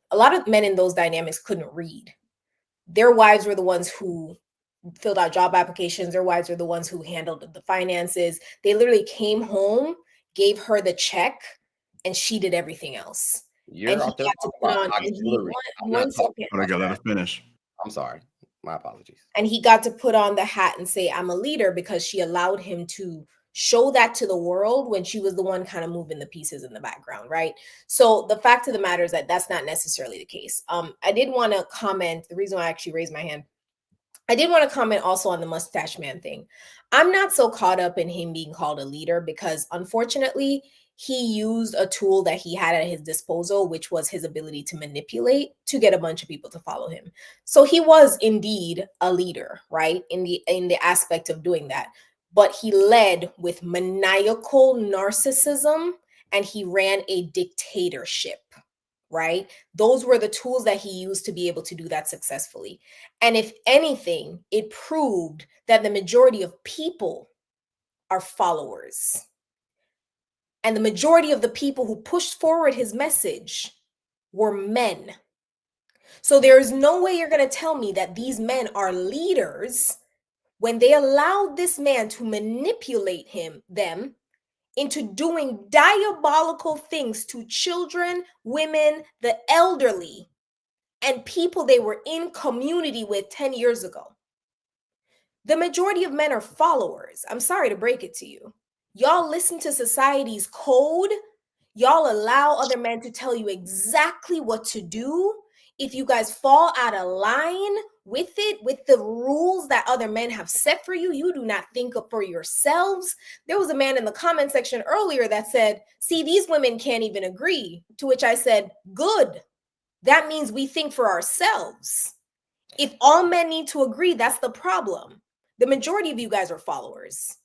[SPEAKER 3] in those dynamics couldn't read. Their wives were the ones who filled out job applications. Their wives were the ones who handled the finances. They literally came home, gave her the check, and she did everything else.
[SPEAKER 4] You're
[SPEAKER 3] And he
[SPEAKER 4] out there
[SPEAKER 3] got to
[SPEAKER 4] talking
[SPEAKER 3] put
[SPEAKER 4] about
[SPEAKER 3] on, and he,
[SPEAKER 4] auxiliary. I'm
[SPEAKER 3] one
[SPEAKER 4] not talking
[SPEAKER 3] second.
[SPEAKER 1] Hold on, let us finish.
[SPEAKER 4] I'm sorry. My apologies.
[SPEAKER 3] And he got to put on the hat and say, I'm a leader, because she allowed him to show that to the world when she was the one kind of moving the pieces in the background, right? So the fact of the matter is that that's not necessarily the case. I did want to comment, the reason why I actually raised my hand, I did want to comment also on the mustache man thing. I'm not so caught up in him being called a leader, because unfortunately, he used a tool that he had at his disposal, which was his ability to manipulate to get a bunch of people to follow him. So he was indeed a leader, right? In the aspect of doing that. But he led with maniacal narcissism, and he ran a dictatorship, right? Those were the tools that he used to be able to do that successfully. And if anything, it proved that the majority of people are followers. And the majority of the people who pushed forward his message were men. So there is no way you're going to tell me that these men are leaders when they allowed this man to manipulate them into doing diabolical things to children, women, the elderly, and people they were in community with 10 years ago. The majority of men are followers. I'm sorry to break it to you. Y'all listen to society's code. Y'all allow other men to tell you exactly what to do. If you guys fall out of line with it, with the rules that other men have set for you, you do not think up for yourselves. There was a man in the comment section earlier that said, see, these women can't even agree. To which I said, good. That means we think for ourselves. If all men need to agree, that's the problem. The majority of you guys are followers.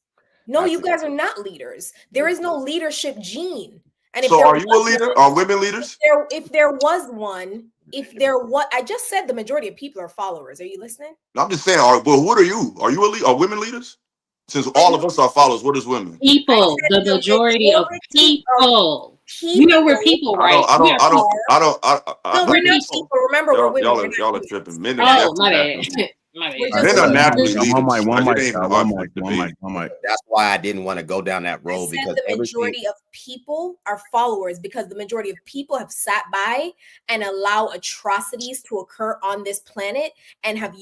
[SPEAKER 3] No, you guys are not leaders. There is no leadership gene. And if
[SPEAKER 9] So
[SPEAKER 3] there
[SPEAKER 9] are you a
[SPEAKER 3] was
[SPEAKER 9] leader?
[SPEAKER 3] one,
[SPEAKER 9] Are women leaders?
[SPEAKER 3] if there was one, I just said the majority of people are followers. Are you listening?
[SPEAKER 9] I'm just saying. Well, what are you? Are you a leader? Are women leaders? Since all of us are followers, what is women?
[SPEAKER 10] People, the majority of people. You know we're people,
[SPEAKER 9] I
[SPEAKER 10] right?
[SPEAKER 9] don't. I
[SPEAKER 10] We
[SPEAKER 9] don't.
[SPEAKER 10] are
[SPEAKER 9] I don't.
[SPEAKER 10] people.
[SPEAKER 9] I don't.
[SPEAKER 3] No,
[SPEAKER 9] I
[SPEAKER 3] we're not
[SPEAKER 9] think
[SPEAKER 3] people. Remember, we're women. We're not
[SPEAKER 9] y'all are
[SPEAKER 3] humans.
[SPEAKER 9] tripping. Men are
[SPEAKER 10] Oh, my
[SPEAKER 9] definitely
[SPEAKER 10] bad. My
[SPEAKER 3] We're
[SPEAKER 10] bad.
[SPEAKER 3] just
[SPEAKER 9] men are
[SPEAKER 3] humans.
[SPEAKER 9] naturally
[SPEAKER 1] One
[SPEAKER 9] leaders.
[SPEAKER 1] mic, one
[SPEAKER 9] Like,
[SPEAKER 1] mic,
[SPEAKER 9] it ain't even
[SPEAKER 1] one
[SPEAKER 9] hard
[SPEAKER 1] mic,
[SPEAKER 9] for
[SPEAKER 1] one mic,
[SPEAKER 9] debate.
[SPEAKER 1] one mic.
[SPEAKER 4] That's why I didn't want to go down that
[SPEAKER 3] I
[SPEAKER 4] road,
[SPEAKER 3] said
[SPEAKER 4] because
[SPEAKER 3] the
[SPEAKER 4] everything.
[SPEAKER 3] majority of people are followers, because the majority of people have sat by and allow atrocities to occur on this planet, and have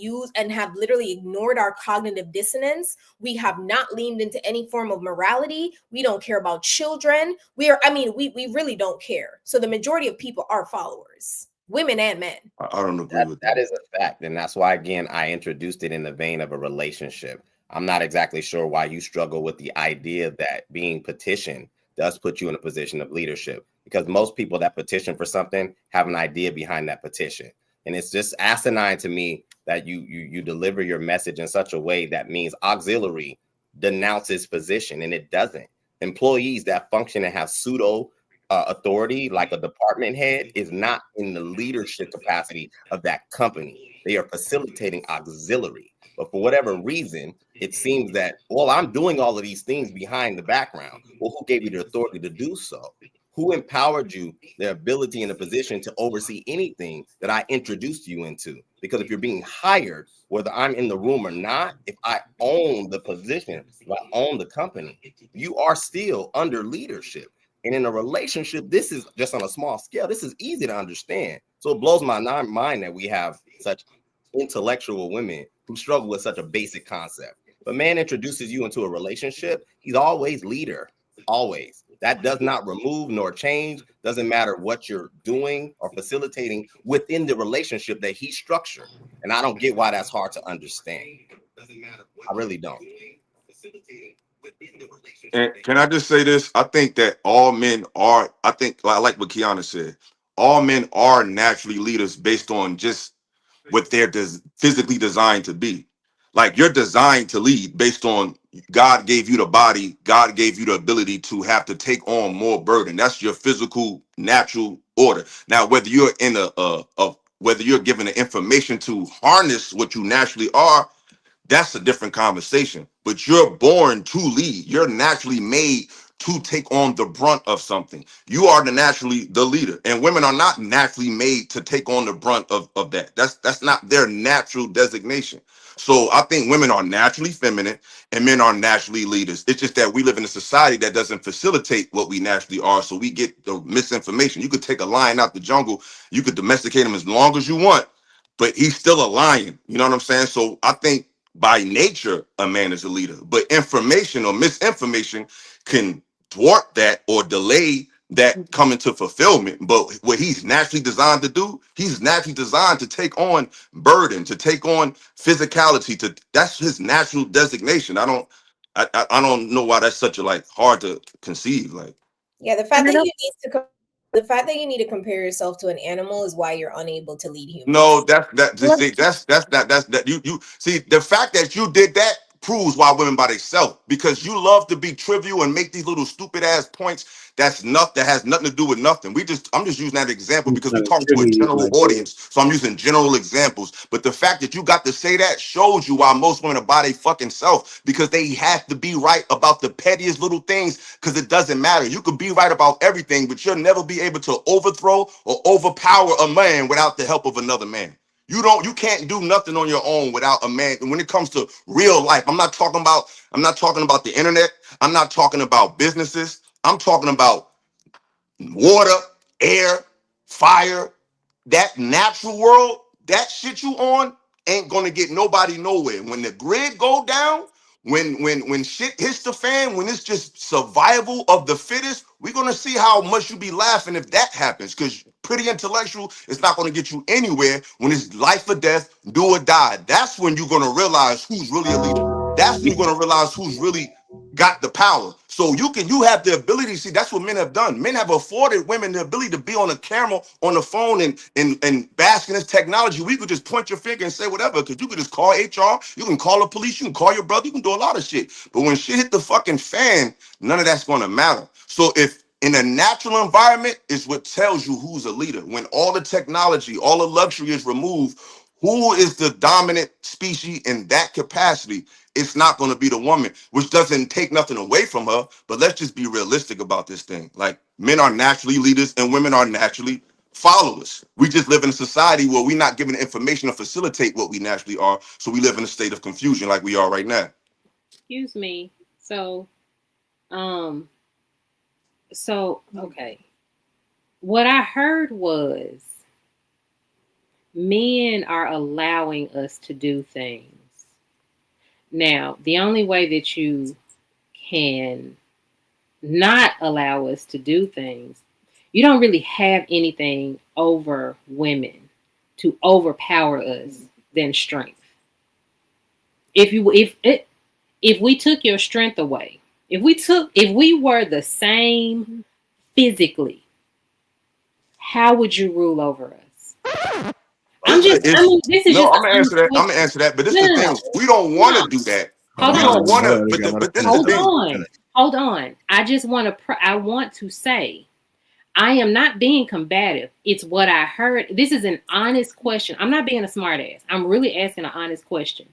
[SPEAKER 3] literally ignored our cognitive dissonance. We have not leaned into any form of morality. We don't care about children. We really don't care. So the majority of people are followers, women and men.
[SPEAKER 9] I don't agree with
[SPEAKER 4] That
[SPEAKER 9] that.
[SPEAKER 4] is a fact. And that's why, again, I introduced it in the vein of a relationship. I'm not exactly sure why you struggle with the idea that being petitioned does put you in a position of leadership, because most people that petition for something have an idea behind that petition. And it's just asinine to me that you deliver your message in such a way that means auxiliary denounces position, and it doesn't. Employees that function and have pseudo authority, like a department head, is not in the leadership capacity of that company. They are facilitating auxiliary. But for whatever reason, it seems that, well, I'm doing all of these things behind the background. Well, who gave you the authority to do so? Who empowered you, the ability and the position to oversee anything that I introduced you into? Because if you're being hired, whether I'm in the room or not, if I own the position, if I own the company, you are still under leadership. And in a relationship, this is just on a small scale. This is easy to understand. So it blows my mind that we have such intellectual women who struggle with such a basic concept. If a man introduces you into a relationship, he's always leader, always. That does not remove nor change. Doesn't matter what you're doing or facilitating within the relationship that he structured. And I don't get why that's hard to understand. I really don't.
[SPEAKER 9] And can I just say this? I think that all men are, I think, I like what Kiana said, all men are naturally leaders based on just what they're physically designed to be. Like you're designed to lead based on God gave you the body, God gave you the ability to have to take on more burden. That's your physical, natural order. Now, whether you're in whether you're given the information to harness what you naturally are, that's a different conversation. But you're born to lead. You're naturally made to take on the brunt of something. You are naturally the leader. And women are not naturally made to take on the brunt of that. That's not their natural designation. So I think women are naturally feminine and men are naturally leaders. It's just that we live in a society that doesn't facilitate what we naturally are. So we get the misinformation. You could take a lion out the jungle, you could domesticate him as long as you want, but he's still a lion. You know what I'm saying? So I think by nature, a man is a leader, but information or misinformation can thwart that or delay that coming to fulfillment. But what he's naturally designed to do, he's naturally designed to take on burden, to take on physicality. That's his natural designation. I don't know why that's such a like hard to conceive. Like,
[SPEAKER 3] Yeah, the fact that you need to the fact that you need to compare yourself to an animal is why you're unable to lead humans.
[SPEAKER 9] no, that's you see the fact that you did that proves why women by themselves, because you love to be trivial and make these little stupid ass points that has nothing to do with nothing. I'm just using that example because we're talking to a general audience, so I'm using general examples. But the fact that you got to say that shows you why most women are by their fucking self, because they have to be right about the pettiest little things, because it doesn't matter. You could be right about everything, but you'll never be able to overthrow or overpower a man without the help of another man. You can't do nothing on your own without a man. And when it comes to real life, I'm not talking about the internet. I'm not talking about businesses. I'm talking about water, air, fire, that natural world. That shit you on ain't gonna get nobody nowhere. When the grid go down, when shit hits the fan, when it's just survival of the fittest, we're gonna see how much you be laughing if that happens. Because pretty intellectual is not gonna get you anywhere when it's life or death, do or die. That's when you're gonna realize who's really a leader. That's when you're gonna realize who's really got the power. So you have the ability. See, that's what men have done. Men have afforded women the ability to be on a camera, on the phone, and bask in this technology. We could just point your finger and say whatever, because you could just call HR, you can call the police, you can call your brother, you can do a lot of shit. But when shit hit the fucking fan, none of that's gonna matter. So if in a natural environment is what tells you who's a leader. When all the technology, all the luxury is removed, who is the dominant species in that capacity? It's not going to be the woman, which doesn't take nothing away from her. But let's just be realistic about this thing. Like, men are naturally leaders and women are naturally followers. We just live in a society where we're not given the information to facilitate what we naturally are. So we live in a state of confusion like we are right now.
[SPEAKER 10] Excuse me. So, okay. What I heard was men are allowing us to do things. Now, the only way that you can not allow us to do things, you don't really have anything over women to overpower us than strength. If we took your strength away, if we were the same physically, how would you rule over us? I'm gonna
[SPEAKER 9] answer that. I'm gonna answer that. But this is the thing. We don't want to do that. We don't want to. But this is the thing.
[SPEAKER 10] Hold on. I want to say, I am not being combative. It's what I heard. This is an honest question. I'm not being a smart ass. I'm really asking an honest question.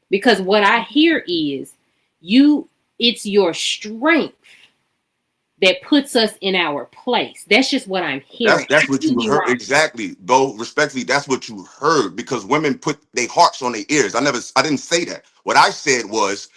[SPEAKER 10] Because what I hear is it's your strength that puts us in our place. That's just what I'm hearing.
[SPEAKER 9] That's what you heard. Exactly. Though respectfully, that's what you heard, because women put their hearts on their ears. I didn't say that. What I said was,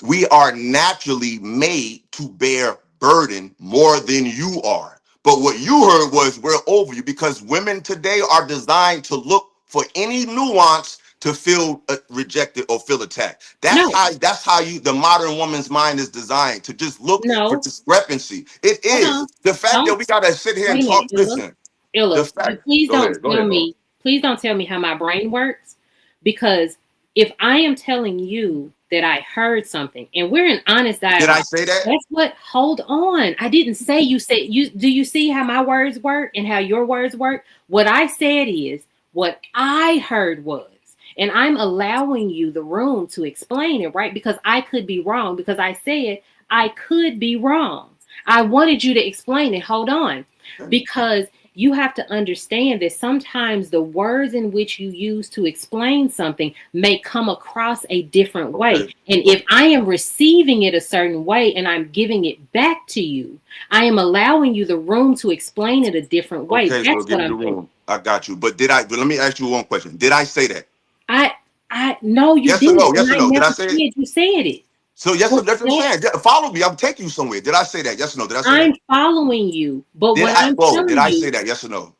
[SPEAKER 9] we are naturally made to bear burden more than you are. But what you heard was, we're over you, because women today are designed to look for any nuance to feel rejected or feel attacked. That's how the modern woman's mind is designed, to just look for discrepancy. It is the fact that we gotta sit here and talk. Listen,
[SPEAKER 10] Illa, please don't tell me how my brain works, because if I am telling you that I heard something and we're in honest dialogue,
[SPEAKER 9] Did I say that?
[SPEAKER 10] that's what, hold on. I didn't say you said, do you see how my words work and how your words work? What I said is what I heard was, and I'm allowing you the room to explain it, right? Because I could be wrong, because I said I could be wrong. I wanted you to explain it. Hold on. Because you have to understand that sometimes the words in which you use to explain something may come across a different way.
[SPEAKER 9] Okay.
[SPEAKER 10] And if I am receiving it a certain way and I'm giving it back to you, I am allowing you the room to explain it a different way.
[SPEAKER 9] Okay,
[SPEAKER 10] That's
[SPEAKER 9] so give
[SPEAKER 10] what
[SPEAKER 9] me the
[SPEAKER 10] I'm doing.
[SPEAKER 9] room. I got you. But let me ask you one question. Did I say that?
[SPEAKER 10] I no, you
[SPEAKER 9] Yes or
[SPEAKER 10] didn't.
[SPEAKER 9] no? Yes
[SPEAKER 10] And
[SPEAKER 9] or
[SPEAKER 10] I
[SPEAKER 9] no? Did
[SPEAKER 10] never
[SPEAKER 9] I say
[SPEAKER 10] said
[SPEAKER 9] it?
[SPEAKER 10] you said it.
[SPEAKER 9] So yes,
[SPEAKER 10] But
[SPEAKER 9] that's what I'm saying. Follow me. I'm taking you somewhere. Did I say that? Yes or no? Did I say
[SPEAKER 10] I'm
[SPEAKER 9] that?
[SPEAKER 10] following you. But
[SPEAKER 9] Did
[SPEAKER 10] what
[SPEAKER 9] I?
[SPEAKER 10] I'm
[SPEAKER 9] Whoa, did
[SPEAKER 10] telling
[SPEAKER 9] I
[SPEAKER 10] you,
[SPEAKER 9] say that? Yes or no?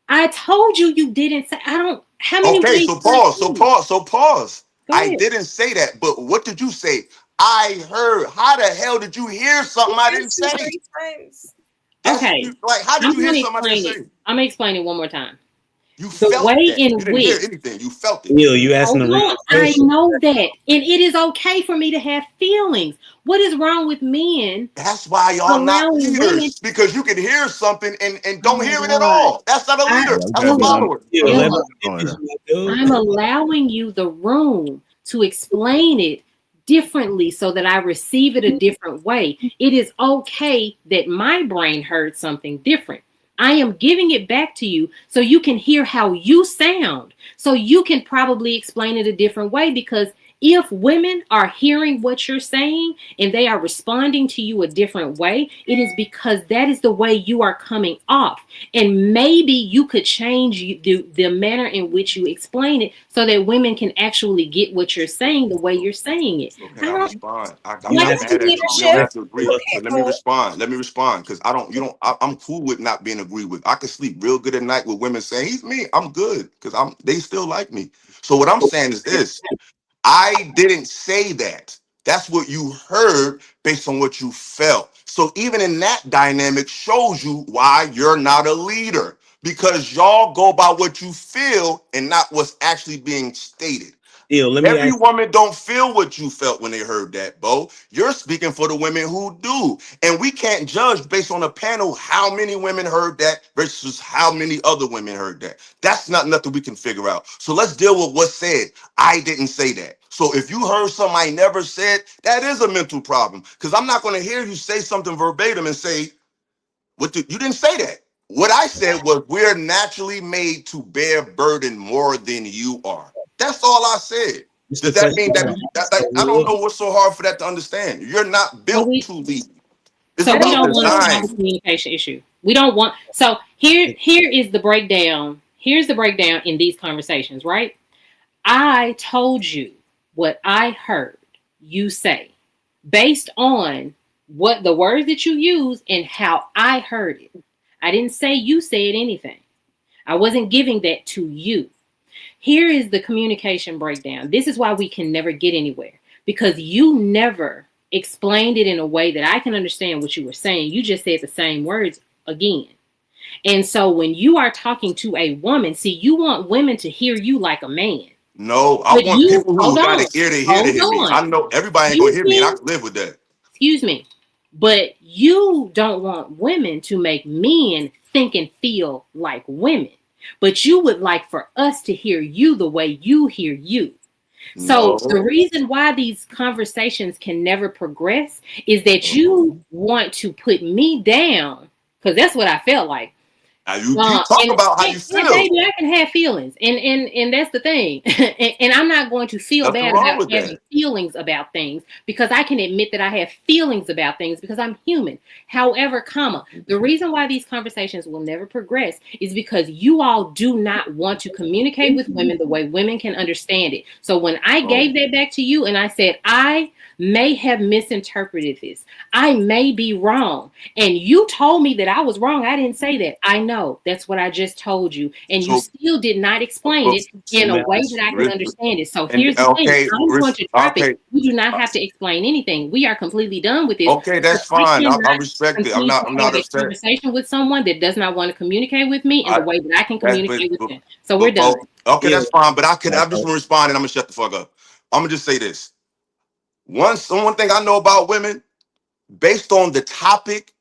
[SPEAKER 10] I told you you didn't say. I don't. How many
[SPEAKER 9] Okay,
[SPEAKER 10] ways
[SPEAKER 9] so
[SPEAKER 10] can I
[SPEAKER 9] pause. So
[SPEAKER 10] tell you?
[SPEAKER 9] pause. So pause.
[SPEAKER 10] Go
[SPEAKER 9] I
[SPEAKER 10] ahead.
[SPEAKER 9] didn't say that, but what did you say? I heard. How the hell did you hear something I didn't say?
[SPEAKER 3] 3 times.
[SPEAKER 9] That's
[SPEAKER 10] Okay,
[SPEAKER 9] like, how did
[SPEAKER 10] I'm
[SPEAKER 9] you hear
[SPEAKER 10] going to
[SPEAKER 9] something I didn't
[SPEAKER 10] explain it.
[SPEAKER 9] say?
[SPEAKER 10] I'm going to explain it one more time.
[SPEAKER 9] You
[SPEAKER 10] The
[SPEAKER 9] felt
[SPEAKER 10] way
[SPEAKER 9] that.
[SPEAKER 10] in
[SPEAKER 9] You didn't hear
[SPEAKER 10] which,
[SPEAKER 9] anything. You felt it.
[SPEAKER 2] Will, you asking
[SPEAKER 10] hold
[SPEAKER 2] a real
[SPEAKER 10] on, I
[SPEAKER 2] question.
[SPEAKER 10] know that. And it is okay for me to have feelings. What is wrong with men
[SPEAKER 9] That's why y'all not
[SPEAKER 10] allowing women?
[SPEAKER 9] leaders, because you can hear something and
[SPEAKER 10] Oh
[SPEAKER 9] don't
[SPEAKER 10] my
[SPEAKER 9] hear it at
[SPEAKER 10] God.
[SPEAKER 9] all. That's not a leader.
[SPEAKER 1] Yeah, we
[SPEAKER 9] That's
[SPEAKER 1] gotta
[SPEAKER 9] a
[SPEAKER 1] do
[SPEAKER 10] Ella,
[SPEAKER 1] some.
[SPEAKER 9] follower.
[SPEAKER 2] Will, let
[SPEAKER 10] Ella,
[SPEAKER 2] me finish, my dude.
[SPEAKER 10] I'm allowing you the room to explain it differently so that I receive it a different way. It is okay that my brain heard something different. I am giving it back to you so you can hear how you sound. So you can probably explain it a different way, because if women are hearing what you're saying and they are responding to you a different way, it is because that is the way you are coming off. And maybe you could change the manner in which you explain it so that women can actually get what you're saying the way you're saying it.
[SPEAKER 9] Okay,
[SPEAKER 10] I
[SPEAKER 9] I'll
[SPEAKER 10] don't
[SPEAKER 9] respond. I'm
[SPEAKER 2] You
[SPEAKER 10] like
[SPEAKER 9] not
[SPEAKER 2] asked
[SPEAKER 9] mad
[SPEAKER 2] a
[SPEAKER 9] at you. We don't
[SPEAKER 3] Leadership.
[SPEAKER 9] have to agree,
[SPEAKER 2] real
[SPEAKER 3] Okay,
[SPEAKER 9] but let me
[SPEAKER 3] cool.
[SPEAKER 9] respond. Let me respond, because I'm cool with not being agreed with. I can sleep real good at night with women saying he's me. I'm good because they still like me. So what I'm saying is this: I didn't say that. That's what you heard based on what you felt. So even in that dynamic shows you why you're not a leader, because y'all go by what you feel and not what's actually being stated.
[SPEAKER 2] Will, let me
[SPEAKER 9] Every
[SPEAKER 2] ask.
[SPEAKER 9] woman don't feel what you felt when they heard that, Bo. You're speaking for the women who do. And we can't judge based on a panel how many women heard that versus how many other women heard that. That's not nothing we can figure out. So let's deal with what's said. I didn't say that. So if you heard something I never said, that is a mental problem. Because I'm not going to hear you say something verbatim and say, you didn't say that. What I said was we're naturally made to bear burden more than you are. That's all I said.
[SPEAKER 2] It's the
[SPEAKER 9] Does that
[SPEAKER 2] question.
[SPEAKER 9] mean I don't know what's so hard for that to understand? You're not
[SPEAKER 10] so
[SPEAKER 9] built
[SPEAKER 10] we
[SPEAKER 9] to lead. It's
[SPEAKER 10] so we
[SPEAKER 9] about
[SPEAKER 10] don't want to solve a
[SPEAKER 9] design.
[SPEAKER 10] communication issue. We don't want, so here is the breakdown. Here's the breakdown in these conversations, right? I told you what I heard you say based on what the words that you use and how I heard it. I didn't say you said anything. I wasn't giving that to you. Here is the communication breakdown. This is why we can never get anywhere, because you never explained it in a way that I can understand what you were saying. You just said the same words again. And so when you are talking to a woman, see, you want women to hear you like a man.
[SPEAKER 9] No, I
[SPEAKER 10] But
[SPEAKER 9] want
[SPEAKER 10] you,
[SPEAKER 9] people who
[SPEAKER 10] hold
[SPEAKER 9] got
[SPEAKER 10] on,
[SPEAKER 9] an ear to
[SPEAKER 10] hold
[SPEAKER 9] hear me.
[SPEAKER 10] on.
[SPEAKER 9] I know everybody ain't
[SPEAKER 10] You
[SPEAKER 9] gonna hear me, and I
[SPEAKER 10] think,
[SPEAKER 9] can live with that.
[SPEAKER 10] excuse me, but you don't want women to make men think and feel like women. But you would like for us to hear you the way you hear you. So the
[SPEAKER 9] No.
[SPEAKER 10] reason why these conversations can never progress is that you want to put me down, because that's what I felt like.
[SPEAKER 9] Now you talk about how you
[SPEAKER 10] And
[SPEAKER 9] feel.
[SPEAKER 10] baby, I can have feelings, and that's the thing. And I'm not going to feel
[SPEAKER 9] Nothing
[SPEAKER 10] bad
[SPEAKER 9] wrong
[SPEAKER 10] about
[SPEAKER 9] with
[SPEAKER 10] having
[SPEAKER 9] that.
[SPEAKER 10] feelings about things, because I can admit that I have feelings about things because I'm human. However, the reason why these conversations will never progress is because you all do not want to communicate with women the way women can understand it. So when I gave that back to you and I said, I may have misinterpreted this, I may be wrong, and you told me that I was wrong, I didn't say that. I know that's what I just told you, and you
[SPEAKER 9] So,
[SPEAKER 10] still did not explain it in a way that I can understand it. So here's the thing: I'm going to drop it. You do not have to explain anything. We are completely done with this.
[SPEAKER 9] okay, that's
[SPEAKER 10] I
[SPEAKER 9] fine. I
[SPEAKER 10] cannot
[SPEAKER 9] respect it. I'm
[SPEAKER 10] continue to
[SPEAKER 9] not
[SPEAKER 10] have a
[SPEAKER 9] upset.
[SPEAKER 10] conversation with someone that does not want to communicate with me in the
[SPEAKER 9] I
[SPEAKER 10] way that I can
[SPEAKER 9] that's
[SPEAKER 10] communicate with
[SPEAKER 9] but
[SPEAKER 10] them. So we're done.
[SPEAKER 9] okay,
[SPEAKER 2] Yeah.
[SPEAKER 9] that's fine. But I
[SPEAKER 2] Like,
[SPEAKER 9] just want to respond, and I'm gonna shut the fuck up. I'm gonna just say this. One thing I know about women, based on the topic,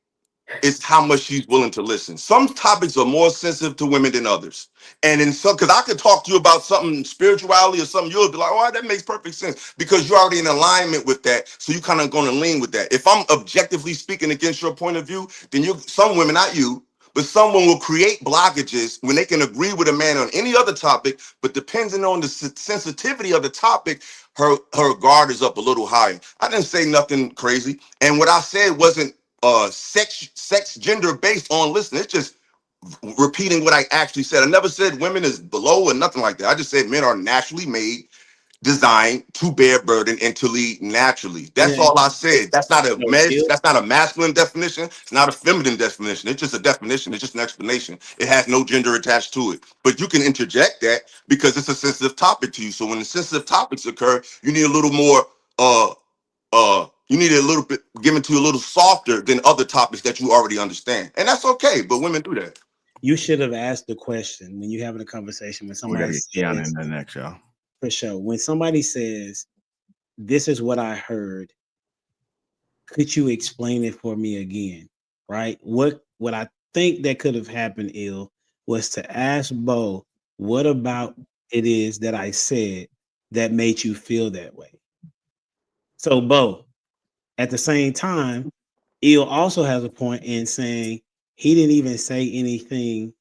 [SPEAKER 9] is how much she's willing to listen. Some topics are more sensitive to women than others. And in some, because I could talk to you about something spirituality or something, you'll be like, oh, that makes perfect sense because you're already in alignment with that. So you kind of going to lean with that. If I'm objectively speaking against your point of view, then some women, not you, but someone will create blockages when they can agree with a man on any other topic, but depending on the sensitivity of the topic, her guard is up a little higher. I didn't say nothing crazy. And what I said wasn't sex gender based on listening. It's just repeating what I actually said. I never said women is below or nothing like that. I just said men are naturally made, designed to bear burden and to lead naturally. That's all I said. That's not a that's not a masculine definition. It's not a feminine definition. It's just a definition. It's just an explanation. It has no gender attached to it. But you can interject that because it's a sensitive topic to you. So when the sensitive topics occur, you need a little more you need it a little bit given to you a little softer than other topics that you already understand. And that's okay, but women do that.
[SPEAKER 2] You should have asked the question when you're having a conversation with somebody.
[SPEAKER 1] We gotta get Keanu in the next, y'all.
[SPEAKER 2] For sure. When somebody says, this is what I heard, could you explain it for me again? Right? What I think that could have happened, was to ask Bo, what about it is that I said that made you feel that way? So Bo, at the same time, also has a point in saying he didn't even say anything,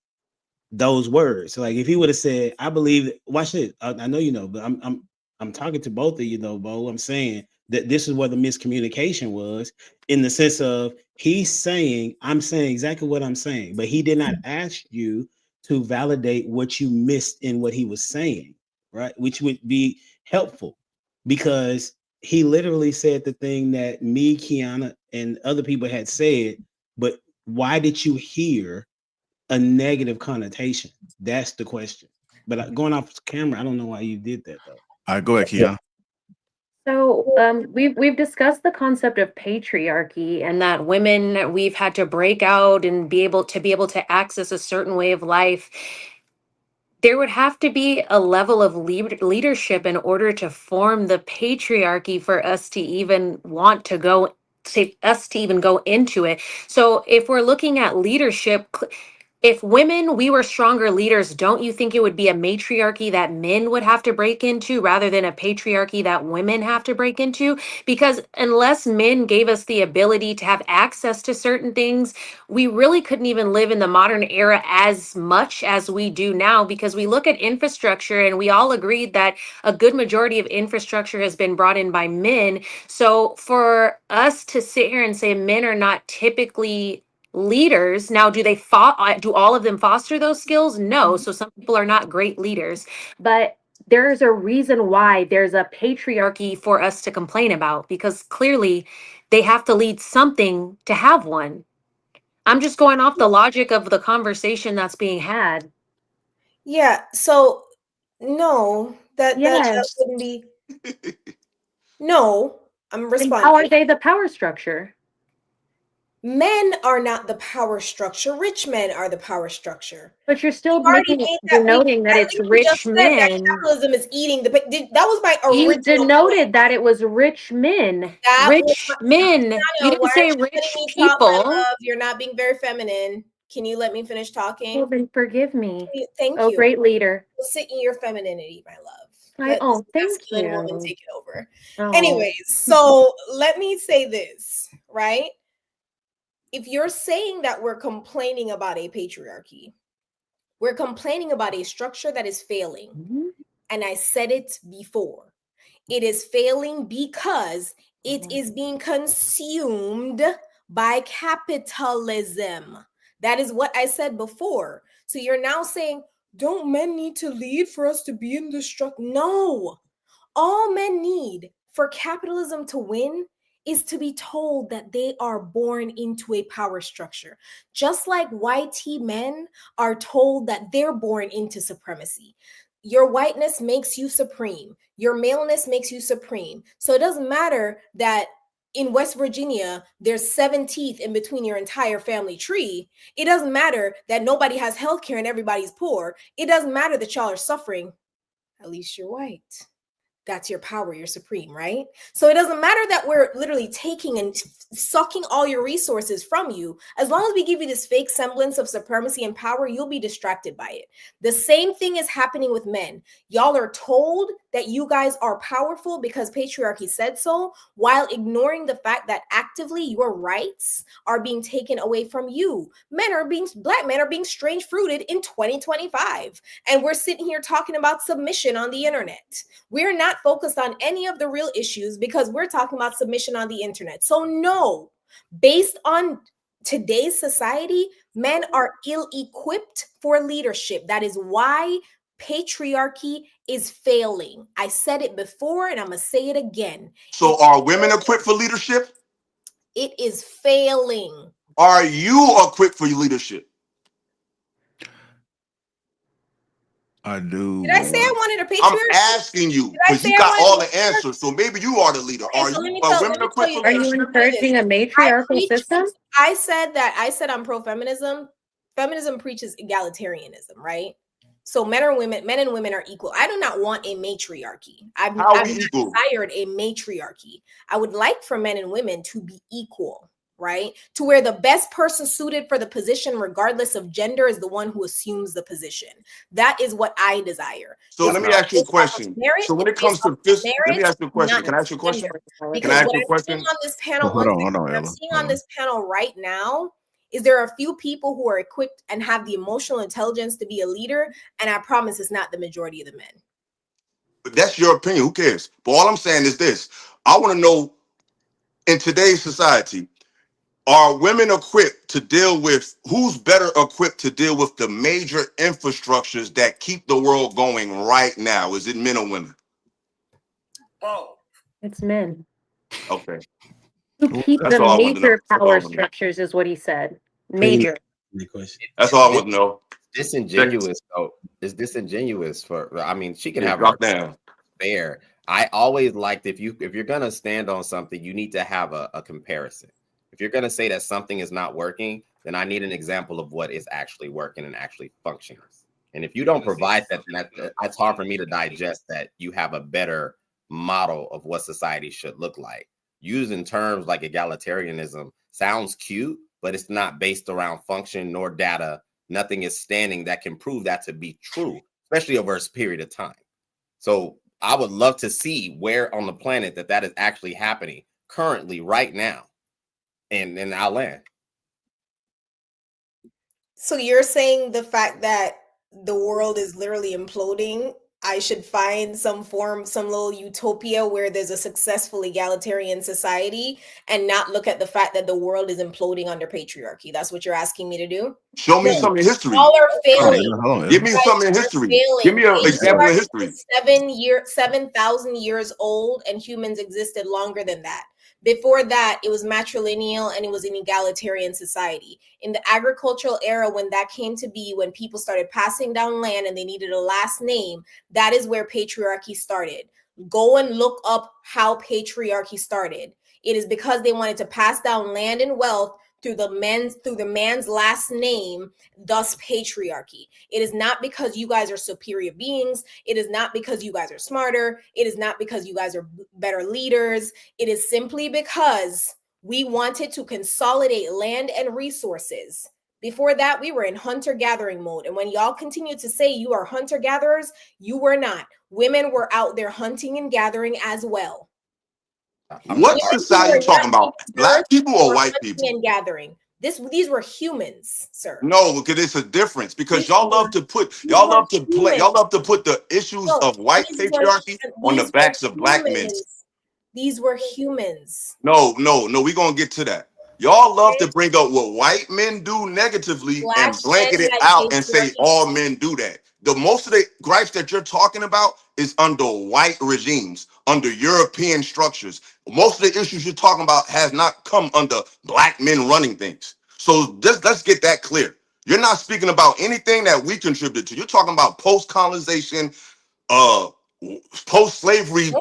[SPEAKER 2] those words. So like if he would have said, I believe, watch it. I know you know, but I'm talking to both of you though, Bo. I'm saying that this is where the miscommunication was, in the sense of he's saying, I'm saying exactly what I'm saying, but he did not ask you to validate what you missed in what he was saying, right? Which would be helpful, because he literally said the thing that me, Kiana, and other people had said, but why did you hear a negative connotation? That's the question. But going off camera, I don't know why you did that though.
[SPEAKER 1] All right, go ahead, Keanu.
[SPEAKER 7] So we've discussed the concept of patriarchy and that women, we've had to break out and be able to access a certain way of life. There would have to be a level of leadership in order to form the patriarchy for us to even want to go, us to even go into it. So if we're looking at leadership, if women, we were stronger leaders, don't you think it would be a matriarchy that men would have to break into rather than a patriarchy that women have to break into? Because unless men gave us the ability to have access to certain things, we really couldn't even live in the modern era as much as we do now, because we look at infrastructure and we all agreed that a good majority of infrastructure has been brought in by men. So for us to sit here and say men are not typically leaders, now do all of them foster those skills? No. So some people are not great leaders, but there's a reason why there's a patriarchy for us to complain about, because clearly they have to lead something to have one. I'm just going off the logic of the conversation that's being had.
[SPEAKER 3] Yeah, so no, that
[SPEAKER 7] Yes.
[SPEAKER 3] wouldn't be. No, I'm
[SPEAKER 7] And
[SPEAKER 3] responding.
[SPEAKER 7] how are they the power structure?
[SPEAKER 3] Men are not the power structure. Rich men are the power structure.
[SPEAKER 7] But you're still
[SPEAKER 3] You've already made that
[SPEAKER 7] denoting that it's
[SPEAKER 3] you just
[SPEAKER 7] rich
[SPEAKER 3] said that
[SPEAKER 7] men.
[SPEAKER 3] capitalism is eating the. That was my
[SPEAKER 7] You
[SPEAKER 3] original
[SPEAKER 7] denoted
[SPEAKER 3] point.
[SPEAKER 7] that it was rich men.
[SPEAKER 3] That was
[SPEAKER 7] Rich men.
[SPEAKER 3] Tanya,
[SPEAKER 7] You didn't
[SPEAKER 3] why
[SPEAKER 7] say
[SPEAKER 3] aren't you letting
[SPEAKER 7] rich
[SPEAKER 3] me talk, my
[SPEAKER 7] people.
[SPEAKER 3] love? You're not being very feminine. Can you let me finish talking?
[SPEAKER 7] Well, then forgive me.
[SPEAKER 3] Thank
[SPEAKER 7] Oh,
[SPEAKER 3] you.
[SPEAKER 7] great leader.
[SPEAKER 3] Sit in your femininity, my love. Let
[SPEAKER 7] Oh,
[SPEAKER 3] this
[SPEAKER 7] thank
[SPEAKER 3] masculine woman
[SPEAKER 7] you.
[SPEAKER 3] take it over.
[SPEAKER 7] Oh.
[SPEAKER 3] Anyways, so let me say this, right? If you're saying that we're complaining about a patriarchy, we're complaining about a structure that is failing.
[SPEAKER 7] Mhm.
[SPEAKER 3] And I said it before. It is failing because it is being consumed by capitalism. That is what I said before. So you're now saying, don't men need to lead for us to be in the structure? No. All men need for capitalism to win is to be told that they are born into a power structure. Just like YT men are told that they're born into supremacy. Your whiteness makes you supreme. Your maleness makes you supreme. So it doesn't matter that in West Virginia, there's 7 teeth in between your entire family tree. It doesn't matter that nobody has healthcare and everybody's poor. It doesn't matter that y'all are suffering. At least you're white. that's your power, you're supreme, right? So it doesn't matter that we're literally taking and sucking all your resources from you. As long as we give you this fake semblance of supremacy and power, you'll be distracted by it. The same thing is happening with men. Y'all are told that you guys are powerful because patriarchy said so, while ignoring the fact that actively your rights are being taken away from you. Black men are being strange fruited in 2025. And we're sitting here talking about submission on the internet. We're not focused on any of the real issues because we're talking about submission on the internet. So no, based on today's society, men are ill-equipped for leadership. That is why patriarchy is failing. I said it before and I'm gonna say it again.
[SPEAKER 9] So are women equipped for leadership?
[SPEAKER 3] It is failing.
[SPEAKER 9] Are you equipped for leadership?
[SPEAKER 1] I do.
[SPEAKER 3] Did I say I wanted a
[SPEAKER 9] I'm
[SPEAKER 3] patriarchy?
[SPEAKER 9] asking you
[SPEAKER 3] Did I
[SPEAKER 9] because
[SPEAKER 3] say
[SPEAKER 9] you
[SPEAKER 3] I
[SPEAKER 9] got
[SPEAKER 3] wanted
[SPEAKER 9] all
[SPEAKER 3] a
[SPEAKER 9] the answers. So maybe you are the leader.
[SPEAKER 3] Okay,
[SPEAKER 9] Are
[SPEAKER 3] so
[SPEAKER 9] you?
[SPEAKER 3] let
[SPEAKER 9] Are
[SPEAKER 3] me
[SPEAKER 9] women
[SPEAKER 3] tell
[SPEAKER 9] equipped
[SPEAKER 3] you
[SPEAKER 9] for
[SPEAKER 7] Are
[SPEAKER 3] this.
[SPEAKER 7] you
[SPEAKER 9] leadership?
[SPEAKER 7] encouraging a
[SPEAKER 3] I
[SPEAKER 7] matriarchal
[SPEAKER 3] preach,
[SPEAKER 7] system?
[SPEAKER 3] I said I'm pro-feminism. Feminism preaches egalitarianism, right? So men and women are equal. I do not want a matriarchy. I've
[SPEAKER 9] How
[SPEAKER 3] not
[SPEAKER 9] we equal?
[SPEAKER 3] desired a matriarchy. I would like for men and women to be equal, right? To where the best person suited for the position, regardless of gender, is the one who assumes the position. That is what I desire.
[SPEAKER 9] So
[SPEAKER 3] It's
[SPEAKER 9] let me
[SPEAKER 3] not
[SPEAKER 9] ask you a
[SPEAKER 3] based off of
[SPEAKER 9] question.
[SPEAKER 3] merit,
[SPEAKER 9] So when
[SPEAKER 3] it's
[SPEAKER 9] it comes
[SPEAKER 3] based off
[SPEAKER 9] to
[SPEAKER 3] of
[SPEAKER 9] this, let me
[SPEAKER 3] merit,
[SPEAKER 9] ask you a question.
[SPEAKER 3] not
[SPEAKER 9] Can I ask you a question?
[SPEAKER 3] gender.
[SPEAKER 9] Can I
[SPEAKER 3] Because
[SPEAKER 9] ask
[SPEAKER 3] what
[SPEAKER 9] you a
[SPEAKER 3] I'm seeing
[SPEAKER 9] question?
[SPEAKER 3] on this panel,
[SPEAKER 1] Hold on,
[SPEAKER 3] what I'm
[SPEAKER 1] Ella.
[SPEAKER 3] seeing
[SPEAKER 1] Hold
[SPEAKER 3] on
[SPEAKER 1] on.
[SPEAKER 3] this panel right now is there are a few people who are equipped and have the emotional intelligence to be a leader, and I promise it's not the majority of the men.
[SPEAKER 9] That's your opinion. Who cares? But all I'm saying is this: I want to know, in today's society, are women equipped to deal with, who's better equipped to deal with the major infrastructures that keep the world going right now? Is it men or women?
[SPEAKER 7] It's men.
[SPEAKER 9] Okay.
[SPEAKER 7] Who
[SPEAKER 1] Who was
[SPEAKER 7] keep
[SPEAKER 1] that?
[SPEAKER 9] That's
[SPEAKER 7] the
[SPEAKER 9] all I want to know.
[SPEAKER 7] major
[SPEAKER 9] That's all I
[SPEAKER 7] power
[SPEAKER 9] want to know.
[SPEAKER 7] structures is what he said.
[SPEAKER 2] Pretty
[SPEAKER 7] Major.
[SPEAKER 2] much question.
[SPEAKER 9] That's all I want to know.
[SPEAKER 4] Disingenuous though. It's disingenuous for, I mean, she can
[SPEAKER 9] Yeah,
[SPEAKER 4] have
[SPEAKER 9] drop
[SPEAKER 4] her
[SPEAKER 9] down.
[SPEAKER 4] fair. I always liked, if you're gonna stand on something, you need to have a comparison. If you're gonna say that something is not working, then I need an example of what is actually working and actually functioning. And if you don't provide that, it's hard for me to digest that you have a better model of what society should look like. Using terms like egalitarianism sounds cute, but it's not based around function nor data. Nothing is standing that can prove that to be true, especially over a period of time. So I would love to see where on the planet that is actually happening currently right now. And I'll land.
[SPEAKER 3] So you're saying the fact that the world is literally imploding, I should find some little utopia where there's a successful egalitarian society and not look at the fact that the world is imploding under patriarchy. That's what you're asking me to do?
[SPEAKER 9] Show me
[SPEAKER 3] No,
[SPEAKER 9] some in history.
[SPEAKER 3] y'all are
[SPEAKER 1] Hold
[SPEAKER 3] failing.
[SPEAKER 1] on, hold on.
[SPEAKER 9] Give me
[SPEAKER 3] You guys
[SPEAKER 9] something in
[SPEAKER 3] are
[SPEAKER 9] history.
[SPEAKER 3] failing.
[SPEAKER 9] Give me an example in
[SPEAKER 3] Patriarchy
[SPEAKER 9] history.
[SPEAKER 3] is 7,000 years old, and humans existed longer than that. Before that, it was matrilineal and it was an egalitarian society. In the agricultural era, when that came to be, when people started passing down land and they needed a last name, that is where patriarchy started. Go and look up how patriarchy started. It is because they wanted to pass down land and wealth through the man's last name, thus patriarchy. It is not because you guys are superior beings. It is not because you guys are smarter. It is not because you guys are better leaders. It is simply because we wanted to consolidate land and resources. Before that, we were in hunter-gathering mode. And when y'all continue to say you are hunter-gatherers, you were not. Women were out there hunting and gathering as well.
[SPEAKER 9] What society you talking about? Black people or white people?
[SPEAKER 3] And gathering. These were humans, sir.
[SPEAKER 9] No, because it's a difference. Because y'all love to put the issues of white patriarchy on the backs of black men.
[SPEAKER 3] These were humans.
[SPEAKER 9] No, we're gonna get to that. Y'all love to bring up what white men do negatively and blanket it out and say all men do that. The most of the gripes that you're talking about is under white regimes, under European structures. Most of the issues you're talking about has not come under black men running things. So just let's get that clear. You're not speaking about anything that we contributed to. You're talking about post-colonization, post-slavery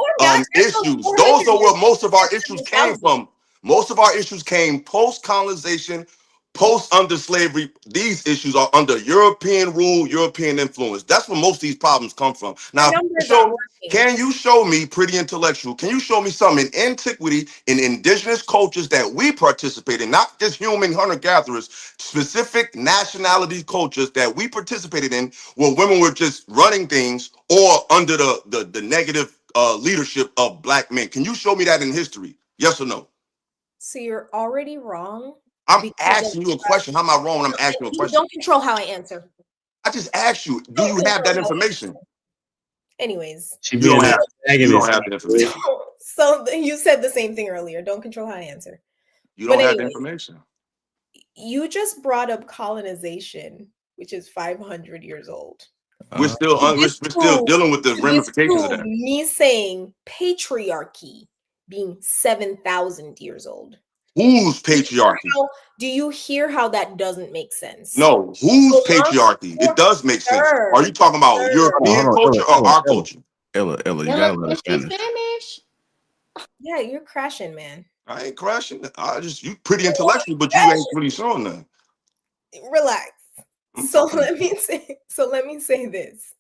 [SPEAKER 9] issues. Those are where most of our issues came from. Most of our issues came post-colonization, Post under slavery, these issues are under European rule, European influence. That's where most of these problems come from. Now,
[SPEAKER 3] Numbers aren't working.
[SPEAKER 9] can you show me, pretty intellectual, can you show me something in antiquity in indigenous cultures that we participate in, not just human hunter-gatherers, specific nationality cultures that we participated in where women were just running things or under the negative leadership of black men? Can you show me that in history? Yes or no?
[SPEAKER 3] So you're already wrong.
[SPEAKER 9] I'm
[SPEAKER 3] because
[SPEAKER 9] asking you a question. How am I wrong when I'm asking you a
[SPEAKER 3] You
[SPEAKER 9] question?
[SPEAKER 3] don't control how I answer.
[SPEAKER 9] I just asked you, do you have that information?
[SPEAKER 3] Anyways.
[SPEAKER 2] She
[SPEAKER 9] You don't have
[SPEAKER 2] antagonist.
[SPEAKER 9] that information.
[SPEAKER 3] So you said the same thing earlier. Don't control how I answer.
[SPEAKER 9] You don't
[SPEAKER 3] But
[SPEAKER 9] have the
[SPEAKER 3] anyways,
[SPEAKER 9] information.
[SPEAKER 3] You just brought up colonization, which is 500 years old.
[SPEAKER 9] We're still dealing with the ramifications of that.
[SPEAKER 3] Me saying patriarchy being 7,000 years old.
[SPEAKER 9] Whose patriarchy?
[SPEAKER 3] Do you hear how that doesn't make sense?
[SPEAKER 9] No, whose patriarchy? It does make sense. Are you talking about European culture or our culture?
[SPEAKER 1] Ella, you gotta let us finish.
[SPEAKER 3] Yeah, you're crashing, man.
[SPEAKER 9] I ain't crashing. You pretty intellectual, but you ain't really showing that.
[SPEAKER 3] Relax. So let me say this.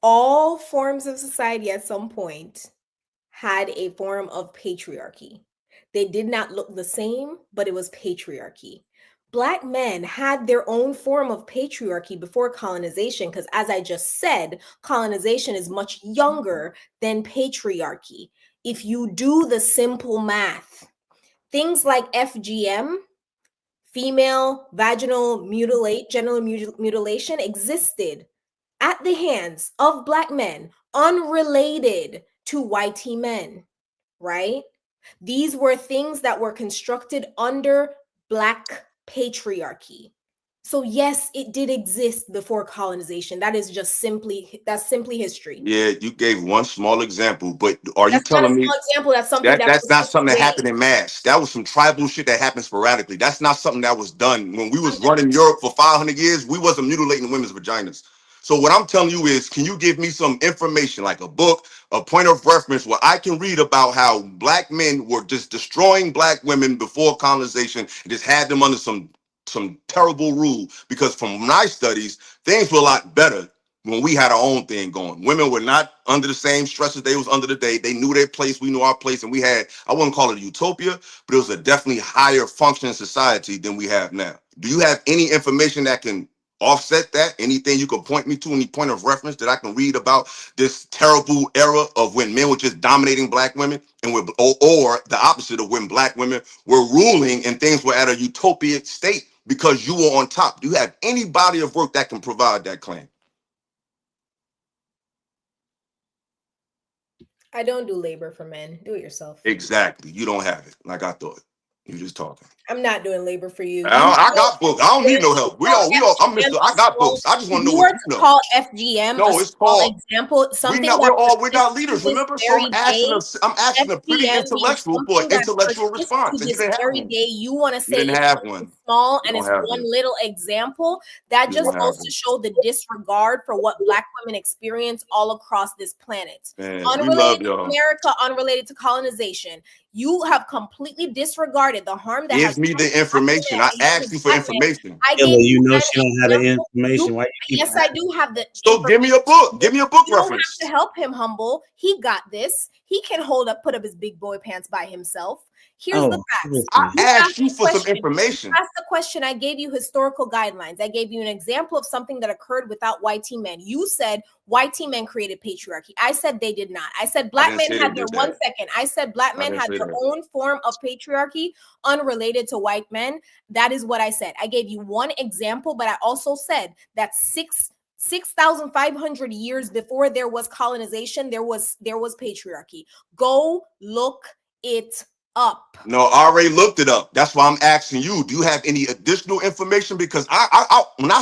[SPEAKER 3] All forms of society at some point had a form of patriarchy. They did not look the same, but it was patriarchy. Black men had their own form of patriarchy before colonization, because as I just said, colonization is much younger than patriarchy. If you do the simple math, things like FGM, female vaginal genital mutilation, existed at the hands of Black men, unrelated to white men, right? These were things that were constructed under Black patriarchy. So yes, it did exist before colonization. That's simply history.
[SPEAKER 9] Yeah, you gave one small example, but are you
[SPEAKER 3] That's not a
[SPEAKER 9] telling me
[SPEAKER 3] small example? That's something
[SPEAKER 9] that's not something that
[SPEAKER 3] today.
[SPEAKER 9] happened in mass? That was some tribal shit that happened sporadically. That's not something that was done when we was running Europe for 500 years. We wasn't mutilating women's vaginas. So what I'm telling you is, can you give me some information, like a book, a point of reference where I can read about how Black men were just destroying Black women before colonization and just had them under some terrible rule? Because from my studies, things were a lot better when we had our own thing going. Women were not under the same stresses they was under today. They knew their place, we knew our place, and we had, I wouldn't call it a utopia, but it was a definitely higher functioning society than we have now. Do you have any information that can offset that? Anything you can point me to, any point of reference that I can read about this terrible era of when men were just dominating Black women, and or the opposite of when Black women were ruling and things were at a utopia state because you were on top? Do you have any body of work that can provide that claim?
[SPEAKER 3] I don't do labor for men. Do it yourself.
[SPEAKER 9] Exactly. You don't have it. Like I thought. You just talking.
[SPEAKER 3] I'm not doing labor for you.
[SPEAKER 9] I got books. I don't need no help. I'm Mr. I got books. I just want to know what you know.
[SPEAKER 3] Call FGM.
[SPEAKER 9] No, it's called
[SPEAKER 3] example. Something
[SPEAKER 9] we're not leaders. Remember, so I'm asking a pretty intellectual for an intellectual response. And you didn't have one.
[SPEAKER 3] You want to say
[SPEAKER 9] you didn't have one.
[SPEAKER 3] Small and it's one little example that just goes to show the disregard for what Black women experience all across this planet.
[SPEAKER 9] Man,
[SPEAKER 3] unrelated to America, unrelated to colonization. You have completely disregarded the harm that
[SPEAKER 9] Give me the information. I asked you for information.
[SPEAKER 2] You know she don't have the information. Why you keep
[SPEAKER 3] Yes, I do have the.
[SPEAKER 9] So give me a book. Give me a book reference.
[SPEAKER 3] You don't have to help him, humble. He got this. He can put up his big boy pants by himself. Here's the facts.
[SPEAKER 9] I asked you for some information.
[SPEAKER 3] That's the question. I gave you historical guidelines. I gave you an example of something that occurred without white men. You said white men created patriarchy. I said they did not. I said Black men had their I said Black men had their own form of patriarchy unrelated to white men. That is what I said. I gave you one example, but I also said that 6,500 years before there was colonization, there was patriarchy. Go look it up.
[SPEAKER 9] No, I already looked it up. That's why I'm asking you. Do you have any additional information? Because I when I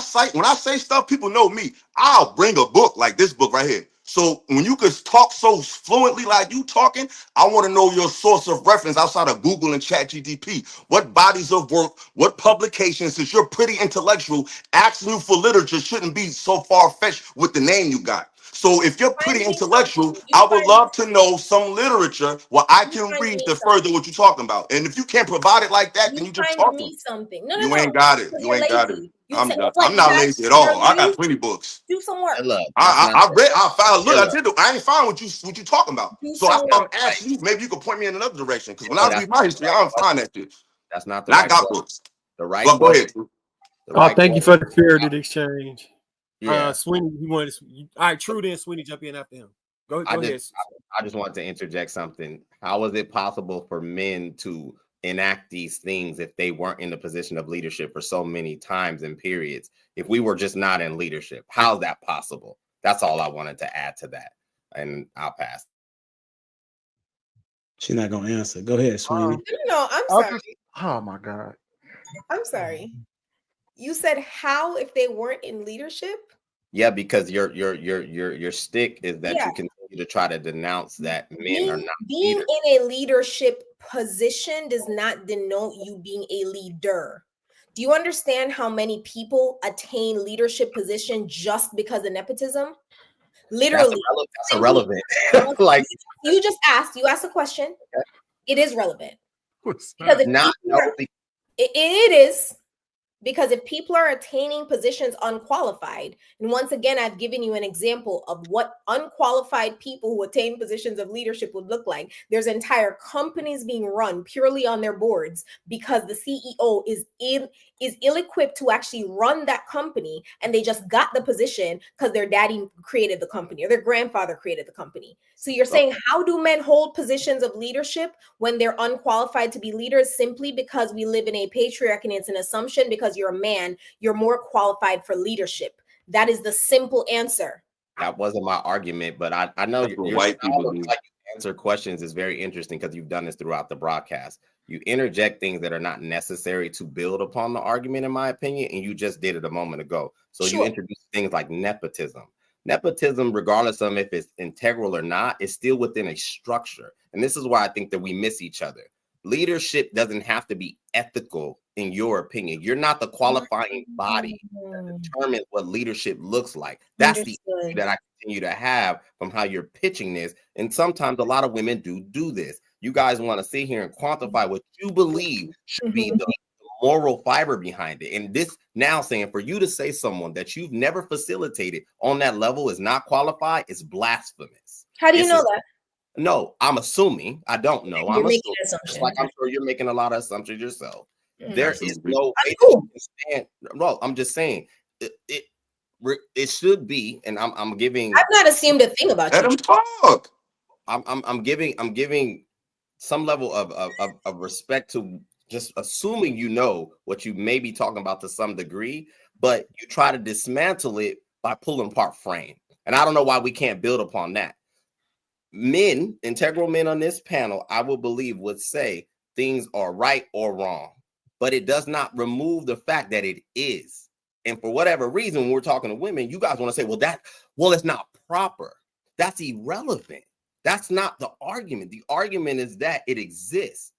[SPEAKER 9] say stuff, people know me. I'll bring a book like this book right here. So when you could talk so fluently like you talking, I want to know your source of reference outside of Google and ChatGPT. What bodies of work, what publications, since you're pretty intellectual, asking you for literature shouldn't be so far-fetched with the name you got. So if you're
[SPEAKER 3] Find
[SPEAKER 9] pretty
[SPEAKER 3] me
[SPEAKER 9] intellectual,
[SPEAKER 3] something. You
[SPEAKER 9] I would
[SPEAKER 3] find
[SPEAKER 9] love to know some literature where I
[SPEAKER 3] you
[SPEAKER 9] can
[SPEAKER 3] find
[SPEAKER 9] read
[SPEAKER 3] me
[SPEAKER 9] to
[SPEAKER 3] something.
[SPEAKER 9] further what you're talking about. And if you can't provide it like that, then
[SPEAKER 3] You
[SPEAKER 9] you just
[SPEAKER 3] find
[SPEAKER 9] talking.
[SPEAKER 3] me something. No, no,
[SPEAKER 9] You
[SPEAKER 3] no.
[SPEAKER 9] ain't got it.
[SPEAKER 3] Because
[SPEAKER 9] You
[SPEAKER 3] you're
[SPEAKER 9] ain't got it.
[SPEAKER 3] lazy. You say it's like
[SPEAKER 9] I'm not lazy at all. I got plenty books.
[SPEAKER 3] do some work.
[SPEAKER 4] And look, that's not
[SPEAKER 9] I read. I found. Look, I
[SPEAKER 4] Illa,
[SPEAKER 9] did. I ain't found what you talking about.
[SPEAKER 3] Do
[SPEAKER 9] So that's
[SPEAKER 3] some
[SPEAKER 9] why
[SPEAKER 3] work.
[SPEAKER 9] I'm asking you. Maybe you could point me in another direction. Because when
[SPEAKER 4] Illa,
[SPEAKER 9] I
[SPEAKER 4] that's
[SPEAKER 9] read my history, I don't find that shit.
[SPEAKER 4] that's not the
[SPEAKER 9] And I
[SPEAKER 4] right
[SPEAKER 9] got
[SPEAKER 4] question.
[SPEAKER 9] books.
[SPEAKER 4] The right
[SPEAKER 9] But go
[SPEAKER 4] question.
[SPEAKER 9] ahead.
[SPEAKER 4] The
[SPEAKER 5] Oh,
[SPEAKER 4] right
[SPEAKER 5] thank you
[SPEAKER 4] question.
[SPEAKER 5] for the spirited exchange.
[SPEAKER 4] Yeah.
[SPEAKER 5] Sweeney, you wanted to, all right, True, then Sweeney jump in after him. Go ahead.
[SPEAKER 4] I just wanted to interject something. How is it possible for men to enact these things if they weren't in the position of leadership for so many times and periods? If we were just not in leadership, how's that possible? That's all I wanted to add to that. And I'll pass.
[SPEAKER 2] She's not gonna answer. Go ahead, Sweeney.
[SPEAKER 3] No, I'm
[SPEAKER 11] I'll
[SPEAKER 3] sorry.
[SPEAKER 11] just, oh my God.
[SPEAKER 3] I'm sorry. You said how if they weren't in leadership?
[SPEAKER 4] Yeah, because your stick is that
[SPEAKER 3] Yeah.
[SPEAKER 4] you continue to try to denounce that men are not
[SPEAKER 3] Being
[SPEAKER 4] leaders.
[SPEAKER 3] in a leadership position does not denote you being a leader. Do you understand how many people attain leadership position just because of nepotism? Literally.
[SPEAKER 4] That's irrelevant. Like
[SPEAKER 3] you asked a question. It is relevant.
[SPEAKER 11] What's
[SPEAKER 3] Because
[SPEAKER 11] that?
[SPEAKER 3] if
[SPEAKER 4] not
[SPEAKER 3] people are, it is. Because if people are attaining positions unqualified, and once again, I've given you an example of what unqualified people who attain positions of leadership would look like. There's entire companies being run purely on their boards because the CEO is ill-equipped to actually run that company, and they just got the position because their daddy created the company or their grandfather created the company. So you're saying, how do men hold positions of leadership when they're unqualified to be leaders? Simply because we live in a patriarchy, and it's an assumption because you're a man, you're more qualified for leadership. That is the simple answer.
[SPEAKER 4] that wasn't my argument, but I know
[SPEAKER 9] That's what
[SPEAKER 4] your
[SPEAKER 9] white
[SPEAKER 4] style
[SPEAKER 9] people
[SPEAKER 4] of
[SPEAKER 9] do.
[SPEAKER 4] how you answer questions is very interesting because you've done this throughout the broadcast. You interject things that are not necessary to build upon the argument, in my opinion, and you just did it a moment ago. So you introduce things like nepotism. Nepotism, regardless of if it's integral or not, is still within a structure. And this is why I think that we miss each other. Leadership doesn't have to be ethical, in your opinion. You're not the qualifying body that determines what leadership looks like. That's the issue that I continue to have from how you're pitching this. And sometimes a lot of women do this. You guys want to sit here and quantify what you believe should be the moral fiber behind it. And this now saying for you to say someone that you've never facilitated on that level is not qualified is blasphemous.
[SPEAKER 3] How do you know that?
[SPEAKER 4] No, I'm assuming. I don't know.
[SPEAKER 3] You're making an assumption.
[SPEAKER 4] Just like I'm sure you're making a lot of assumptions yourself. There is
[SPEAKER 9] Absolutely.
[SPEAKER 4] no way that you can stand. No, I'm just saying it should be, and I'm giving.
[SPEAKER 3] I've not assumed a thing about
[SPEAKER 9] Let
[SPEAKER 3] you.
[SPEAKER 9] him talk.
[SPEAKER 4] I'm giving some level of respect to just assuming you know what you may be talking about to some degree, but you try to dismantle it by pulling apart frame. And I don't know why we can't build upon that. Men, integral men on this panel, I will believe would say things are right or wrong, but it does not remove the fact that it is. And for whatever reason, when we're talking to women, you guys want to say, well, it's not proper. That's irrelevant. That's not the argument. The argument is that it exists.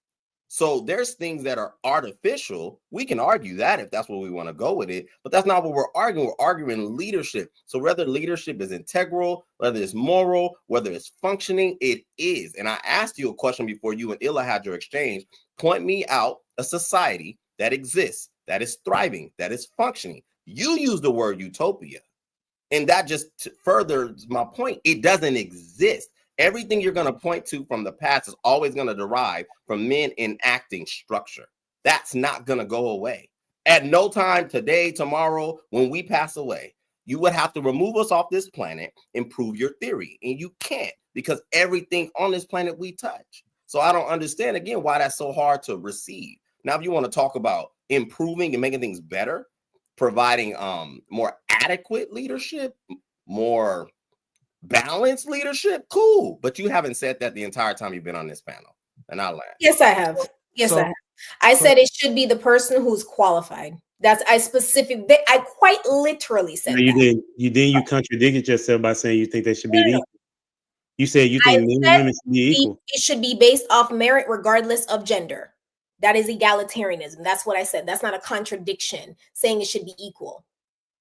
[SPEAKER 4] So there's things that are artificial. We can argue that if that's where we want to go with it, but that's not what we're arguing. We're arguing leadership. So whether leadership is integral, whether it's moral, whether it's functioning, it is. And I asked you a question before you and Illa had your exchange. Point me out a society that exists, that is thriving, that is functioning. You use the word utopia. And that just furthers my point. It doesn't exist. Everything you're going to point to from the past is always going to derive from men enacting structure. That's not going to go away. At no time today, tomorrow, when we pass away, you would have to remove us off this planet and prove your theory. And you can't, because everything on this planet we touch. So I don't understand, again, why that's so hard to receive. Now, if you want to talk about improving and making things better, providing more adequate leadership, more balanced leadership, cool. But you haven't said that the entire time you've been on this panel. And I'll laugh.
[SPEAKER 3] Yes, I have. Yes, I have. I said it should be the person who's qualified. I quite literally said
[SPEAKER 2] No, you
[SPEAKER 3] that.
[SPEAKER 2] didn't. You contradicted yourself by saying you think they should be equal. You said you think men and women should be equal.
[SPEAKER 3] It should be based off merit regardless of gender. That is egalitarianism. That's what I said. That's not a contradiction saying it should be equal.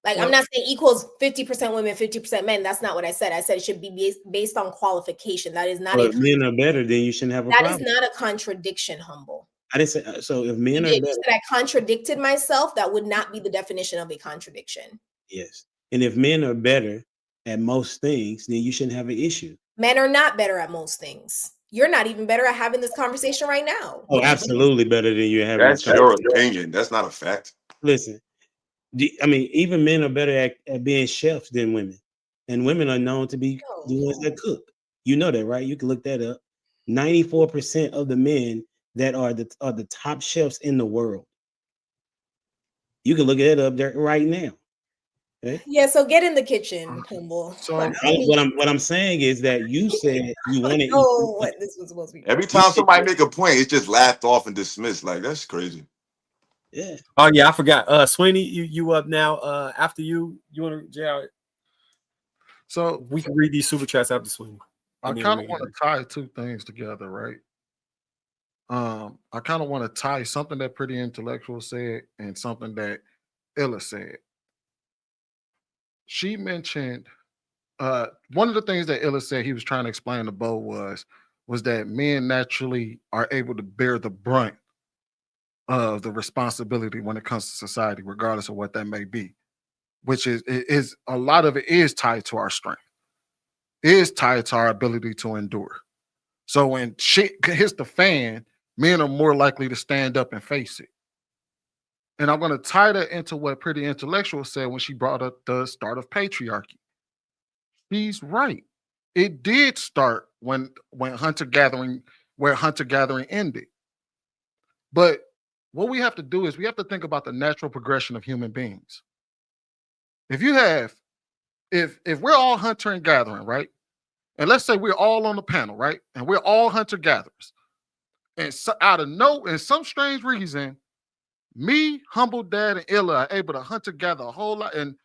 [SPEAKER 3] Like, I'm not saying equals 50% women, 50% men. That's not what I said. I said it should be based on qualification. That is not
[SPEAKER 2] Well, if men are better, then you shouldn't have a
[SPEAKER 3] that is
[SPEAKER 2] problem.
[SPEAKER 3] not a contradiction, Humble.
[SPEAKER 2] I didn't say so. If men
[SPEAKER 3] You
[SPEAKER 2] are
[SPEAKER 3] did. You
[SPEAKER 2] better,
[SPEAKER 3] said I contradicted myself. That would not be the definition of a contradiction.
[SPEAKER 2] yes. And if men are better at most things, then you shouldn't have an issue.
[SPEAKER 3] Men are not better at most things. You're not even better at having this conversation right now.
[SPEAKER 2] Oh, absolutely better than you're having this
[SPEAKER 9] That's your
[SPEAKER 2] conversation.
[SPEAKER 9] opinion. That's not a fact.
[SPEAKER 2] Listen, I mean, even men are better at being chefs than women, and women are known to be the ones that cook. You know that, right? You can look that up. 94% of the men that are the top chefs in the world. You can look it up there right now. Okay?
[SPEAKER 3] Yeah, so get in the kitchen, Humble.
[SPEAKER 11] So
[SPEAKER 2] what I'm saying is that you said you want to
[SPEAKER 3] know what this was supposed to be.
[SPEAKER 9] Every time somebody make a point, it's just laughed off and dismissed. Like, that's crazy.
[SPEAKER 2] Yeah.
[SPEAKER 5] Oh yeah, I forgot. Sweeney, you up now? After you want to, JR?
[SPEAKER 11] So
[SPEAKER 5] we can read these super chats after Sweeney.
[SPEAKER 11] I kind of want to tie two things together, right? I kind of want to tie something that Pretty Intellectual said and something that Ella said. She mentioned one of the things that Ella said he was trying to explain to Bo was that men naturally are able to bear the brunt of the responsibility when it comes to society, regardless of what that may be, which is a lot of it is tied to our strength, is tied to our ability to endure. So when shit hits the fan, men are more likely to stand up and face it. And I'm going to tie that into what Pretty Intellectual said when she brought up the start of patriarchy. She's right. It did start when hunter-gathering, where hunter-gathering ended. But what we have to do is we have to think about the natural progression of human beings. If we're all hunter and gathering, right? And let's say we're all on the panel, right? And we're all hunter-gatherers. And so in some strange reason, me, Humble Dad, and Illa are able to hunter-gather a whole lot, and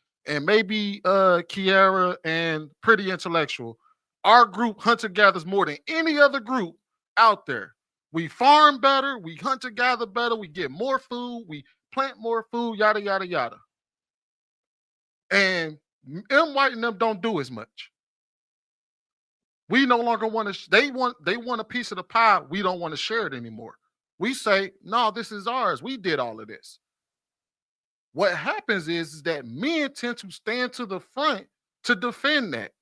[SPEAKER 11] maybe Kiara and Pretty Intellectual. Our group hunter-gathers more than any other group out there. We farm better, we hunter-gather better, we get more food, we plant more food, yada, yada, yada. And M. White and them don't do as much. We no longer want to, they want a piece of the pie, we don't want to share it anymore. We say, no, this is ours. We did all of this. What happens is that men tend to stand to the front to defend that.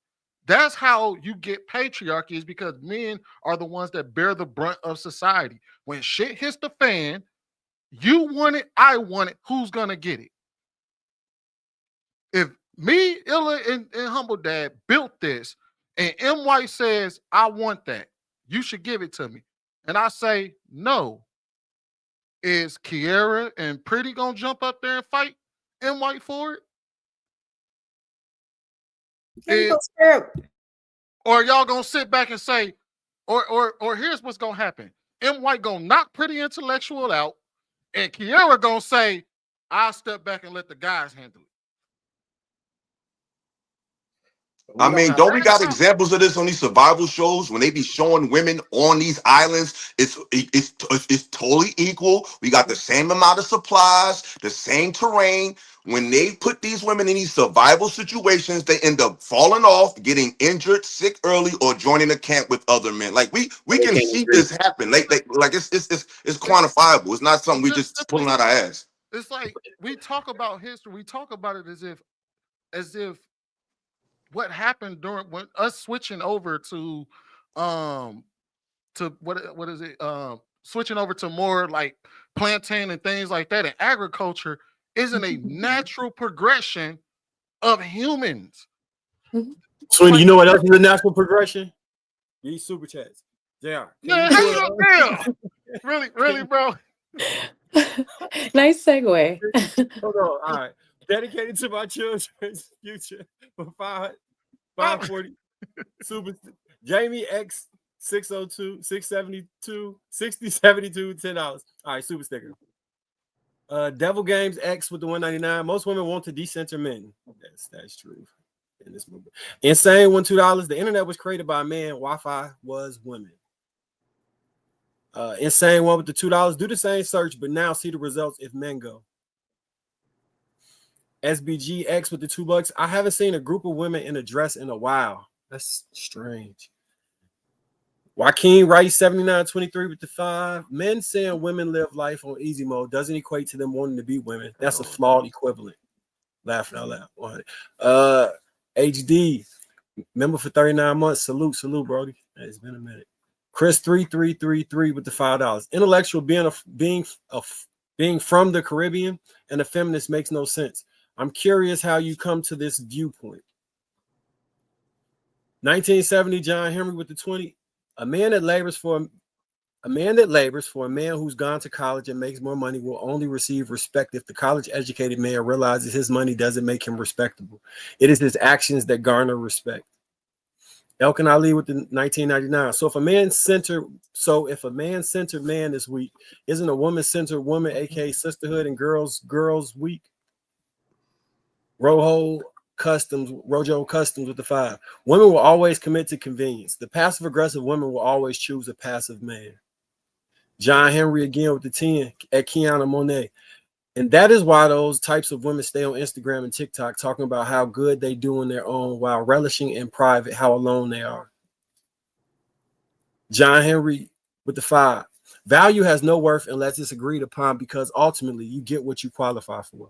[SPEAKER 11] That's how you get patriarchy, is because men are the ones that bear the brunt of society. When shit hits the fan, you want it, I want it, who's going to get it? If me, Illa, and Humble Dad built this, and M. White says, I want that, you should give it to me. And I say, no. Is Kiara and Pretty gonna jump up there and fight M. White for it? Or y'all gonna sit back and say, or here's what's gonna happen. M. White gonna knock Pretty Intellectual out, and Kiara gonna say, I'll step back and let the guys handle it.
[SPEAKER 9] I mean, don't we got examples of this on these survival shows when they be showing women on these islands? It's totally equal. We got the same amount of supplies, the same terrain. When they put these women in these survival situations, they end up falling off, getting injured, sick early, or joining a camp with other men. Like we can see this happen. Like it's quantifiable. It's not something we just pulling out our ass.
[SPEAKER 11] It's like we talk about history. We talk about it as if what happened during when us switching over to what is it? Switching over to more like plantain and things like that in agriculture isn't a natural progression of humans.
[SPEAKER 5] Sweeney, you know what else is a natural progression? These super chats. JR.
[SPEAKER 11] Yeah, really, bro.
[SPEAKER 7] Nice segue.
[SPEAKER 5] Hold on. All right. Dedicated to my children's future for 540. Super Jamie X 602 672 6072 $10. All right, super sticker. Devil Games X with the 199. Most women want to decenter men. That's true in this movie. Insane $2. The internet was created by men. Wi-Fi was women. Insane one with the $2. Do the same search, but now see the results if men go. SBGX with the $2. I haven't seen a group of women in a dress in a while. That's strange. Joaquin Rice 7923 with the 5. Men saying women live life on easy mode doesn't equate to them wanting to be women. That's a flawed equivalent. Laughing out loud. HD, member for 39 months. Salute, Brody. It's been a minute. Chris 3333 with the $5. Intellectual being from the Caribbean and a feminist makes no sense. I'm curious how you come to this viewpoint. 1970, John Henry with the 20. A man that labors for a man who's gone to college and makes more money will only receive respect if the college-educated man realizes his money doesn't make him respectable. It is his actions that garner respect. Elkin Ali with the 1999. So if a man-centered man is weak, isn't a woman-centered woman, aka sisterhood and girls weak? Rojo Customs with the 5. Women will always commit to convenience. The passive-aggressive women will always choose a passive man. John Henry again with the 10 at Kiana Monet. And that is why those types of women stay on Instagram and TikTok talking about how good they do on their own while relishing in private how alone they are. John Henry with the 5. Value has no worth unless it's agreed upon because ultimately you get what you qualify for.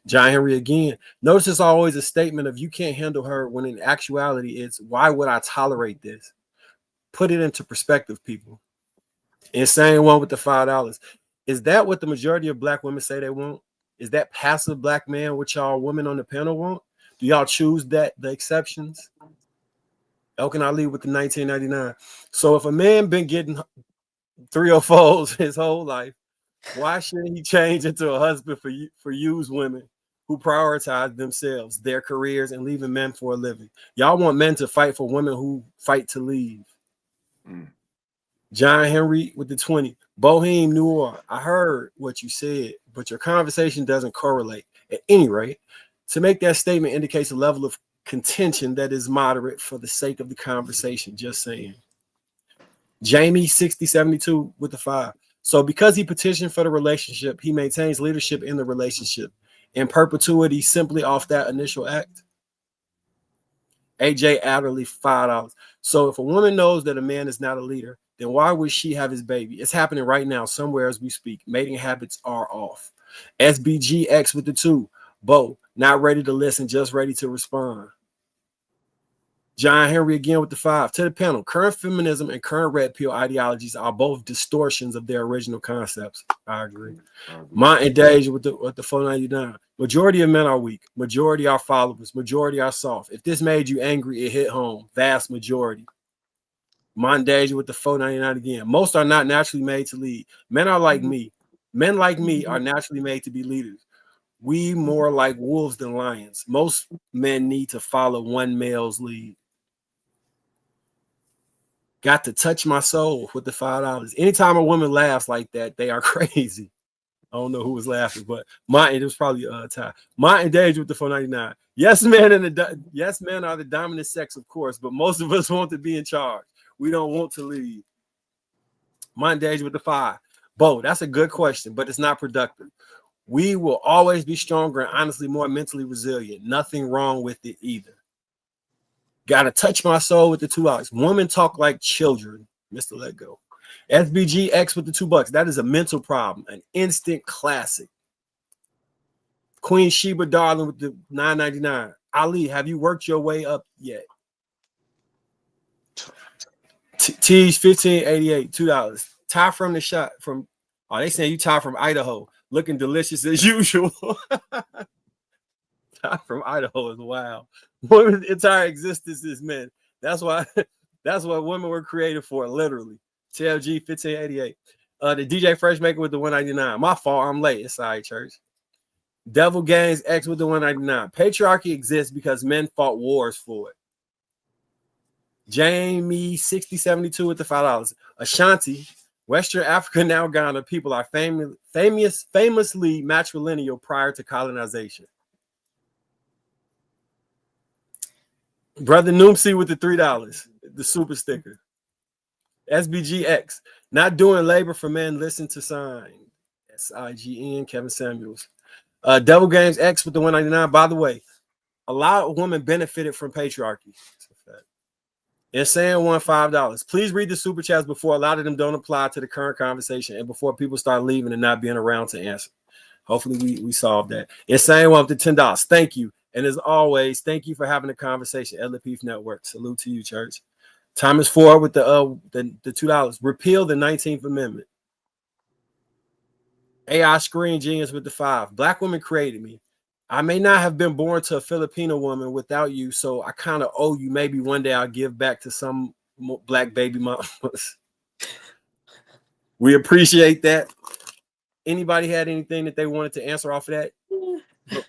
[SPEAKER 5] John Henry again. Notice it's always a statement of you can't handle her when in actuality it's why would I tolerate this? Put it into perspective, people. Insane one with the $5. Is that what the majority of black women say they want? Is that passive black man what y'all women on the panel want? Do y'all choose the exceptions? Elkin Ali with the 1999. So if a man been getting 304s his whole life, why shouldn't he change into a husband for used women who prioritize themselves, their careers, and leaving men for a living? Y'all want men to fight for women who fight to leave. John Henry with the 20. Boheme Noir. I heard what you said, but your conversation doesn't correlate. At any rate, to make that statement indicates a level of contention that is moderate for the sake of the conversation. Just saying. Jamie 6072 with the 5. So because he petitioned for the relationship, he maintains leadership in the relationship in perpetuity simply off that initial act. AJ Adderley, $5. So if a woman knows that a man is not a leader, then why would she have his baby? It's happening right now somewhere as we speak. Mating habits are off. SBGX with the 2. Bo, not ready to listen, just ready to respond. John Henry again with the 5. To the panel, current feminism and current red pill ideologies are both distortions of their original concepts. I agree. Monty Dage with the 499. Majority of men are weak. Majority are followers. Majority are soft. If this made you angry, it hit home. Vast majority. Mondage with the 499 again. Most are not naturally made to lead. Men are like me. Men like me are naturally made to be leaders. We more like wolves than lions. Most men need to follow one male's lead. Got to touch my soul with the $5. Anytime a woman laughs like that, they are crazy. I don't know who was laughing, but it was probably Ty. Martin Dage with the 499. Yes, men are the dominant sex, of course, but most of us want to be in charge. We don't want to lead. Martin Dage with the 5. Bo, that's a good question, but it's not productive. We will always be stronger and honestly more mentally resilient. Nothing wrong with it either. Gotta touch my soul with the $2. Women talk like children. Mr. Let Go. SBGX with the $2. That is a mental problem. An instant classic. Queen Sheba Darling with the $9.99. Ali, have you worked your way up yet? Tease 1588, $2. Ty from the shot from they saying you Ty from Idaho, looking delicious as usual. Ty from Idaho is wild. Women's entire existence is men. That's what women were created for, literally. TLG 1588. The DJ Freshmaker with the 199. My fault, I'm late. It's all right, church. Devil Games X with the 199. Patriarchy exists because men fought wars for it. Jamie 6072 with the $5. Ashanti, Western Africa, now Ghana, people are famously matrilineal prior to colonization. Brother Noomsi with the $3, the super sticker. SBGX, not doing labor for men, listen to sign. SIGN, Kevin Samuels. Devil Games X with the 199. By the way, a lot of women benefited from patriarchy. Insane won $5. Please read the super chats before a lot of them don't apply to the current conversation and before people start leaving and not being around to answer. Hopefully we solve that. Insane one up to $10. Thank you. And as always, thank you for having a conversation at Lapeef Network. Salute to you, church. Thomas Ford with the $2. Repeal the 19th Amendment. AI Screen Genius with the $5. Black women created me. I may not have been born to a Filipino woman without you, so I kind of owe you. Maybe one day I'll give back to some black baby mamas. We appreciate that. Anybody had anything that they wanted to answer off of that?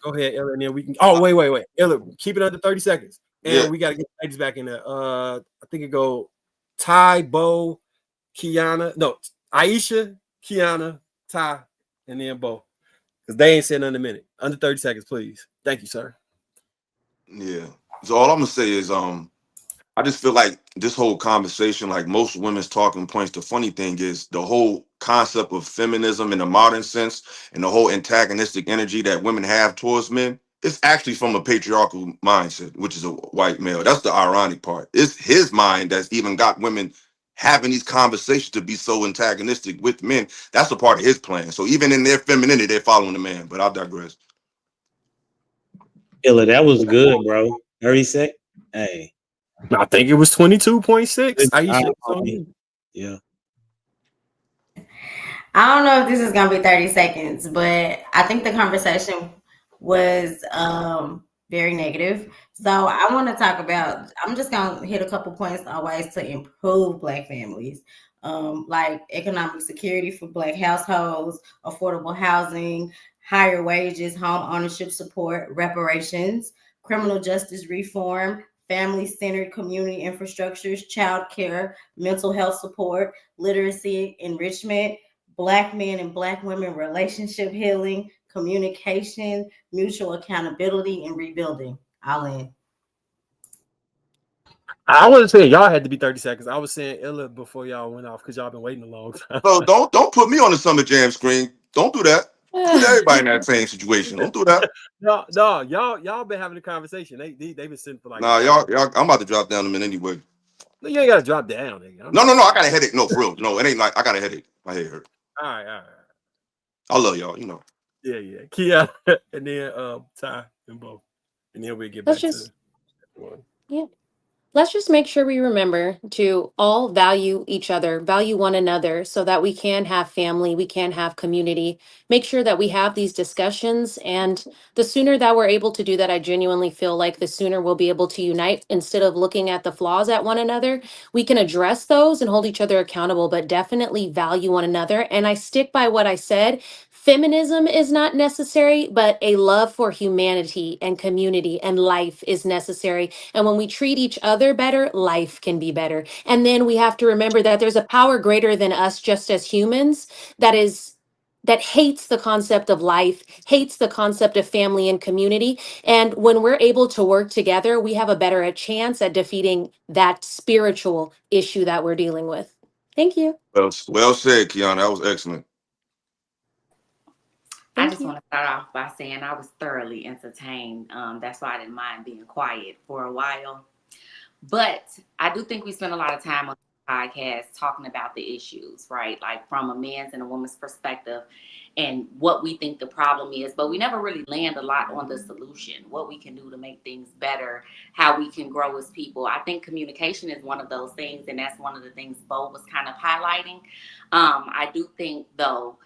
[SPEAKER 5] Go ahead, Ella, and then we can. Oh, wait. Ella, keep it under 30 seconds. And we got to get the ladies back in there. I think it go Ty, Bo, Kiana. No, Aisha, Kiana, Ty, and then Bo. Because they ain't saying under a minute. Under 30 seconds, please. Thank you, sir.
[SPEAKER 9] Yeah. So all I'm gonna say is I just feel like this whole conversation, like most women's talking points, the funny thing is the whole concept of feminism in the modern sense and the whole antagonistic energy that women have towards men, it's actually from a patriarchal mindset, which is a white male. That's the ironic part. It's his mind that's even got women having these conversations to be so antagonistic with men. That's a part of his plan. So even in their femininity, they're following the man. But I'll digress.
[SPEAKER 2] Illa, that was good, bro. 30 seconds. Hey.
[SPEAKER 5] I think it was 22.6. Aisha,
[SPEAKER 2] yeah.
[SPEAKER 8] I don't know if this is gonna be 30 seconds, but I think the conversation was very negative. So I want to talk about, I'm just gonna hit a couple points on ways to improve Black families. Like economic security for Black households, affordable housing, higher wages, home ownership support, reparations, criminal justice reform, family-centered community infrastructures, child care, mental health support, literacy enrichment, Black men and Black women relationship healing, communication, mutual accountability, and rebuilding. I'll end.
[SPEAKER 5] I wasn't saying y'all had to be 30 seconds. I was saying Illa before y'all went off because y'all been waiting a long time.
[SPEAKER 9] So don't put me on the Summer Jam screen. Don't do that. Put everybody in that same situation. Don't do that.
[SPEAKER 5] No, y'all been having a conversation. They've been sitting for like.
[SPEAKER 9] Nah, y'all. I'm about to drop down a minute anyway.
[SPEAKER 5] No, you ain't gotta drop down. Nigga.
[SPEAKER 9] No. I got a headache. No, for real. No, it ain't like I got a headache. My head hurt.
[SPEAKER 5] All right.
[SPEAKER 9] I love y'all. You know.
[SPEAKER 5] Yeah. Kia and then Ty and Bo, and then we get back to one.
[SPEAKER 7] Yeah. Let's just make sure we remember to all value each other, value one another so that we can have family, we can have community. Make sure that we have these discussions. And the sooner that we're able to do that, I genuinely feel like the sooner we'll be able to unite instead of looking at the flaws at one another. We can address those and hold each other accountable, but definitely value one another. And I stick by what I said. Feminism is not necessary, but a love for humanity and community and life is necessary. And when we treat each other better, life can be better. And then we have to remember that there's a power greater than us just as humans that hates the concept of life, hates the concept of family and community. And when we're able to work together, we have a better chance at defeating that spiritual issue that we're dealing with. Thank you.
[SPEAKER 9] Well said, Kiana. That was excellent.
[SPEAKER 6] I just want to start off by saying I was thoroughly entertained. That's why I didn't mind being quiet for a while. But I do think we spend a lot of time on the podcast talking about the issues, right? Like from a man's and a woman's perspective and what we think the problem is. But we never really land a lot on the solution, what we can do to make things better, how we can grow as people. I think communication is one of those things. And that's one of the things Bo was kind of highlighting. I do think, though,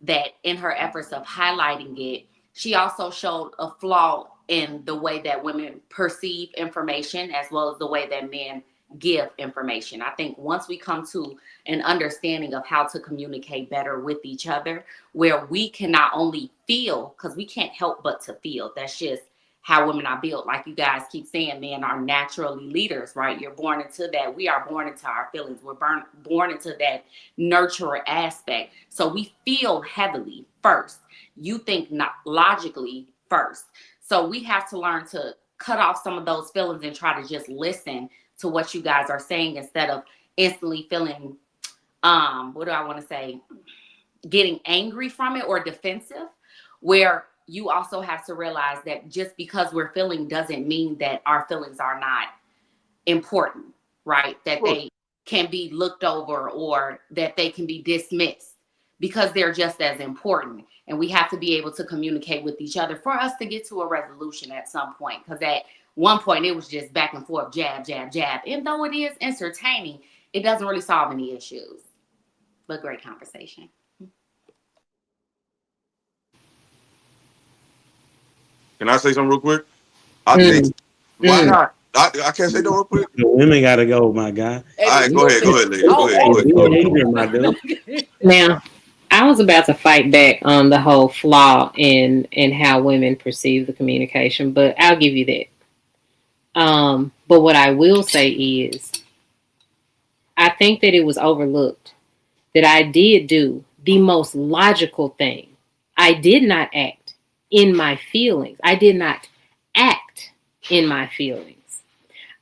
[SPEAKER 6] that in her efforts of highlighting it, she also showed a flaw in the way that women perceive information as well as the way that men give information. I think once we come to an understanding of how to communicate better with each other, where we can not only feel, because we can't help but to feel, that's just how women are built. Like you guys keep saying, men are naturally leaders, right? You're born into that. We are born into our feelings. We're born into that nurturer aspect. So we feel heavily first. You think not logically first. So we have to learn to cut off some of those feelings and try to just listen to what you guys are saying instead of instantly feeling, what do I want to say? Getting angry from it or defensive, where you also have to realize that just because we're feeling doesn't mean that our feelings are not important, right? That they can be looked over or that they can be dismissed, because they're just as important. And we have to be able to communicate with each other for us to get to a resolution at some point. Because at one point it was just back and forth, jab, jab, jab. And though it is entertaining, it doesn't really solve any issues. But great conversation.
[SPEAKER 9] Can I say something real quick? I think why not? I can't say no real quick.
[SPEAKER 2] The women got to go, my guy.
[SPEAKER 9] All right, go ahead, ladies. Go ahead,
[SPEAKER 2] Hey,
[SPEAKER 9] go
[SPEAKER 2] be a
[SPEAKER 9] ahead.
[SPEAKER 2] leader, my dude.
[SPEAKER 10] Now, I was about to fight back on the whole flaw in how women perceive the communication, but I'll give you that. But what I will say is, I think that it was overlooked that I did do the most logical thing. I did not act in my feelings. I did not act in my feelings.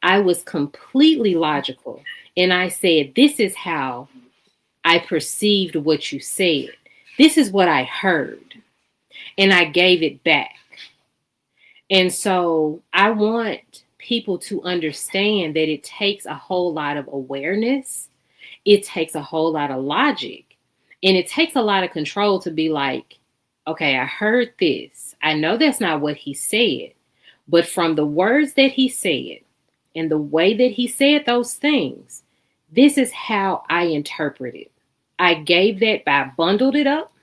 [SPEAKER 10] I was completely logical. And I said, this is how I perceived what you said. This is what I heard. And I gave it back. And so I want people to understand that it takes a whole lot of awareness. It takes a whole lot of logic. And it takes a lot of control to be like, okay, I heard this. I know that's not what he said. But from the words that he said and the way that he said those things, this is how I interpret it. I gave that, I bundled it up.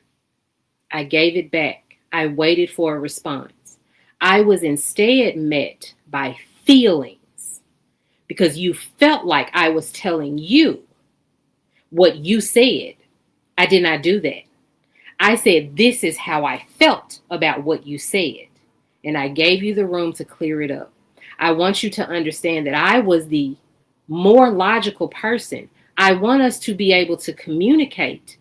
[SPEAKER 10] I gave it back. I waited for a response. I was instead met by feelings because you felt like I was telling you what you said. I did not do that. I said, this is how I felt about what you said. And I gave you the room to clear it up. I want you to understand that I was the more logical person. I want us to be able to communicate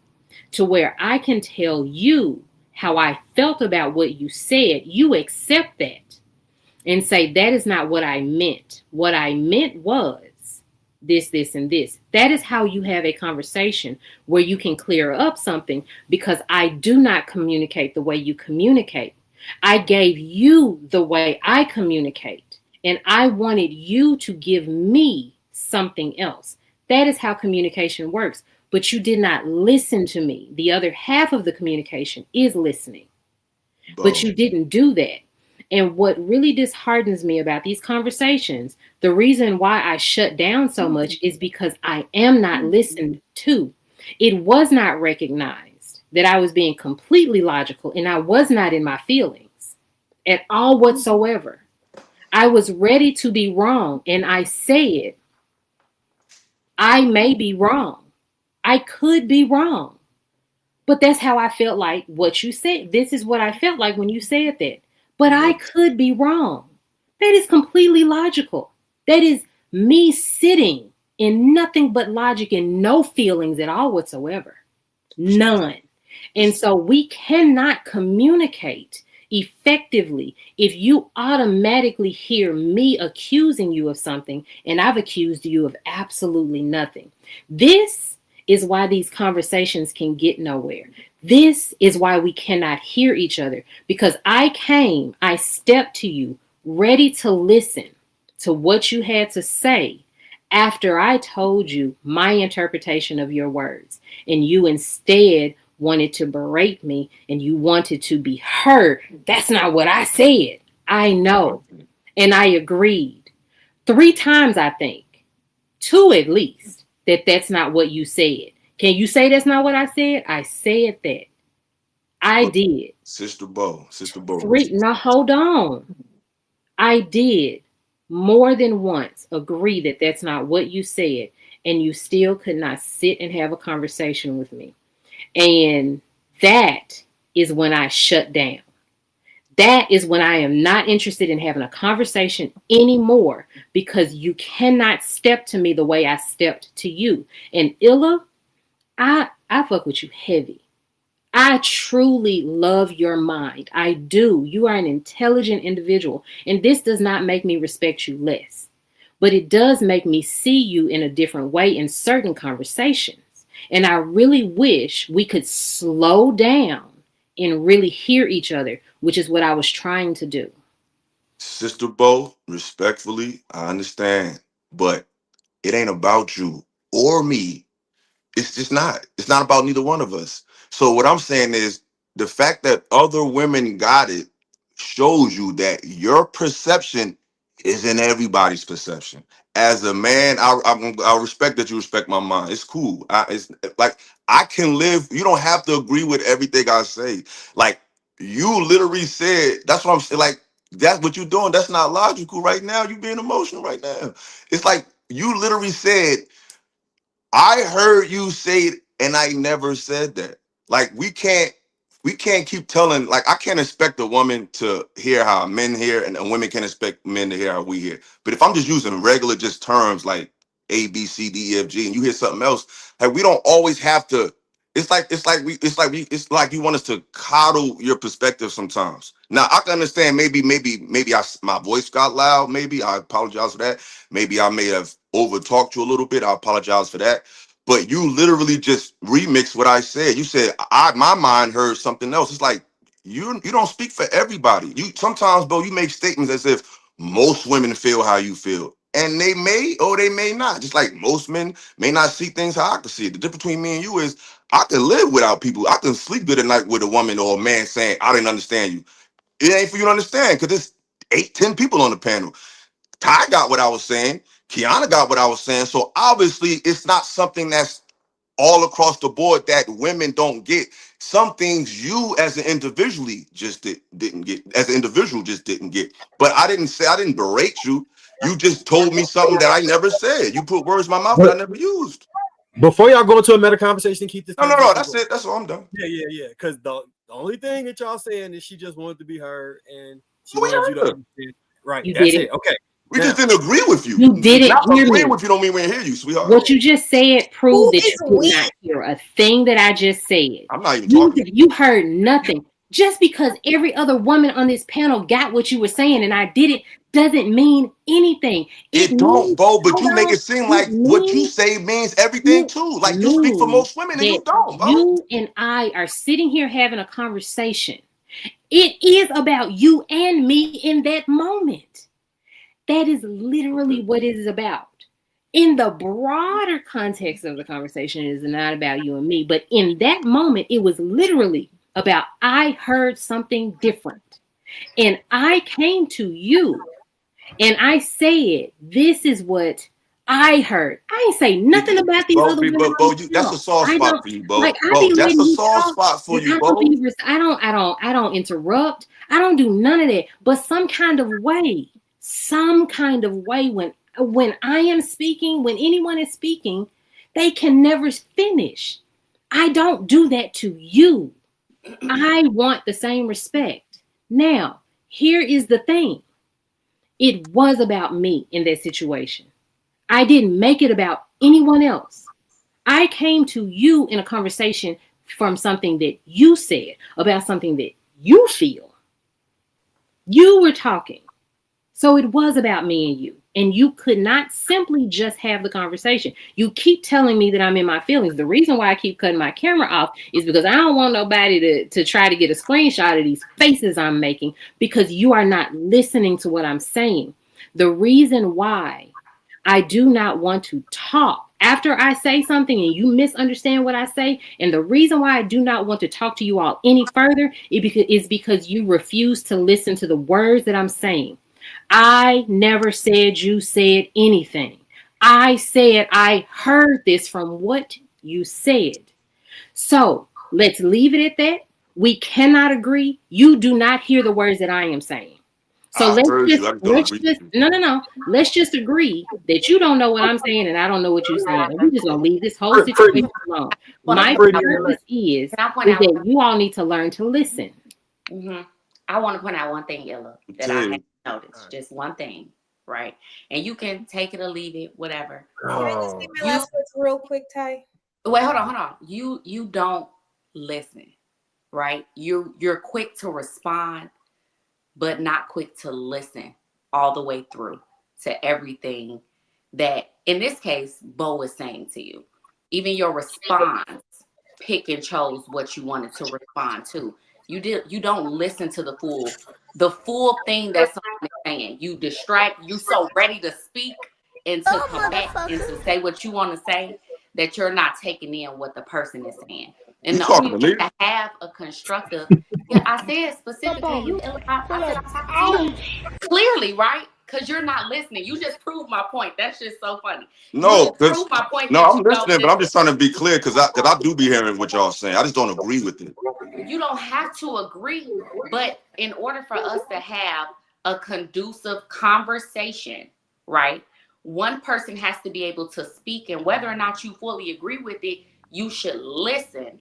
[SPEAKER 10] to where I can tell you how I felt about what you said. You accept that and say, that is not what I meant. What I meant was this, this, and this. That is how you have a conversation where you can clear up something, because I do not communicate the way you communicate. I gave you the way I communicate, and I wanted you to give me something else. That is how communication works. But you did not listen to me. The other half of the communication is listening. But you didn't do that. And what really disheartens me about these conversations, the reason why I shut down so much is because I am not listened to. It was not recognized that I was being completely logical, and I was not in my feelings at all whatsoever. I was ready to be wrong, and I said, I may be wrong. I could be wrong. But that's how I felt like what you said. This is what I felt like when you said that. But I could be wrong. That is completely logical. That is me sitting in nothing but logic and no feelings at all whatsoever. None. And so we cannot communicate effectively if you automatically hear me accusing you of something and I've accused you of absolutely nothing. This is why these conversations can get nowhere. This is why we cannot hear each other, because I stepped to you ready to listen to what you had to say after I told you my interpretation of your words, and you instead wanted to berate me and you wanted to be heard. That's not what I said. I know. And I agreed 3 times, I think, 2 at least, that that's not what you said. Can you say that's not what I said? I said that. I did.
[SPEAKER 9] Sister Bo.
[SPEAKER 10] 3, no, hold on. I did more than once agree that that's not what you said, and you still could not sit and have a conversation with me. And that is when I shut down. That is when I am not interested in having a conversation anymore, because you cannot step to me the way I stepped to you. And Illa, I fuck with you heavy. I truly love your mind. I do. You are an intelligent individual, and this does not make me respect you less, but it does make me see you in a different way in certain conversations. And I really wish we could slow down and really hear each other, which is what I was trying to do.
[SPEAKER 9] Sister Bo, respectfully, I understand, but it ain't about you or me. It's just not. It's not about neither one of us. So what I'm saying is the fact that other women got it shows you that your perception isn't everybody's perception. As a man, I respect that you respect my mind. It's cool. It's like I can live. You don't have to agree with everything I say. Like you literally said. That's what I'm saying. Like that's what you're doing. That's not logical right now. You being emotional right now. It's like you literally said I heard you say it and I never said that. Like we can't keep telling, like I can't expect a woman to hear how men hear and women can't expect men to hear how we hear. But if I'm just using regular just terms like A, B, C, D, E, F, G, and you hear something else, like we don't always have to. It's like you want us to coddle your perspective sometimes. Now I can understand maybe my voice got loud. Maybe I apologize for that. Maybe I may have over talked you a little bit. I apologize for that. But you literally just remixed what I said. You said my mind heard something else. It's like you don't speak for everybody. You sometimes, bro, you make statements as if most women feel how you feel. And they may or they may not. Just like most men may not see things how I can see it. The difference between me and you is I can live without people. I can sleep good at night with a woman or a man saying, I didn't understand you. It ain't for you to understand because there's 8, 10 people on the panel. Ty got what I was saying. Kiana got what I was saying. So obviously it's not something that's all across the board that women don't get. Some things you as an individually just didn't get. As an individual just didn't get. But I didn't berate you. You just told me something that I never said. You put words in my mouth that I never used.
[SPEAKER 5] Before y'all go into a meta conversation, keep this.
[SPEAKER 9] No. That's it. That's all. I'm done.
[SPEAKER 5] Yeah. Because the only thing that y'all saying is she just wanted to be heard and she
[SPEAKER 9] We
[SPEAKER 5] wanted you to
[SPEAKER 9] heard her.
[SPEAKER 5] understand. Right.
[SPEAKER 10] You
[SPEAKER 5] That's
[SPEAKER 10] did
[SPEAKER 5] it.
[SPEAKER 10] it.
[SPEAKER 5] Okay.
[SPEAKER 9] We
[SPEAKER 5] Now,
[SPEAKER 9] just didn't agree with you.
[SPEAKER 10] You didn't
[SPEAKER 9] Not
[SPEAKER 10] hear
[SPEAKER 9] agreeing
[SPEAKER 10] me.
[SPEAKER 9] with you don't mean we didn't hear you, sweetheart.
[SPEAKER 10] What you just said proved
[SPEAKER 3] Who
[SPEAKER 10] that
[SPEAKER 3] is
[SPEAKER 10] you did
[SPEAKER 3] we?
[SPEAKER 10] not hear a thing that I just said.
[SPEAKER 9] I'm not even talking.
[SPEAKER 10] You heard nothing. Just because every other woman on this panel got what you were saying and I didn't doesn't mean anything.
[SPEAKER 9] It don't,
[SPEAKER 10] means,
[SPEAKER 9] Bo, but
[SPEAKER 10] hold
[SPEAKER 9] you make
[SPEAKER 10] on,
[SPEAKER 9] it seem
[SPEAKER 10] it
[SPEAKER 9] like what you
[SPEAKER 10] means,
[SPEAKER 9] say means everything too. Like you speak for
[SPEAKER 10] means
[SPEAKER 9] most women and
[SPEAKER 10] that
[SPEAKER 9] you don't, Bo.
[SPEAKER 10] you and I are sitting here having a conversation. It is about you and me in that moment. That is literally what it is about. In the broader context of the conversation, it is not about you and me. But in that moment, it was literally about I heard something different. And I came to you and I said, this is what I heard. I ain't say nothing about these
[SPEAKER 9] Bo,
[SPEAKER 10] other women on
[SPEAKER 9] Bo,
[SPEAKER 10] this
[SPEAKER 9] that's
[SPEAKER 10] panel.
[SPEAKER 9] a soft
[SPEAKER 10] I
[SPEAKER 9] spot
[SPEAKER 10] don't
[SPEAKER 9] for you, Bo.
[SPEAKER 10] like I
[SPEAKER 9] Bo,
[SPEAKER 10] be
[SPEAKER 9] that's
[SPEAKER 10] letting
[SPEAKER 9] a
[SPEAKER 10] you
[SPEAKER 9] soft
[SPEAKER 10] talk.
[SPEAKER 9] spot for
[SPEAKER 10] And
[SPEAKER 9] you,
[SPEAKER 10] I
[SPEAKER 9] Bo.
[SPEAKER 10] don't interrupt. I don't do none of that. But some kind of way when I am speaking, when anyone is speaking, they can never finish. I don't do that to you. I want the same respect. Now, here is the thing. It was about me in that situation. I didn't make it about anyone else. I came to you in a conversation from something that you said, about something that you feel. You were talking. So it was about me and you. And you could not simply just have the conversation. You keep telling me that I'm in my feelings. The reason why I keep cutting my camera off is because I don't want nobody to try to get a screenshot of these faces I'm making because you are not listening to what I'm saying. The reason why I do not want to talk after I say something and you misunderstand what I say, and the reason why I do not want to talk to you all any further is because you refuse to listen to the words that I'm saying. I never said you said anything. I said I heard this from what you said. So let's leave it at that. We cannot agree. You do not hear the words that I am saying. So
[SPEAKER 9] I heard you. I just don't agree with you.
[SPEAKER 10] no. Let's just agree that you don't know what I'm saying and I don't know what you're saying. And we're just gonna leave this whole situation alone. My purpose is that you all need to learn to listen.
[SPEAKER 6] Mm-hmm. I want to point out one thing, Ella, that I have noticed. Just one thing, right? And you can take it or leave it, whatever.
[SPEAKER 3] Can I just say my last words real quick, Ty?
[SPEAKER 6] Wait, hold on. You don't listen, right? You're quick to respond, but not quick to listen all the way through to everything that, in this case, Bo is saying to you. Even your response, pick and chose what you wanted to respond to. You don't listen to the full thing that someone is saying. You distract. You so ready to speak and to come back and to say what you want to say that you're not taking in what the person is saying. And
[SPEAKER 9] You
[SPEAKER 6] the
[SPEAKER 9] talking
[SPEAKER 6] only
[SPEAKER 9] to
[SPEAKER 6] way
[SPEAKER 9] me?
[SPEAKER 6] to have a constructive, yeah, I said specifically you. I said I'm talking to you clearly, right? Because you're not listening. You just proved my point. That's just so funny. You
[SPEAKER 9] No,
[SPEAKER 6] just
[SPEAKER 9] because
[SPEAKER 6] proved my point
[SPEAKER 9] no,
[SPEAKER 6] that you
[SPEAKER 9] I'm
[SPEAKER 6] don't
[SPEAKER 9] listening, but I'm
[SPEAKER 6] listen.
[SPEAKER 9] just trying to be clear because I do be hearing what y'all saying. I just don't agree with it.
[SPEAKER 6] You don't have to agree, but in order for us to have a conducive conversation, right? One person has to be able to speak, and whether or not you fully agree with it, you should listen,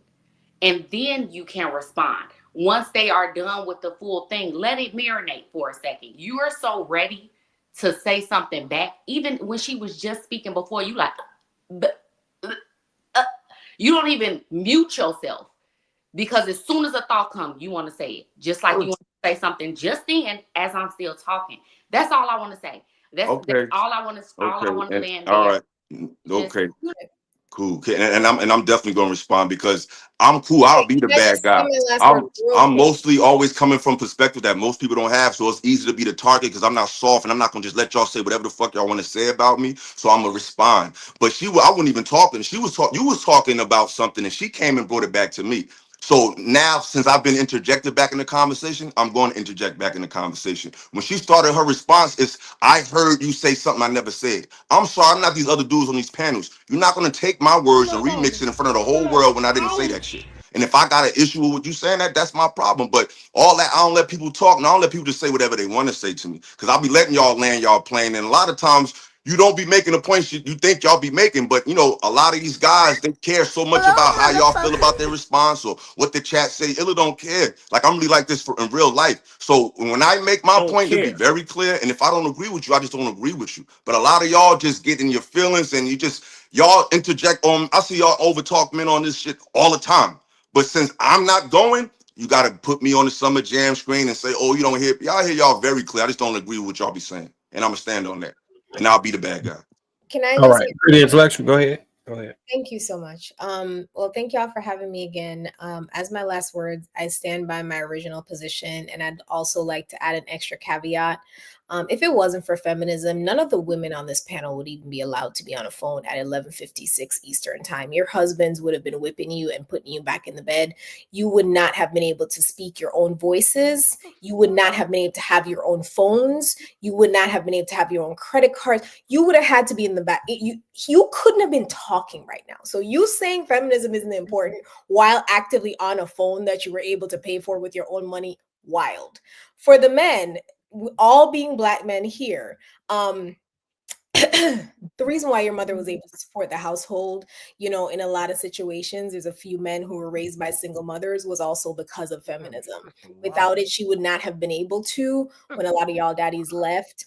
[SPEAKER 6] and then you can respond. Once they are done with the full thing, let it marinate for a second. You are so ready to say something back, even when she was just speaking before you, like, you don't even mute yourself. Because as soon as a thought comes, you want to say it. Just like you want to say something just then as I'm still talking. That's all I want to say. That's all I want to land
[SPEAKER 9] All
[SPEAKER 6] there.
[SPEAKER 9] right. Okay. Cool. Okay. And I'm definitely gonna respond because I'm cool. I'll be the
[SPEAKER 3] Can I
[SPEAKER 9] bad
[SPEAKER 3] just say
[SPEAKER 9] guy.
[SPEAKER 3] my last
[SPEAKER 9] I'm
[SPEAKER 3] word real
[SPEAKER 9] I'm
[SPEAKER 3] quick?
[SPEAKER 9] mostly always coming from perspective that most people don't have. So it's easy to be the target because I'm not soft and I'm not gonna just let y'all say whatever the fuck y'all want to say about me. So I'm gonna respond. But I wasn't even talking. You was talking about something and she came and brought it back to me. So now, since I've been interjected back in the conversation, I'm going to interject back in the conversation. When she started her response, it's, I heard you say something I never said. I'm sorry, I'm not these other dudes on these panels. You're not going to take my words and remix it in front of the whole world when I didn't say that shit. And if I got an issue with what you saying, that's my problem. But all that, I don't let people talk, and I don't let people just say whatever they want to say to me. Because I'll be letting y'all land y'all plane. And a lot of times, you don't be making the points you think y'all be making, but a lot of these guys, they care so much about how y'all feel about their response or what the chat say. Illa don't care. Like, I'm really like this in real life. So when I make my point, it'll be very clear. And if I don't agree with you, I just don't agree with you. But a lot of y'all just get in your feelings and y'all interject on. I see y'all over talk men on this shit all the time. But since I'm not going, you got to put me on the Summer Jam screen and say, oh, you don't hear. Y'all hear y'all very clear. I just don't agree with what y'all be saying. And I'm going to stand on that. And I'll be the bad guy.
[SPEAKER 3] Can I
[SPEAKER 5] All
[SPEAKER 3] just
[SPEAKER 5] right. Pretty intellectual. Go ahead.
[SPEAKER 3] Thank you so much. Well, thank y'all for having me again. As my last words, I stand by my original position, and I'd also like to add an extra caveat. If it wasn't for feminism, none of the women on this panel would even be allowed to be on a phone at 11:56 Eastern time. Your husbands would have been whipping you and putting you back in the bed. You would not have been able to speak your own voices. You would not have been able to have your own phones. You would not have been able to have your own credit cards. You would have had to be in the back. You couldn't have been talking right now. So you saying feminism isn't important while actively on a phone that you were able to pay for with your own money, wild. For the men, all being Black men here, the reason why your mother was able to support the household, in a lot of situations, there's a few men who were raised by single mothers, was also because of feminism. Without it, she would not have been able to, when a lot of y'all daddies left,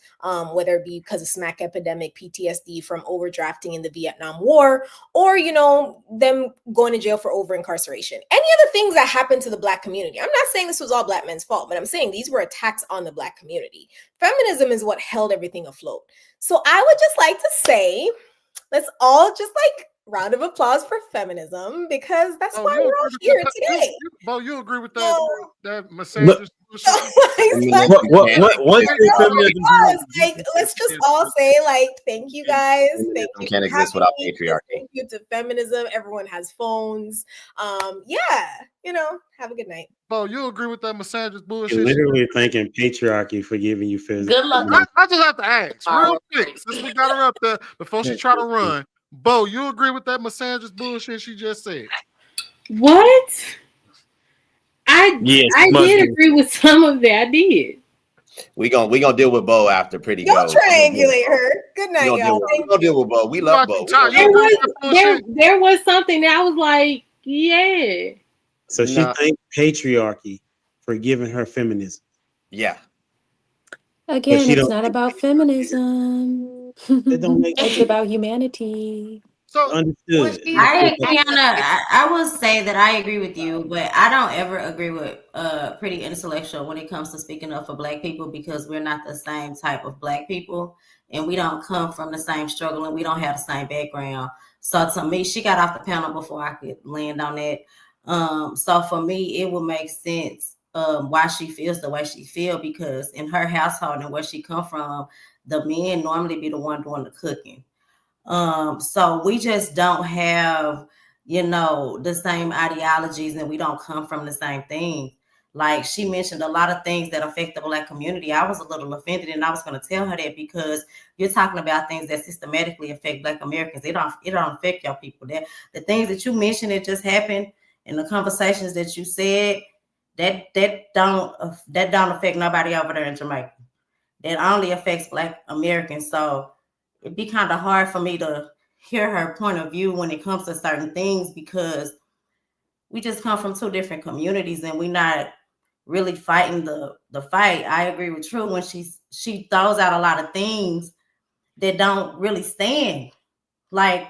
[SPEAKER 3] whether it be because of smack epidemic, PTSD from overdrafting in the Vietnam War, or, them going to jail for over incarceration. Any of the things that happened to the Black community. I'm not saying this was all Black men's fault, but I'm saying these were attacks on the Black community. Feminism is what held everything afloat. So I would just like to say, let's all just round of applause for feminism, because that's why we're all here today.
[SPEAKER 11] Bo, you agree with that misandrist?
[SPEAKER 3] Let's just all say thank you guys. Thank you.
[SPEAKER 4] Can't exist without patriarchy.
[SPEAKER 3] Thank you to feminism. Everyone has phones. Have a good night.
[SPEAKER 11] Bo, you agree with that misandrist bullshit?
[SPEAKER 2] You're literally thanking patriarchy for giving you physical.
[SPEAKER 6] Good luck.
[SPEAKER 11] I just have to ask real quick, since we got her up there before she try to run. Bo, you agree with that misandrist bullshit she just said?
[SPEAKER 10] What? I did agree with some of that. I did.
[SPEAKER 4] We gonna deal with Bo after Pretty
[SPEAKER 3] Y'all
[SPEAKER 4] Go.
[SPEAKER 3] triangulate her. Good night, y'all.
[SPEAKER 4] We're gonna deal with Bo. We love Bo.
[SPEAKER 10] There was something that I was like, yeah.
[SPEAKER 2] So she thanked patriarchy for giving her feminism.
[SPEAKER 4] Yeah.
[SPEAKER 7] Again, it's not about feminism. It's about humanity.
[SPEAKER 11] So
[SPEAKER 2] understood.
[SPEAKER 8] I will say that I agree with you, but I don't ever agree with Pretty Intellectual when it comes to speaking up for Black people, because we're not the same type of Black people, and we don't come from the same struggle, and we don't have the same background. So to me, she got off the panel before I could land on that. So for me, it would make sense why she feels the way she feel, because in her household and where she come from, the men normally be the one doing the cooking. So we just don't have, the same ideologies, and we don't come from the same thing. Like, she mentioned a lot of things that affect the Black community. I was a little offended, and I was going to tell her that, because you're talking about things that systematically affect Black Americans. It don't affect your people. That the things that you mentioned that just happened, and the conversations that you said, that don't affect nobody over there in Jamaica. That only affects Black Americans. So it'd be kind of hard for me to hear her point of view when it comes to certain things, because we just come from two different communities, and we're not really fighting the fight. I agree with True when she throws out a lot of things that don't really stand. Like,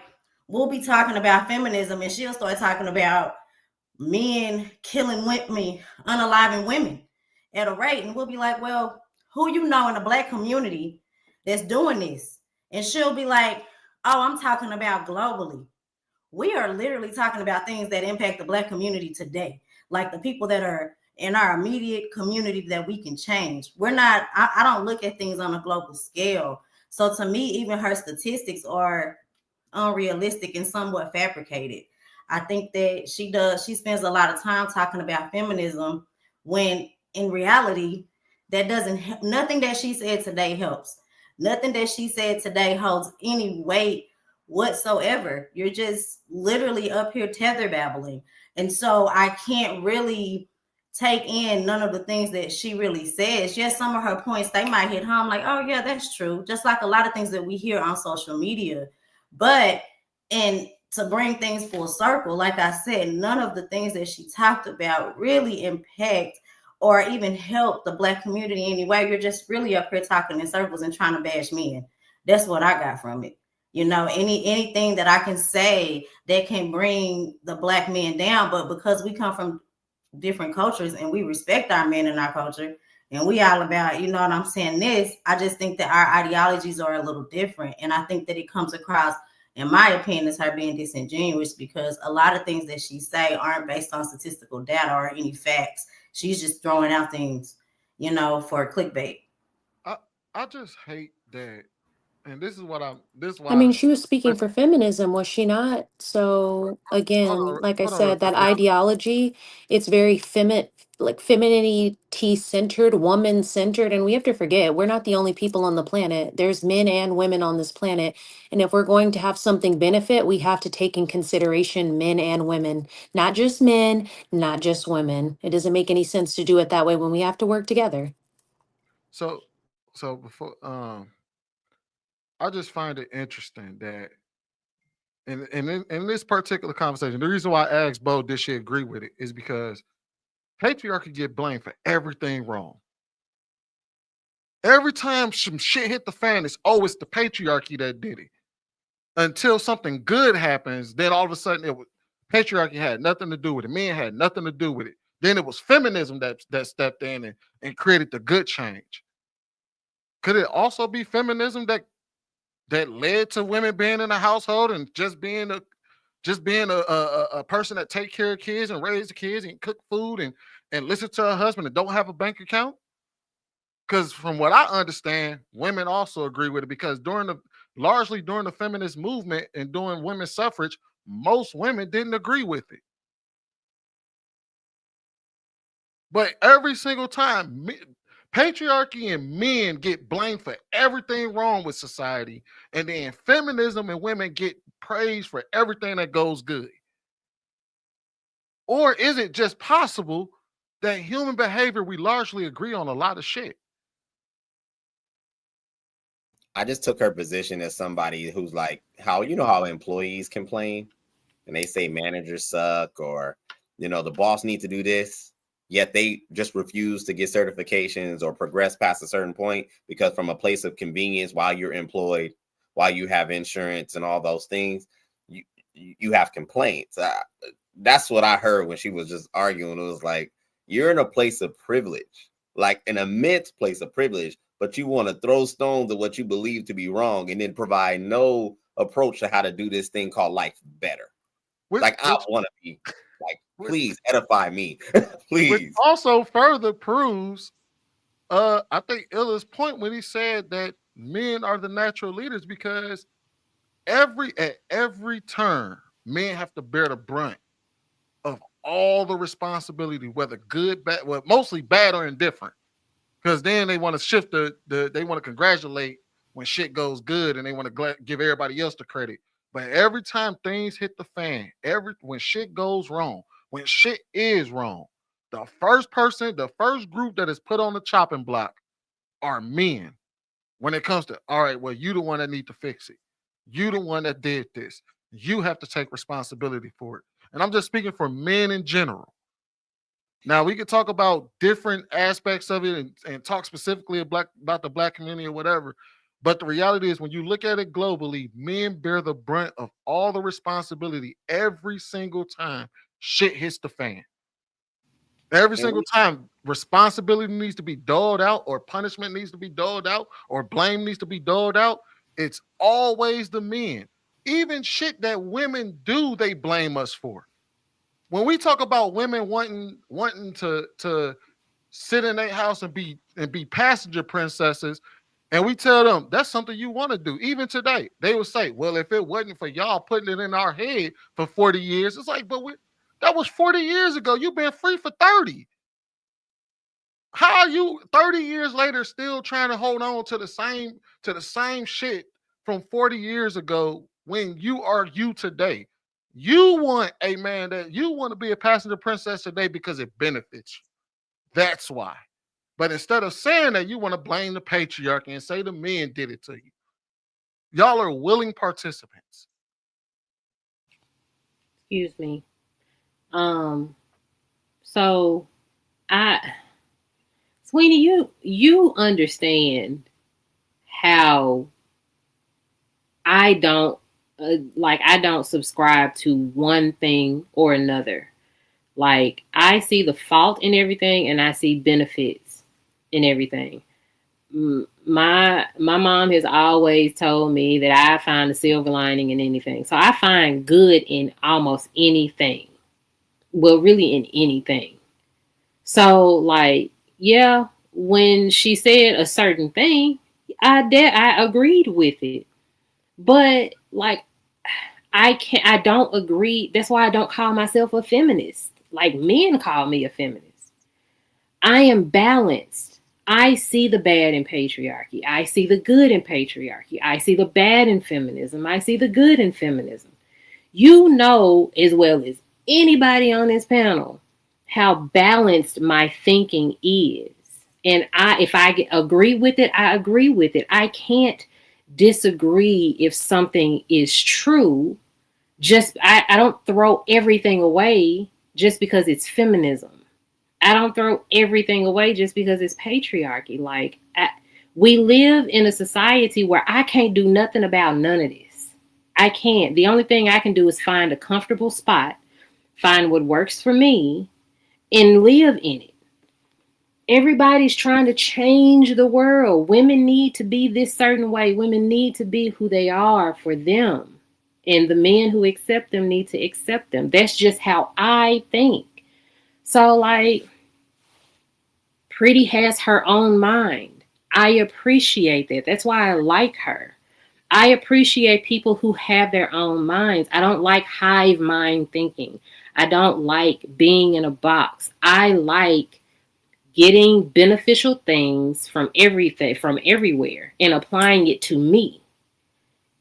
[SPEAKER 8] we'll be talking about feminism, and she'll start talking about men killing women, unaliving women at a rate, and we'll be like, well, who in the Black community that's doing this? And she'll be like, oh, I'm talking about globally. We are literally talking about things that impact the Black community today, like the people that are in our immediate community that we can change. We're not, I don't look at things on a global scale. So to me, even her statistics are unrealistic and somewhat fabricated. I think that she spends a lot of time talking about feminism, when in reality, that doesn't, nothing that she said today helps. Nothing that she said today holds any weight whatsoever. You're just literally up here tether babbling. And so I can't really take in none of the things that she really says. Yes, some of her points, they might hit home, like, oh yeah, that's true. Just like a lot of things that we hear on social media. But, and to bring things full circle, like I said, none of the things that she talked about really impact or even help the Black community anyway. You're just really up here talking in circles and trying to bash men. That's what I got from it. Anything that I can say that can bring the Black men down, but because we come from different cultures and we respect our men in our culture, and we all about, what I'm saying, this, I just think that our ideologies are a little different. And I think that it comes across, in my opinion, as her being disingenuous, because a lot of things that she say aren't based on statistical data or any facts. She's just throwing out things, for clickbait.
[SPEAKER 11] I just hate that, and this is what this is
[SPEAKER 7] I mean,
[SPEAKER 11] why.
[SPEAKER 7] she was speaking
[SPEAKER 11] Like,
[SPEAKER 7] for feminism, was she not? So again, like I
[SPEAKER 11] hold on real
[SPEAKER 7] said, that
[SPEAKER 11] quick.
[SPEAKER 7] ideology, it's very like femininity centered, woman centered. And we have to forget, we're not the only people on the planet. There's men and women on this planet. And if we're going to have something benefit, we have to take in consideration men and women, not just men, not just women. It doesn't make any sense to do it that way when we have to work together.
[SPEAKER 11] So, before I just find it interesting that in this particular conversation, the reason why I asked Bo did she agree with it is because patriarchy get blamed for everything wrong. Every time some shit hit the fan, it's the patriarchy that did it. Until something good happens, then all of a sudden patriarchy had nothing to do with it. Men had nothing to do with it. Then it was feminism that stepped in and created the good change. Could it also be feminism that led to women being in a household and just being a person that take care of kids and raise the kids and cook food and listen to her husband and don't have a bank account? Because from what I understand, women also agree with it, because largely during the feminist movement and during women's suffrage, most women didn't agree with it. But every single time, patriarchy and men get blamed for everything wrong with society, and then feminism and women get praised for everything that goes good. Or is it just possible that human behavior, we largely agree on a lot of shit?
[SPEAKER 4] I just took her position as somebody who's like, how employees complain and they say managers suck, or the boss needs to do this, yet they just refuse to get certifications or progress past a certain point because from a place of convenience, while you're employed, while you have insurance and all those things, you have complaints. That's what I heard when she was just arguing. It was like, you're in a place of privilege, like an immense place of privilege, but you want to throw stones at what you believe to be wrong and then provide no approach to how to do this thing called life better. I want to be like Please edify me.
[SPEAKER 11] Which
[SPEAKER 4] Please.
[SPEAKER 11] also further proves, I think Illa's point when he said that men are the natural leaders, because at every turn, men have to bear the brunt of all the responsibility, whether good, bad, well, mostly bad or indifferent. Because then they want to shift they want to congratulate when shit goes good, and they want to give everybody else the credit. But every time things hit the fan, when shit goes wrong, when shit is wrong, the first group that is put on the chopping block are men. When it comes to, all right, well, you the one that need to fix it. You the one that did this. You have to take responsibility for it. And I'm just speaking for men in general. Now we could talk about different aspects of it and talk specifically about the black community or whatever. But the reality is, when you look at it globally, men bear the brunt of all the responsibility every single time shit hits the fan. Every single time responsibility needs to be doled out, or punishment needs to be doled out, or blame needs to be doled out, it's always the men. Even shit that women do, they blame us for. When we talk about women wanting to sit in their house and be passenger princesses, and we tell them that's something you want to do, even today, they will say, well, if it wasn't for y'all putting it in our head for 40 years, it's like, but that was 40 years ago. You've been free for 30. How are you 30 years later still trying to hold on to the same shit from 40 years ago when you are you today? You want to be a passenger princess today because it benefits you. That's why. But instead of saying that, you want to blame the patriarchy and say the men did it to you. Y'all are willing participants.
[SPEAKER 10] Excuse me. So Sweeney, you understand how I don't I don't subscribe to one thing or another. Like, I see the fault in everything and I see benefits in everything. My mom has always told me that I find the silver lining in anything. So I find good in almost anything. Well, really in anything. So, like, yeah, when she said a certain thing, I agreed with it. But, like, I don't agree. That's why I don't call myself a feminist. Like, men call me a feminist. I am balanced. I see the bad in patriarchy. I see the good in patriarchy. I see the bad in feminism. I see the good in feminism. You know as well as anybody on this panel how balanced my thinking is. And if I agree with it, I agree with it. I can't disagree if something is true. I don't throw everything away just because it's feminism. I don't throw everything away just because it's patriarchy. Like, we live in a society where I can't do nothing about none of this. I can't. The only thing I can do is find a comfortable spot, find what works for me, and live in it. Everybody's trying to change the world. Women need to be this certain way. Women need to be who they are for them. And the men who accept them need to accept them. That's just how I think. So, like, Pretty has her own mind. I appreciate that. That's why I like her. I appreciate people who have their own minds. I don't like hive mind thinking. I don't like being in a box. I like getting beneficial things from everything, from everywhere, and applying it to me.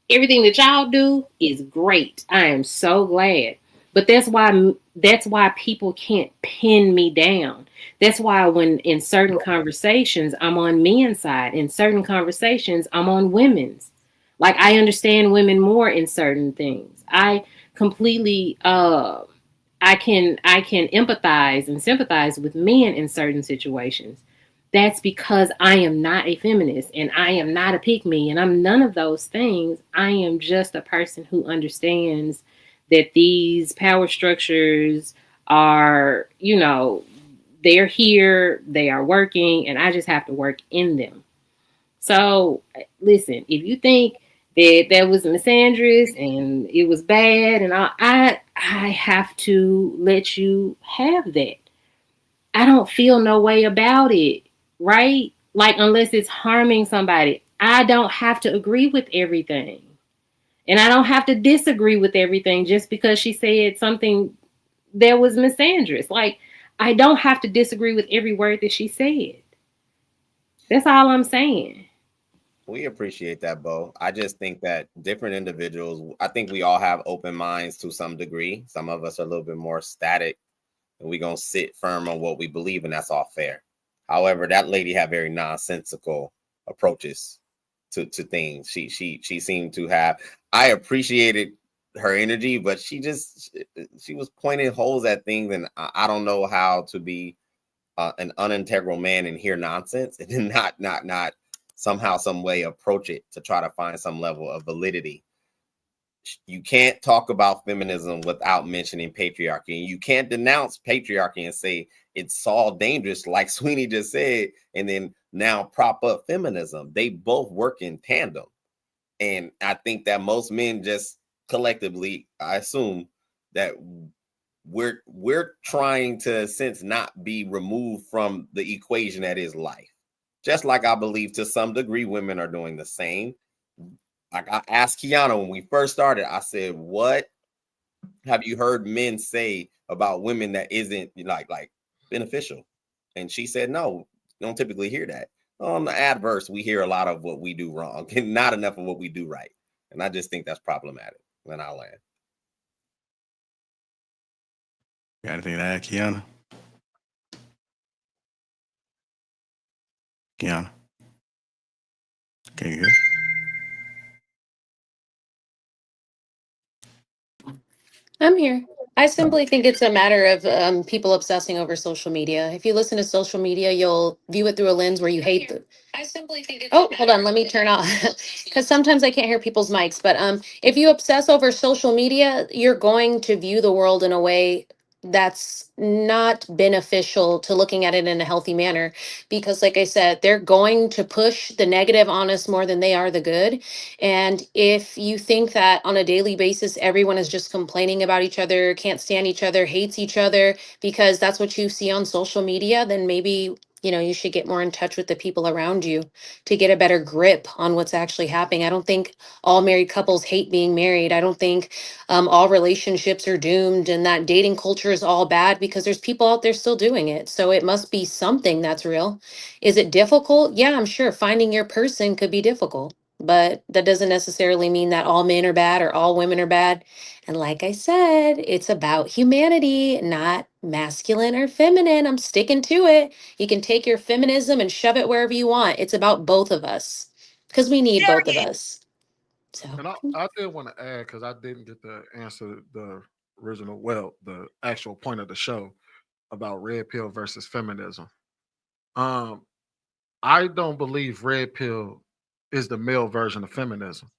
[SPEAKER 10] Everything that y'all do is great. I am so glad. But that's why people can't pin me down. That's why when in certain conversations, I'm on men's side. In certain conversations, I'm on women's. Like, I understand women more in certain things. I completely I can empathize and sympathize with men in certain situations. That's because I am not a feminist and I am not a pick-me and I'm none of those things. I am just a person who understands that these power structures are, they're here, they are working, and I just have to work in them. So, listen, if you think that was misandrous and it was bad and all, I I have to let you have that. I don't feel no way about it, right? Like, unless it's harming somebody, I don't have to agree with everything. And I don't have to disagree with everything just because she said something that was misandrous. Like, I don't have to disagree with every word that she said. That's all I'm saying.
[SPEAKER 4] We appreciate that, Bo. I just think that different individuals, I think we all have open minds to some degree. Some of us are a little bit more static, and we're going to sit firm on what we believe, and that's all fair. However, that lady had very nonsensical approaches to things. She seemed to have, I appreciated her energy, but she was pointing holes at things, and I don't know how to be an unintegral man and hear nonsense and then not somehow, some way approach it to try to find some level of validity. You can't talk about feminism without mentioning patriarchy, and you can't denounce patriarchy and say it's all dangerous, like Sweeney just said, and then now prop up feminism. They both work in tandem. And I think that most men just collectively, I assume that we're trying to, since, not be removed from the equation that is life. Just like I believe to some degree women are doing the same. Like I asked Kiana when we first started, I said, what have you heard men say about women that isn't like beneficial? And she said, no, you don't typically hear that. On the adverse, we hear a lot of what we do wrong and not enough of what we do right. And I just think that's problematic. When I land.
[SPEAKER 1] Got anything to add, Kiana? Kiana? Can you hear?
[SPEAKER 7] I'm here. I simply think it's a matter of people obsessing over social media. If you listen to social media, you'll view it through a lens where you hate the. I simply think it's. Oh, hold on. Let me turn off because sometimes I can't hear people's mics. But if you obsess over social media, you're going to view the world in a way that's not beneficial to looking at it in a healthy manner. Because, like I said, they're going to push the negative on us more than they are the good. And if you think that on a daily basis, everyone is just complaining about each other, can't stand each other, hates each other, because that's what you see on social media, then maybe, you should get more in touch with the people around you to get a better grip on what's actually happening. I don't think all married couples hate being married. I don't think all relationships are doomed and that dating culture is all bad, because there's people out there still doing it. So it must be something that's real. Is it difficult? Yeah, I'm sure finding your person could be difficult, but that doesn't necessarily mean that all men are bad or all women are bad. And like I said, it's about humanity, not masculine or feminine. I'm sticking to it. You can take your feminism and shove it wherever you want. It's about both of us because we need both of us. So,
[SPEAKER 11] And I did want to add, because I didn't get to answer the the actual point of the show about red pill versus feminism. Um, I don't believe red pill is the male version of feminism.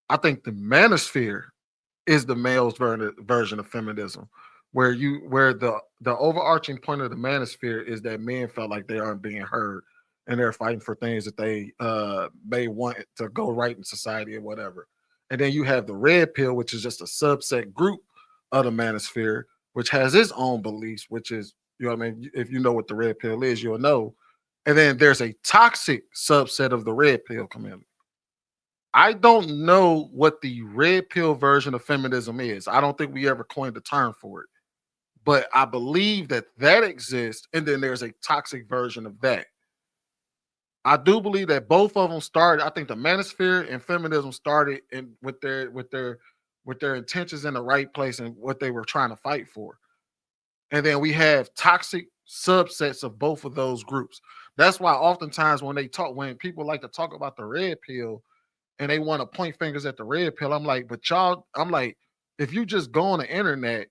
[SPEAKER 11] I think the manosphere is the male's version of feminism, where the overarching point of the manosphere is that men felt like they aren't being heard, and they're fighting for things that they may want to go right in society or whatever. And then you have the red pill, which is just a subset group of the manosphere, which has its own beliefs, which is, what I mean, if you know what the red pill is, you'll know. And then there's a toxic subset of the red pill community. I don't know what the red pill version of feminism is. I don't think we ever coined the term for it, but I believe that exists, and then there's a toxic version of that. I do believe that both of them started. I think the manosphere and feminism started in with their intentions in the right place and what they were trying to fight for. And then we have toxic subsets of both of those groups. That's why oftentimes when people like to talk about the red pill, and they want to point fingers at the red pill, I'm like, but y'all, I'm like, if you just go on the internet,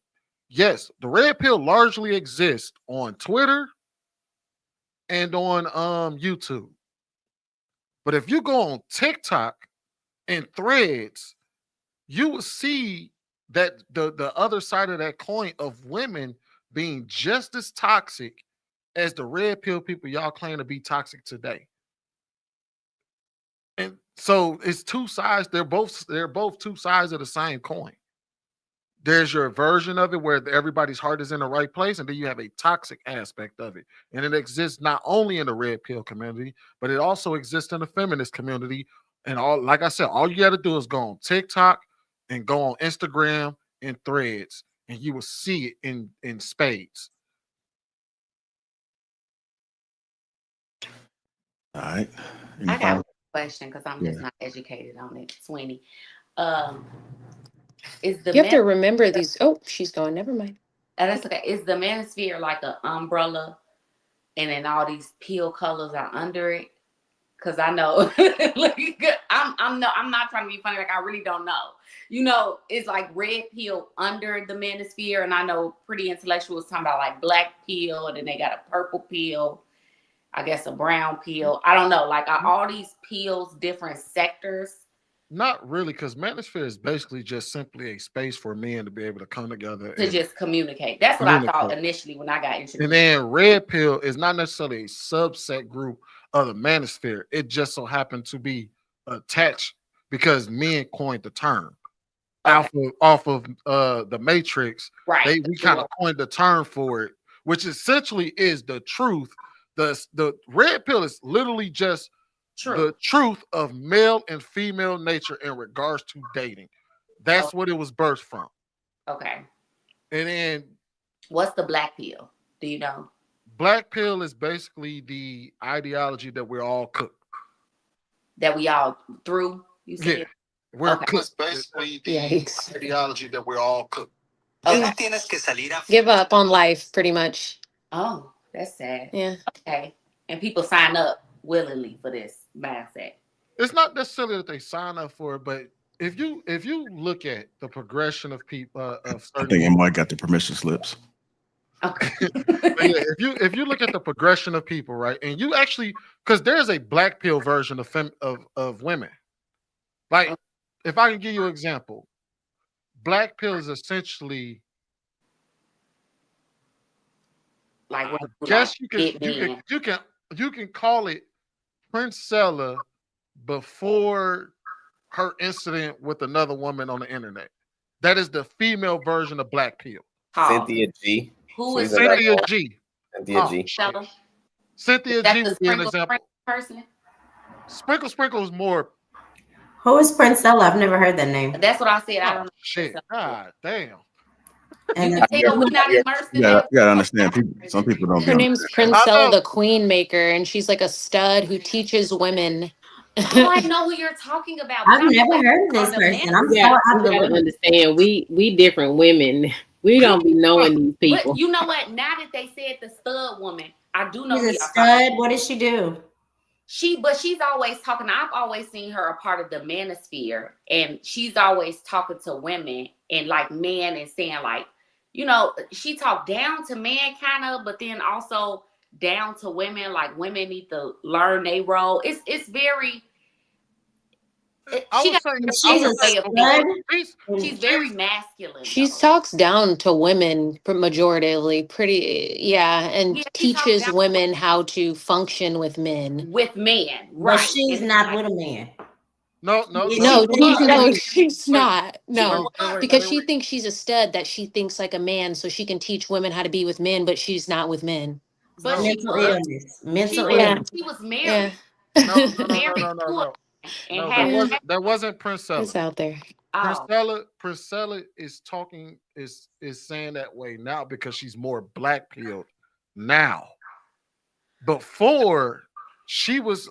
[SPEAKER 11] yes, the red pill largely exists on Twitter and on YouTube. But if you go on TikTok and Threads, you will see that the other side of that coin of women being just as toxic as the red pill people y'all claim to be toxic today. And so it's two sides. They're both two sides of the same coin. there's your version of it where everybody's heart is in the right place, and then you have a toxic aspect of it. And it exists not only in the red pill community, but it also exists in the feminist community. And all, like I said, all you got to do is go on TikTok and go on Instagram and Threads, and you will see it in spades.
[SPEAKER 1] All right.
[SPEAKER 6] I got
[SPEAKER 1] Final-
[SPEAKER 6] one question because I'm
[SPEAKER 1] Yeah.
[SPEAKER 6] just not educated on it, Sweeney. Is the
[SPEAKER 7] You have to
[SPEAKER 6] man?
[SPEAKER 7] remember these. Oh, she's going. Never mind.
[SPEAKER 6] That's okay. Is the manosphere like an umbrella, and then all these peel colors are under it? Because I know, I'm not trying to be funny. Like, I really don't know. You know, it's like red peel under the manosphere, and I know pretty intellectuals talking about like black peel, and then they got a purple peel. I guess a brown peel. I don't know. Like, are all these peels different sectors?
[SPEAKER 11] Not really, because manosphere is basically just simply a space for men to be able to come together
[SPEAKER 6] To
[SPEAKER 11] and
[SPEAKER 6] just communicate. That's what I thought
[SPEAKER 11] communicate.
[SPEAKER 6] initially when I got introduced.
[SPEAKER 11] And then red pill is not necessarily a subset group of the manosphere. It just so happened to be attached because men coined the term.
[SPEAKER 6] Okay.
[SPEAKER 11] Off of the Matrix,
[SPEAKER 6] Right.
[SPEAKER 11] we kind of coined the term for it, which essentially is the truth. The red pill is literally just the truth of male and female nature in regards to dating. That's what it was birthed from.
[SPEAKER 6] Okay.
[SPEAKER 11] And then
[SPEAKER 6] what's the black pill? Do you know?
[SPEAKER 11] Black pill is basically the ideology that we're all cooked.
[SPEAKER 6] That we all through, you said?
[SPEAKER 11] Yeah. We're cooked. Basically the ideology that we're all cooked.
[SPEAKER 6] Okay.
[SPEAKER 7] Give up on life, pretty much.
[SPEAKER 6] Oh, that's sad.
[SPEAKER 7] Yeah.
[SPEAKER 6] Okay. And people sign up willingly for this mindset.
[SPEAKER 11] It's not necessarily that they sign up for it, but if you look at the progression of people of certain,
[SPEAKER 1] I think Emoy got the permission slips.
[SPEAKER 6] Okay.
[SPEAKER 11] But yeah, if you look at the progression of people, right, and you actually, because there's a black pill version of women. Like, if I can give you an example, black pill is essentially,
[SPEAKER 6] like,
[SPEAKER 11] I guess you can call it Princella before her incident with another woman on the internet. That is the female version of black pill.
[SPEAKER 4] Cynthia G.
[SPEAKER 6] Who is
[SPEAKER 11] Cynthia G?
[SPEAKER 4] Cynthia G.
[SPEAKER 11] Cynthia G would be an example.
[SPEAKER 6] Person?
[SPEAKER 11] Sprinkle is more.
[SPEAKER 8] Who is Princella? I've never heard that name.
[SPEAKER 6] That's what I said. I don't know.
[SPEAKER 11] Shit. God damn.
[SPEAKER 8] And
[SPEAKER 6] you can tell we're not immersed in that.
[SPEAKER 1] You gotta understand. Some people don't.
[SPEAKER 7] Her name's Princella the Queen Maker, and she's like a stud who teaches women.
[SPEAKER 6] Oh, I know who you're talking about.
[SPEAKER 8] I've never heard of this person. I'm so out of the
[SPEAKER 10] gotta
[SPEAKER 8] loop.
[SPEAKER 10] understand. We different women. We don't be knowing these people.
[SPEAKER 6] But you know what? Now that they said the stud woman, I do know.
[SPEAKER 8] She's a stud. What does she do?
[SPEAKER 6] She's always talking. I've always seen her a part of the manosphere, and she's always talking to women and like men and saying like, you know, she talked down to men kind of, but then also down to women. Like, women need to learn their role. It's very. She's very masculine.
[SPEAKER 7] She talks down to women majoritarily, and teaches women how to function with men.
[SPEAKER 6] With men,
[SPEAKER 8] right? But she's not with a man.
[SPEAKER 11] No,
[SPEAKER 7] she's not. No, because she thinks she's a stud, that she thinks like a man, so she can teach women how to be with men, but she's not with men.
[SPEAKER 6] But
[SPEAKER 8] mental illness.
[SPEAKER 6] She was married.
[SPEAKER 11] No. That wasn't Princella.
[SPEAKER 7] It's out there.
[SPEAKER 11] Princella is talking is saying that way now because she's more black pilled now. Before she was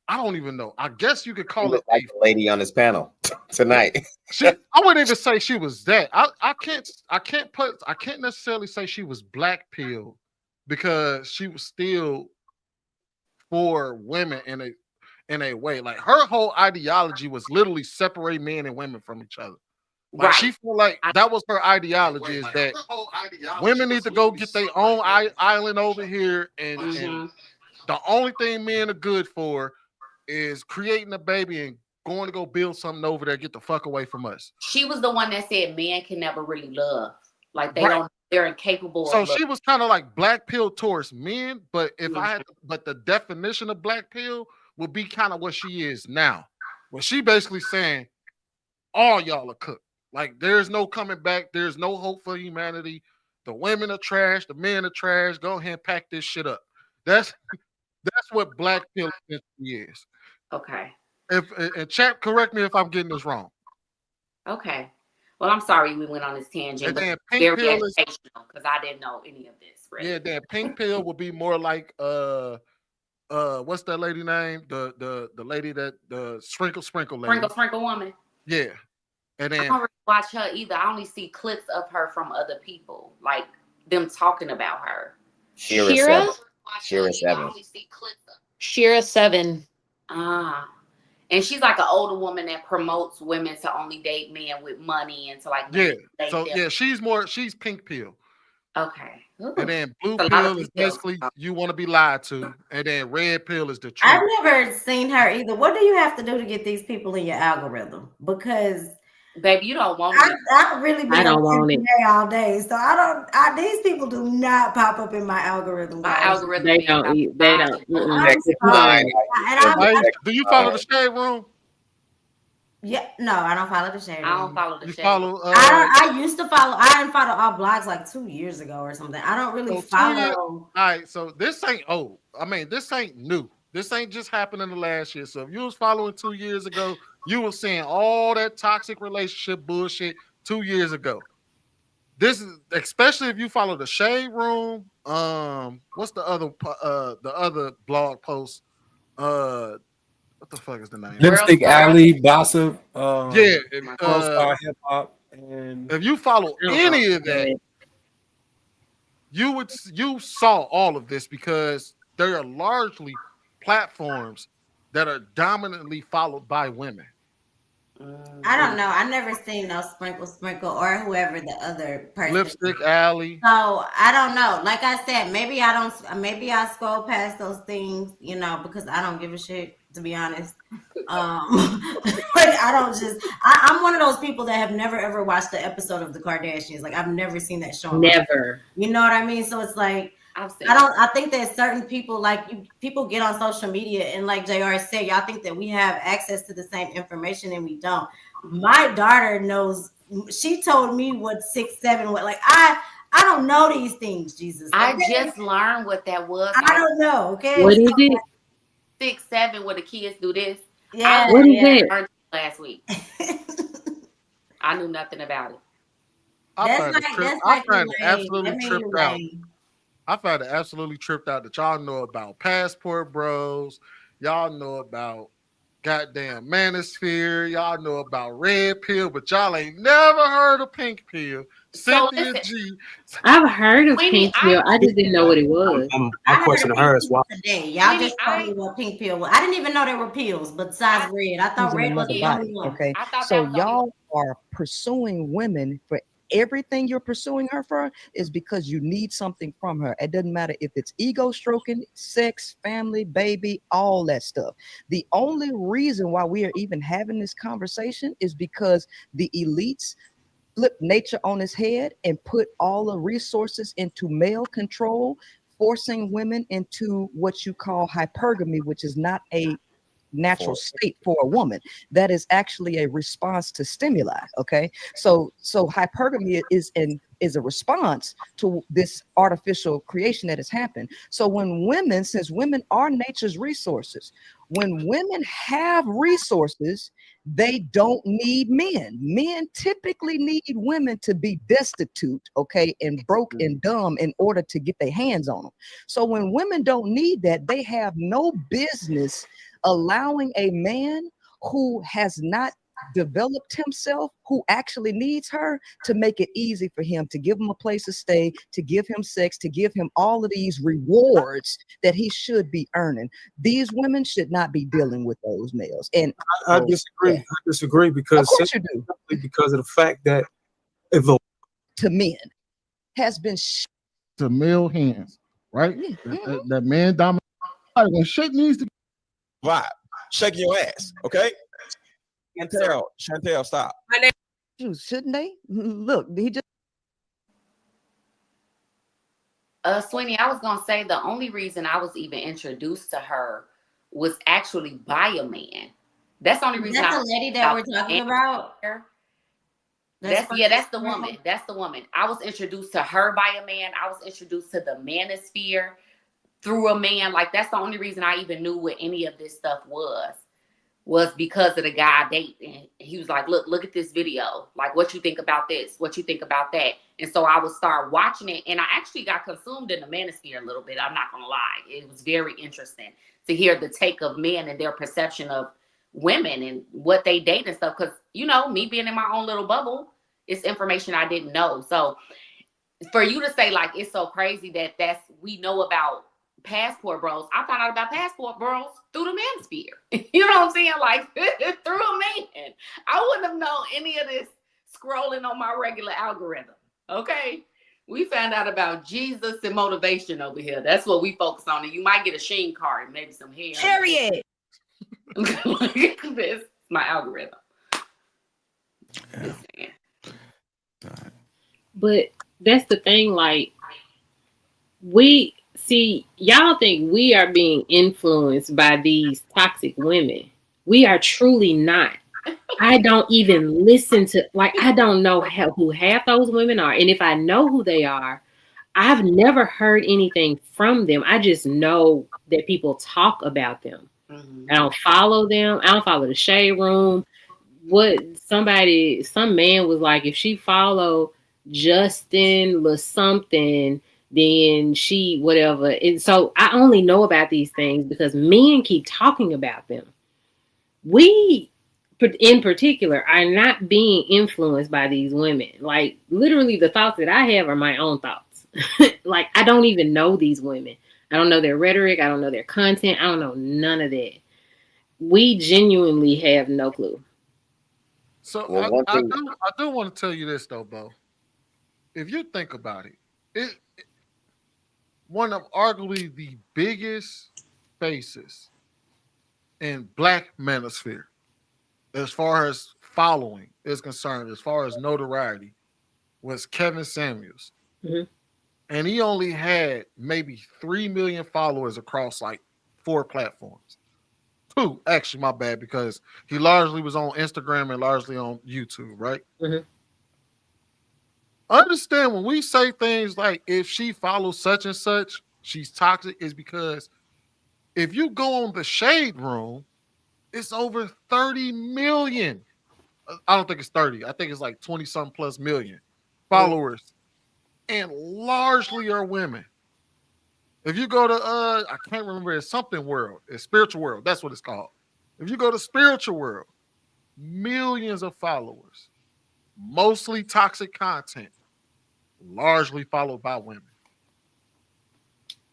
[SPEAKER 11] I don't even know. I guess you could call it
[SPEAKER 4] like a lady on this panel tonight.
[SPEAKER 11] I wouldn't even say she was that. I can't necessarily say she was black pilled because she was still for women in a way. Like, her whole ideology was literally separate men and women from each other. Like, she felt like that was her ideology, is that women need to go get their own island over here, and the only thing men are good for is creating a baby and going to go build something over there, get the fuck away from us.
[SPEAKER 6] She was the one that said men can never really love. Like, they're incapable
[SPEAKER 11] so
[SPEAKER 6] of love.
[SPEAKER 11] She was kind of like black pill towards men, but but the definition of black pill would be kind of what she is now. Well, she basically saying all y'all are cooked. Like there's no coming back. There's no hope for humanity. The women are trash. The men are trash. Go ahead and pack this shit up. That's what black pill essentially is.
[SPEAKER 6] Okay.
[SPEAKER 11] And chat, correct me if I'm getting this wrong.
[SPEAKER 6] Okay. Well, I'm sorry we went on this tangent,
[SPEAKER 11] And
[SPEAKER 6] but
[SPEAKER 11] then
[SPEAKER 6] it's
[SPEAKER 11] pink
[SPEAKER 6] very
[SPEAKER 11] pill is
[SPEAKER 6] educational because I didn't know any of this. Really.
[SPEAKER 11] yeah. Then pink pill would be more like what's that lady name? The lady that the sprinkle lady.
[SPEAKER 6] Sprinkle woman.
[SPEAKER 11] Yeah. And
[SPEAKER 6] I
[SPEAKER 11] then
[SPEAKER 6] don't really watch her either. I only see clips of her from other people, like them talking about her.
[SPEAKER 7] Shira?
[SPEAKER 4] Shira 7.
[SPEAKER 7] Shira 7.
[SPEAKER 6] Ah. And she's like an older woman that promotes women to only date men with money and to like
[SPEAKER 11] yeah.
[SPEAKER 6] date
[SPEAKER 11] So
[SPEAKER 6] them.
[SPEAKER 11] yeah, she's pink pill.
[SPEAKER 6] Okay. Ooh.
[SPEAKER 11] And then blue
[SPEAKER 6] That's a lot
[SPEAKER 11] pill
[SPEAKER 6] of
[SPEAKER 11] is
[SPEAKER 6] pills.
[SPEAKER 11] basically you want to be lied to, and then red pill is the truth.
[SPEAKER 8] I've never seen her either. What do you have to do to get these people in your algorithm? Because
[SPEAKER 6] baby, you don't want it.
[SPEAKER 8] I really be
[SPEAKER 10] I don't
[SPEAKER 8] on
[SPEAKER 10] want it.
[SPEAKER 8] TPA all day, so I don't. These people do not pop up in my algorithm.
[SPEAKER 6] My
[SPEAKER 8] Guys.
[SPEAKER 6] algorithm.
[SPEAKER 10] They
[SPEAKER 6] be
[SPEAKER 10] don't.
[SPEAKER 6] about
[SPEAKER 10] They don't.
[SPEAKER 8] I'm
[SPEAKER 10] If you
[SPEAKER 8] sorry.
[SPEAKER 10] don't-
[SPEAKER 8] And
[SPEAKER 11] Do you follow the shade room?
[SPEAKER 8] yeah, no, I don't follow the shade.
[SPEAKER 6] I don't follow the
[SPEAKER 11] You
[SPEAKER 6] shade.
[SPEAKER 11] follow?
[SPEAKER 8] I used to follow. I didn't follow all blogs like 2 years ago or something. I don't really follow.
[SPEAKER 11] All right, so this ain't old. I mean, this ain't new. This ain't just happened in the last year. So if you was following 2 years ago, you were seeing all that toxic relationship bullshit 2 years ago. This is especially if you follow the shade room. What's the other blog post? What the fuck is the name?
[SPEAKER 5] Lipstick Alley, Gossip,
[SPEAKER 11] Yeah,
[SPEAKER 5] Worldstar Hip Hop, and
[SPEAKER 11] if you follow any of that, you saw all of this because they are largely platforms that are dominantly followed by women.
[SPEAKER 8] I don't know. I never seen no sprinkle or whoever the other person.
[SPEAKER 11] Lipstick Alley.
[SPEAKER 8] So I don't know. Like I said, maybe I scroll past those things, because I don't give a shit, to be honest. Like I'm one of those people that have never ever watched the episode of the Kardashians. Like I've never seen that show.
[SPEAKER 10] Never.
[SPEAKER 8] You know what I mean? So it's like I think that certain people people get on social media and like JR said, y'all think that we have access to the same information and we don't. My daughter knows. She told me what 6, 7 was. Like I don't know these things, Jesus. Okay?
[SPEAKER 6] I just learned what that was.
[SPEAKER 8] I don't know. Okay.
[SPEAKER 10] What is it?
[SPEAKER 6] 6, 7, where the kids do this.
[SPEAKER 8] Yeah.
[SPEAKER 10] What is it?
[SPEAKER 6] I learned last week. I knew nothing about it.
[SPEAKER 11] I find it absolutely tripped out. I find it absolutely tripped out that y'all know about Passport Bros. Y'all know about goddamn Manosphere. Y'all know about Red Pill, but y'all ain't never heard of Pink Pill. Cynthia G.
[SPEAKER 10] I've heard of Pink Pill. I just didn't know what it was.
[SPEAKER 2] My question to her is why.
[SPEAKER 8] Today, y'all just told me what Pink Pill was. I didn't even know there were pills besides red. I thought red was the only one.
[SPEAKER 12] Okay, so y'all are pursuing women for everything you're pursuing her for is because you need something from her. It doesn't matter if it's ego stroking, sex, family, baby, all that stuff. The only reason why we are even having this conversation is because the elites flip nature on his head and put all the resources into male control, forcing women into what you call hypergamy, which is not a natural state for a woman. That is actually a response to stimuli. Okay, so hypergamy is a response to this artificial creation that has happened. So since women are nature's resources, when women have resources, they don't need men. Men typically need women to be destitute, okay, and broke and dumb in order to get their hands on them. So when women don't need that, they have no business allowing a man who has not developed himself, who actually needs her, to make it easy for him, to give him a place to stay, to give him sex, to give him all of these rewards that he should be earning. These women should not be dealing with those males. And
[SPEAKER 5] I disagree. I disagree because
[SPEAKER 12] of course you do.
[SPEAKER 5] Because of the fact that if
[SPEAKER 12] to men has been
[SPEAKER 11] to male hands, right?
[SPEAKER 12] Mm-hmm.
[SPEAKER 11] That man dominant. When shit needs to
[SPEAKER 13] vibe, shaking your ass, okay? Chantel, stop.
[SPEAKER 12] Shouldn't they? Look, he just.
[SPEAKER 6] Sweeney, I was gonna say the only reason I was even introduced to her was actually by a man. That's the only reason.
[SPEAKER 8] That's the lady that we're talking about.
[SPEAKER 6] That's the woman. That's the woman. I was introduced to her by a man. I was introduced to the manosphere through a man. Like, that's the only reason I even knew what any of this stuff was because of the guy I date. And he was like, look at this video. Like, what you think about this? What you think about that? And so I would start watching it. And I actually got consumed in the manosphere a little bit. I'm not going to lie. It was very interesting to hear the take of men and their perception of women and what they date and stuff. Because, you know, me being in my own little bubble, it's information I didn't know. So for you to say, like, it's so crazy that we know about passport bros. I found out about passport bros through the manosphere. You know what I'm saying? Like, through a man. I wouldn't have known any of this scrolling on my regular algorithm. Okay? We found out about Jesus and motivation over here. That's what we focus on. And you might get a Sheen card and maybe some hair.
[SPEAKER 8] Period.
[SPEAKER 6] This is my algorithm.
[SPEAKER 1] Yeah.
[SPEAKER 10] But that's the thing, like, we see, y'all think we are being influenced by these toxic women. We are truly not. I don't even listen to, like, I don't know who half those women are. And if I know who they are, I've never heard anything from them. I just know that people talk about them.
[SPEAKER 6] Mm-hmm.
[SPEAKER 10] I don't follow them. I don't follow the Shade Room. Some man was like, if she follow Justin or something, then she whatever. And so I only know about these things because men keep talking about them. We, in particular, are not being influenced by these women. Like, literally the thoughts that I have are my own thoughts. Like, I don't even know these women. I don't know their rhetoric. I don't know their content. I don't know none of that. We genuinely have no clue.
[SPEAKER 11] So
[SPEAKER 4] Well,
[SPEAKER 11] I do want to tell you this though, Bo. If you think about it, one of arguably the biggest faces in Black manosphere, as far as following is concerned, as far as notoriety, was Kevin Samuels.
[SPEAKER 10] Mm-hmm.
[SPEAKER 11] And he only had maybe 3 million followers across like 4 platforms. 2, actually, my bad, because he largely was on Instagram and largely on YouTube, right?
[SPEAKER 10] Mm-hmm.
[SPEAKER 11] Understand when we say things like, if she follows such and such, she's toxic, is because if you go on the Shade Room, it's over 30 million. I don't think it's 30. I think it's like 20 something plus million followers. And largely are women. If you go to I can't remember, it's something world, it's Spiritual World, that's what it's called. If you go to Spiritual World, millions of followers, mostly toxic content, largely followed by women.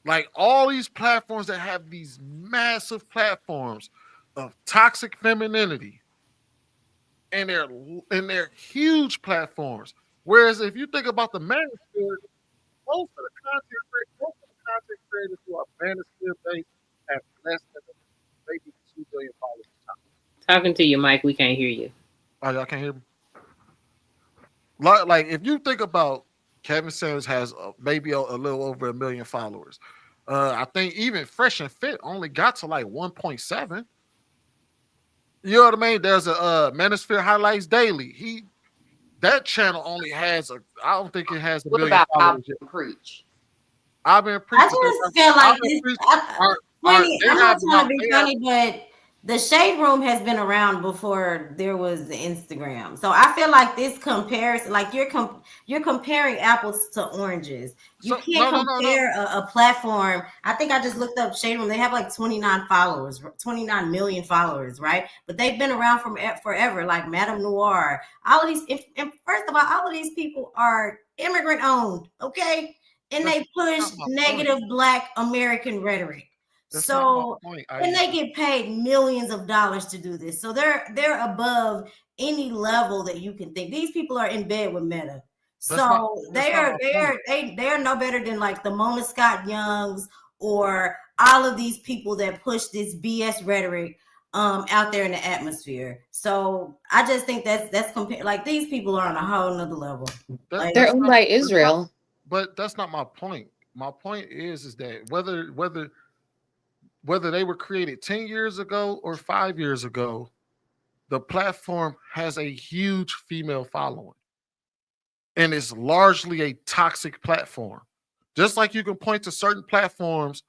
[SPEAKER 11] Like, all these platforms that have these massive platforms of toxic femininity, and they're huge platforms. Whereas if you think about the manosphere, most of the content creators who are manosphere based have less than maybe 2 billion followers.
[SPEAKER 10] Talking to you, Mike, we can't hear you.
[SPEAKER 11] Oh, y'all can't hear me? Like, if you think about Kevin Samuels has maybe a little over 1 million followers. I think even Fresh and Fit only got to like 1.7. You know what I mean? There's a Manosphere Highlights Daily. That channel only has I don't think it has 1 million followers yet.
[SPEAKER 6] Preach.
[SPEAKER 11] I've been preaching.
[SPEAKER 8] I just feel like I'm not trying to be funny, but the Shade Room has been around before there was the Instagram. So I feel like this comparison, like you're comparing apples to oranges. You can't compare a platform. I think I just looked up Shade Room. They have like 29 million followers, right? But they've been around from forever, like Madame Noir. All of these, and first of all of these people are immigrant owned, okay? And they push negative Black American rhetoric. So, and they get paid millions of dollars to do this. So they're above any level that you can think. These people are in bed with Meta. So they are no better than like the Mona Scott Youngs or all of these people that push this BS rhetoric out there in the atmosphere. So I just think that's compared. Like, these people are on a whole nother level.
[SPEAKER 7] They're owned by Israel.
[SPEAKER 11] But that's not my point. My point is that whether they were created 10 years ago or 5 years ago, the platform has a huge female following. and it's largely a toxic platform. Just like you can point to certain platforms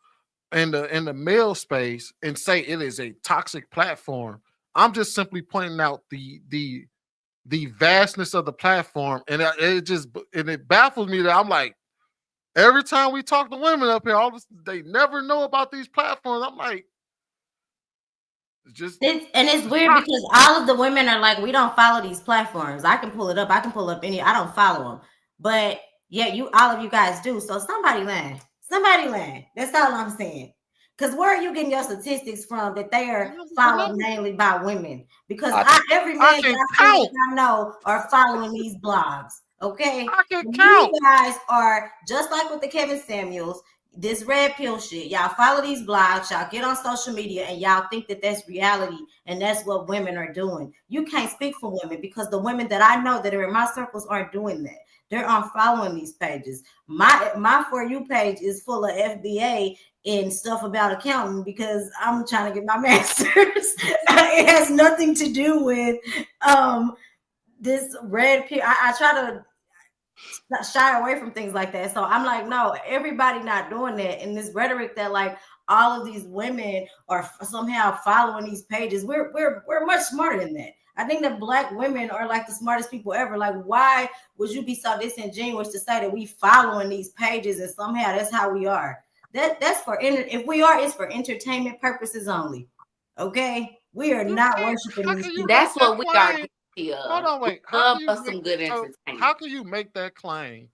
[SPEAKER 11] in the male space and say it is a toxic platform. I'm just simply pointing out the vastness of the platform, and it baffles me that I'm like, every time we talk to women up here, they never know about these platforms. I'm like,
[SPEAKER 8] it's weird because all of the women are like, we don't follow these platforms. I can pull it up. I can pull up any. I don't follow them, but yeah, all of you guys do. So somebody lying. Somebody lying. That's all I'm saying. Because where are you getting your statistics from that they are followed mainly by women? Because every man that I know are following these blogs. Okay, you guys are just like with the Kevin Samuels. This red pill shit, y'all follow these blogs, y'all get on social media, and y'all think that that's reality and that's what women are doing. You can't speak for women because the women that I know that are in my circles aren't doing that. They're unfollowing these pages. My For You page is full of FBA and stuff about accounting because I'm trying to get my master's. It has nothing to do with this red pill. I try to shy away from things like that. So I'm like, no, everybody not doing that. And this rhetoric that like all of these women are somehow following these pages, we're much smarter than that. I think that Black women are like the smartest people ever. Like, why would you be so disingenuous to say that we following these pages and somehow that's how we are? That's for if we are, it's for entertainment purposes only. Okay, we are not worshiping these people.
[SPEAKER 6] That's what we are.
[SPEAKER 11] Hold on, wait. How can you make that claim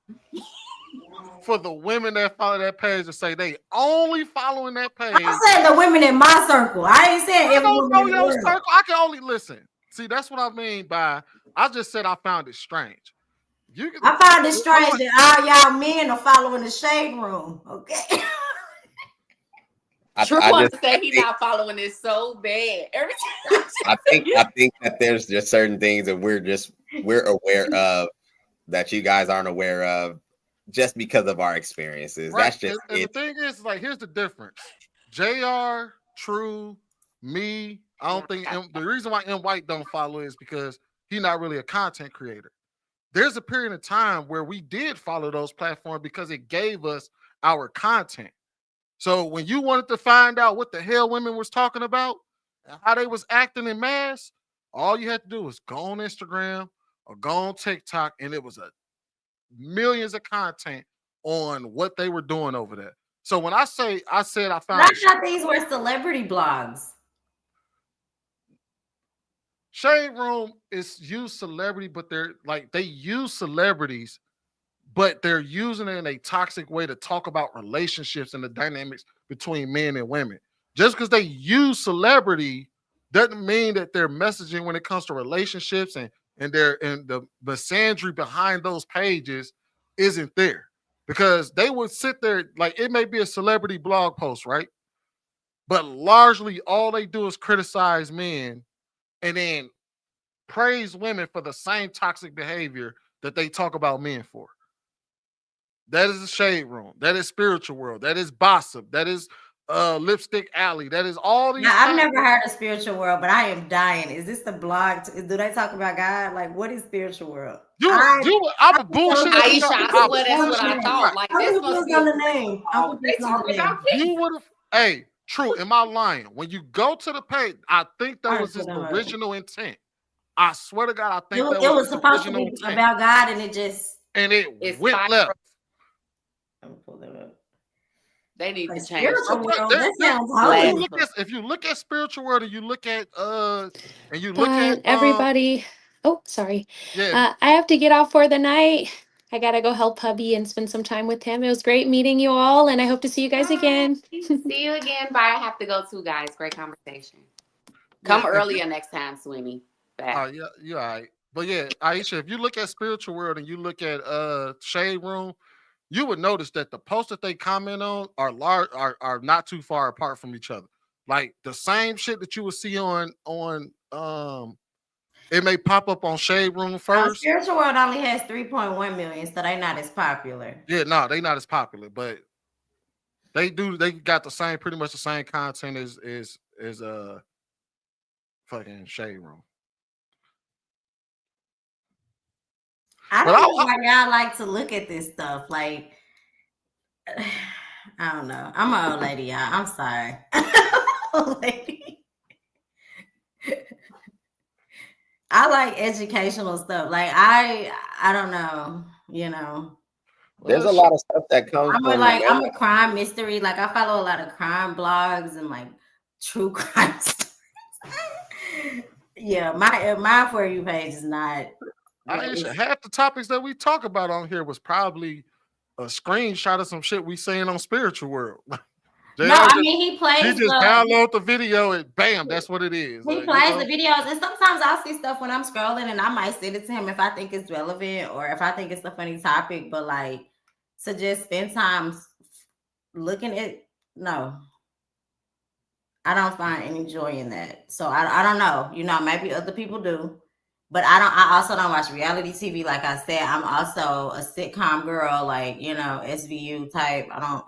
[SPEAKER 11] for the women that follow that page and say they only following that page?
[SPEAKER 8] I'm saying the women in my circle. I ain't saying every woman in the world.
[SPEAKER 11] Circle. I can only listen. See, that's what I mean by I just said I found it strange.
[SPEAKER 8] I find it strange that all y'all men are following the shade room. Okay.
[SPEAKER 6] True wants to say he's not following this so bad. Every time
[SPEAKER 4] I think that there's just certain things that we're aware of that you guys aren't aware of just because of our experiences.
[SPEAKER 11] Right.
[SPEAKER 4] That's just
[SPEAKER 11] and the thing is, like, here's the difference. JR, True, me, I don't think the reason why M White don't follow is because he's not really a content creator. There's a period of time where we did follow those platforms because it gave us our content. So when you wanted to find out what the hell women was talking about and how they was acting in mass, all you had to do was go on Instagram or go on TikTok, and it was millions of content on what they were doing over there. So when I said I found
[SPEAKER 8] I thought these were celebrity blogs.
[SPEAKER 11] Shade Room is used celebrity, but they use celebrities, but they're using it in a toxic way to talk about relationships and the dynamics between men and women. Just because they use celebrity doesn't mean that their messaging when it comes to relationships and the misandry behind those pages isn't there. Because they would sit there, like, it may be a celebrity blog post, right? But largely all they do is criticize men and then praise women for the same toxic behavior that they talk about men for. That is the Shade Room. That is Spiritual World. That is Gossip. That is Lipstick Alley. That is all these.
[SPEAKER 8] Now, I've never heard of Spiritual World, but I am dying. Is this the blog? Do they talk about God? Like, what is Spiritual World?
[SPEAKER 11] I'm a bullshit.
[SPEAKER 6] Aisha, I swear that's what I thought. Like, this must be
[SPEAKER 8] on the name.
[SPEAKER 6] They talking about
[SPEAKER 11] you would have. Hey, True. Am I lying? When you go to the page, I think that was his original intent. I swear to God, I think
[SPEAKER 8] it was supposed to be about God, and
[SPEAKER 11] it went left.
[SPEAKER 8] I'm gonna pull that up.
[SPEAKER 6] They need to change.
[SPEAKER 8] Spiritual World. That sounds hard.
[SPEAKER 11] If you look at Spiritual World and you look at
[SPEAKER 7] everybody. Oh, sorry.
[SPEAKER 11] Yeah.
[SPEAKER 7] I have to get off for the night. I gotta go help hubby and spend some time with him. It was great meeting you all, and I hope to see you guys again.
[SPEAKER 6] See you again. Bye. I have to go too, guys. Great conversation. Come earlier next time, Sweeney.
[SPEAKER 11] Yeah, you're all right. But yeah, Aisha, if you look at Spiritual World and you look at Shade Room, you would notice that the posts that they comment on are not too far apart from each other. Like the same shit that you would see on it may pop up on Shade Room first.
[SPEAKER 8] Spiritual World only has 3.1 million, so they're not as popular.
[SPEAKER 11] Yeah, no, they're not as popular, but they got pretty much the same content as fucking Shade Room.
[SPEAKER 8] I
[SPEAKER 11] But
[SPEAKER 8] don't know why y'all like to look at this stuff. Like, I don't know. I'm an old lady, y'all. I'm sorry. Old lady. I like educational stuff. Like I don't know, you know.
[SPEAKER 4] There's a lot of stuff that comes
[SPEAKER 8] I'm
[SPEAKER 4] from
[SPEAKER 8] I'm a crime mystery. Like I follow a lot of crime blogs and like true crime stories. Yeah, my For You page is not.
[SPEAKER 11] Aisha, half the topics that we talk about on here was probably a screenshot of some shit we saying on Spiritual World.
[SPEAKER 8] No, I mean he plays.
[SPEAKER 11] He just download the video and bam, that's what it is.
[SPEAKER 8] He plays the videos, and sometimes I'll see stuff when I'm scrolling, and I might send it to him if I think it's relevant or if I think it's a funny topic. But like to just spend time looking at, no, I don't find any joy in that. So I don't know. You know, maybe other people do, but I don't. I also don't watch reality TV. Like I said, I'm also a sitcom girl. Like, you know, SVU type. I don't.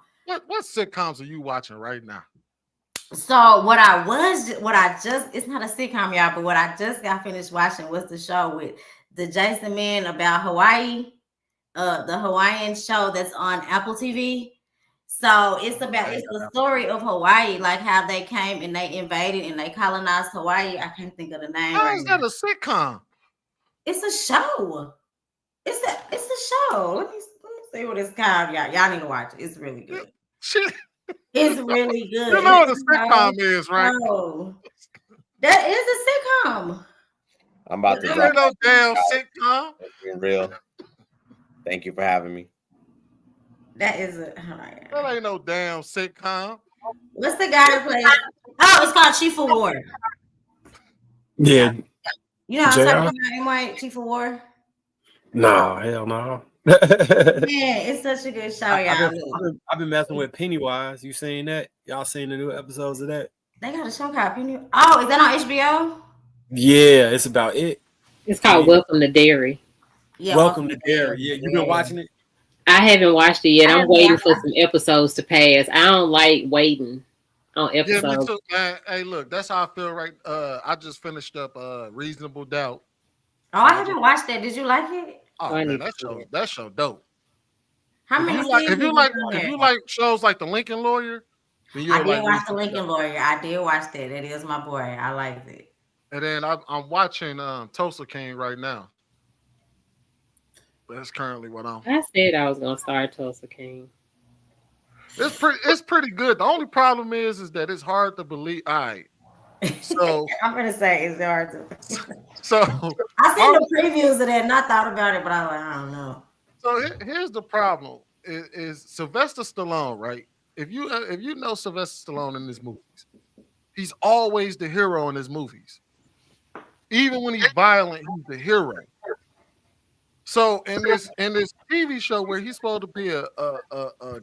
[SPEAKER 11] What sitcoms are you watching right now?
[SPEAKER 8] So it's not a sitcom, y'all, but what I just got finished watching was the show with the Jason Man about Hawaii, the Hawaiian show that's on Apple TV. So it's the story of Hawaii, like how they came and they invaded and they colonized Hawaii. I can't think of the name.
[SPEAKER 11] How is that a sitcom?
[SPEAKER 8] It's a show. It's a show. Let me see what it's called, y'all. Y'all need to watch it. It's really good.
[SPEAKER 11] Shit.
[SPEAKER 8] It's really good.
[SPEAKER 11] You know what a sitcom is, right?
[SPEAKER 8] No, that is a sitcom.
[SPEAKER 4] I'm about to
[SPEAKER 11] That
[SPEAKER 4] drop
[SPEAKER 11] ain't no damn sitcom.
[SPEAKER 4] Being real. Thank you for having me.
[SPEAKER 8] That is a.
[SPEAKER 11] That ain't no damn sitcom.
[SPEAKER 8] What's the guy that plays? Oh, it's called Chief of War.
[SPEAKER 5] Yeah.
[SPEAKER 8] You know what I'm
[SPEAKER 5] JR?
[SPEAKER 8] talking about, M. Chief of War?
[SPEAKER 5] No, hell no.
[SPEAKER 8] Man, it's such a good show, y'all.
[SPEAKER 5] I've been messing with Pennywise. You seen that? Y'all seen the new episodes of that?
[SPEAKER 8] They got a show called Penny. Oh, is that on HBO?
[SPEAKER 5] Yeah, it's about it.
[SPEAKER 10] It's called Welcome to Dairy.
[SPEAKER 8] Yeah,
[SPEAKER 5] Welcome to Dairy. Yeah, you been watching it?
[SPEAKER 10] I haven't watched it yet. I'm waiting for some episodes to pass. I don't like waiting on episodes.
[SPEAKER 11] Yeah, me too, man. Hey, look, that's how I feel right. I just finished up Reasonable Doubt.
[SPEAKER 8] Oh, I haven't watched that. Did you like it?
[SPEAKER 11] Oh man, that show dope.
[SPEAKER 8] How many
[SPEAKER 11] if you like shows like The Lincoln Lawyer, then
[SPEAKER 8] I did watch The Lincoln Lawyer. I did watch that. That is my boy. I liked it.
[SPEAKER 11] And then I'm watching Tulsa King right now. That's currently what I'm.
[SPEAKER 10] I said I was gonna start Tulsa King.
[SPEAKER 11] It's pretty good. The only problem is that it's hard to believe. All right. So
[SPEAKER 8] I'm gonna say it's hard to.
[SPEAKER 11] So
[SPEAKER 8] I seen the previews of that and I thought about it, but I was like, I don't know.
[SPEAKER 11] So here's the problem: is Sylvester Stallone, right? If you know Sylvester Stallone in his movies, he's always the hero in his movies. Even when he's violent, he's the hero. So in this TV show where he's supposed to be a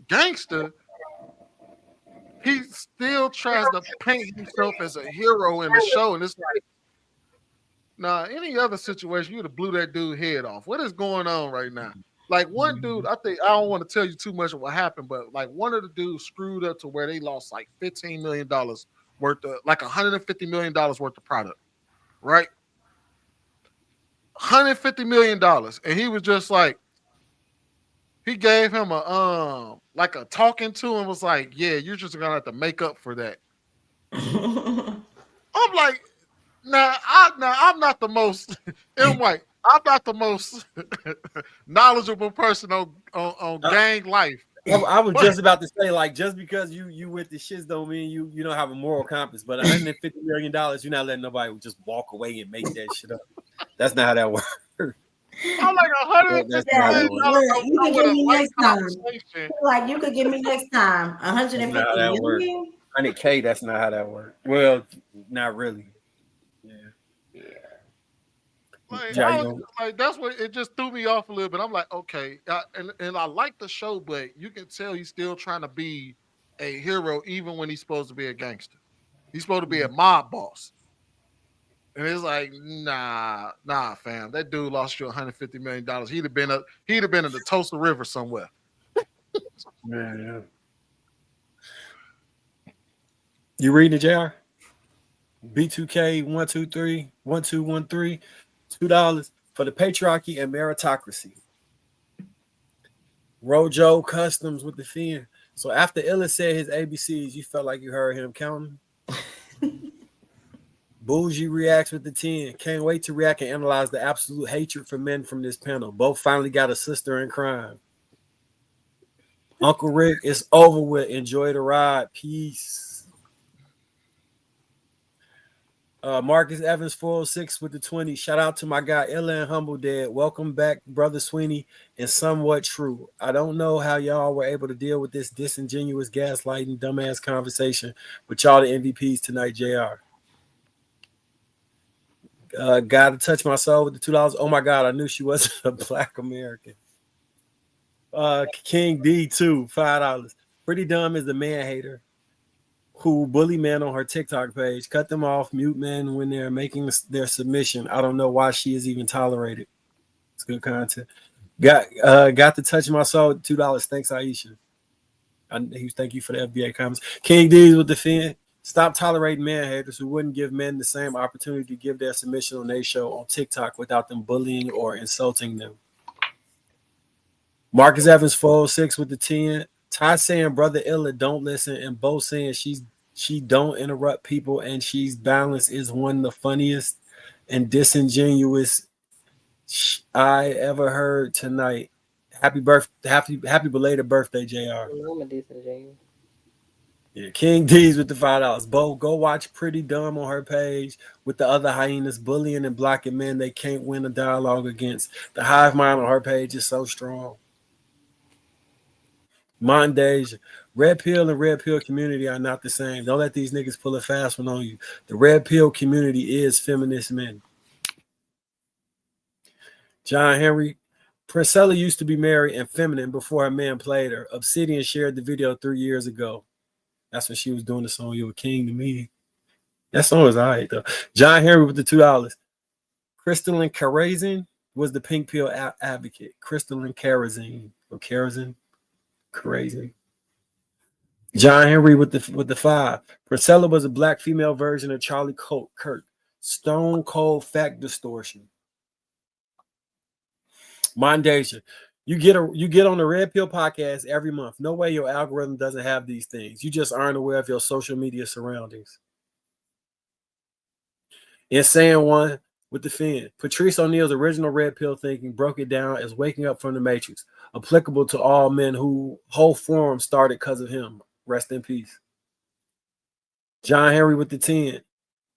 [SPEAKER 11] gangster, he still tries to paint himself as a hero in the show, and it's like, nah, any other situation, you'd have blew that dude head off. What is going on right now? Like one dude, I don't want to tell you too much of what happened, but like one of the dudes screwed up to where they lost like $15 million worth of, like $150 million worth of product, right? $150 million, and he was just like, he gave him a like a talking to and was like, yeah, you're just gonna have to make up for that. I'm like, I'm not the most I'm not the most knowledgeable person on gang life.
[SPEAKER 5] I was just about to say, like, just because you with the shits don't mean you don't have a moral compass. But $150 million, you're not letting nobody just walk away and make that shit up. That's not how that works.
[SPEAKER 11] I'm like $150 million.
[SPEAKER 8] You could give me next time. Like you could give me next time $150 million.
[SPEAKER 5] $100K. That's not how that works. Well, not really. Yeah.
[SPEAKER 11] Like that's what it just threw me off a little bit. I'm like, okay, and I like the show, but you can tell he's still trying to be a hero, even when he's supposed to be a gangster. He's supposed to be a mob boss, and it's like, nah, fam. That dude lost you $150 million. He'd have been in the Tulsa River somewhere.
[SPEAKER 5] Yeah. You reading it, JR? B2K 123 1213 $2. for the patriarchy and meritocracy. Rojo Customs with the fin. So after Illa said his ABCs, you felt like you heard him counting? Bougie reacts with the 10. Can't wait to react and analyze the absolute hatred for men from this panel. Both finally got a sister in crime. Uncle Rick, it's over with. Enjoy the ride. Peace. Marcus Evans 406 with the 20. Shout out to my guy Illa and Humble Dad. Welcome back, Brother Sweeney, and somewhat true. I don't know how y'all were able to deal with this disingenuous gaslighting dumbass conversation, but y'all the MVPs tonight, JR. Gotta touch my soul with the $2. Oh my God, I knew she wasn't a Black American. King D2, $5. Pretty Dumb is the man hater who bully men on her TikTok page. Cut them off, mute men when they're making their submission. I don't know why she is even tolerated. It's good content. Got to touch my soul with $2. Thanks, Aisha. Thank you for the FBA comments. King D's with the fin. Stop tolerating man haters who wouldn't give men the same opportunity to give their submission on their show on TikTok without them bullying or insulting them. Marcus Evans 406 with the 10. Ty saying brother Illa don't listen, and Bo saying she don't interrupt people and she's balanced is one of the funniest and disingenuous I ever heard tonight. Happy belated birthday, JR. Yeah, King D's with the $5. Bo, go watch Pretty Dumb on her page with the other hyenas bullying and blocking men they can't win a dialogue against. The hive mind on her page is so strong. Mondays, Red Pill and Red Pill community are not the same. Don't let these niggas pull a fast one on you. The Red Pill community is feminist men. John Henry, Priscilla used to be married and feminine before her man played her. Obsidian shared the video 3 years ago. That's when she was doing the song "You're a King to Me." That song was all right, though. John Henry with the $2. Crystalline Karazin was the pink pill advocate. Crystalline Karazin or Karazin. Crazy. John Henry with the 5. Priscilla was a black female version of Charlie Kirk. Stone cold fact distortion. Mondasia, you get on the Red Pill podcast every month. No way your algorithm doesn't have these things. You just aren't aware of your social media surroundings. Insane One with the fin. Patrice O'Neal's original Red Pill thinking broke it down as waking up from the Matrix, applicable to all men who whole forum started because of him. Rest in peace. John Henry with the 10.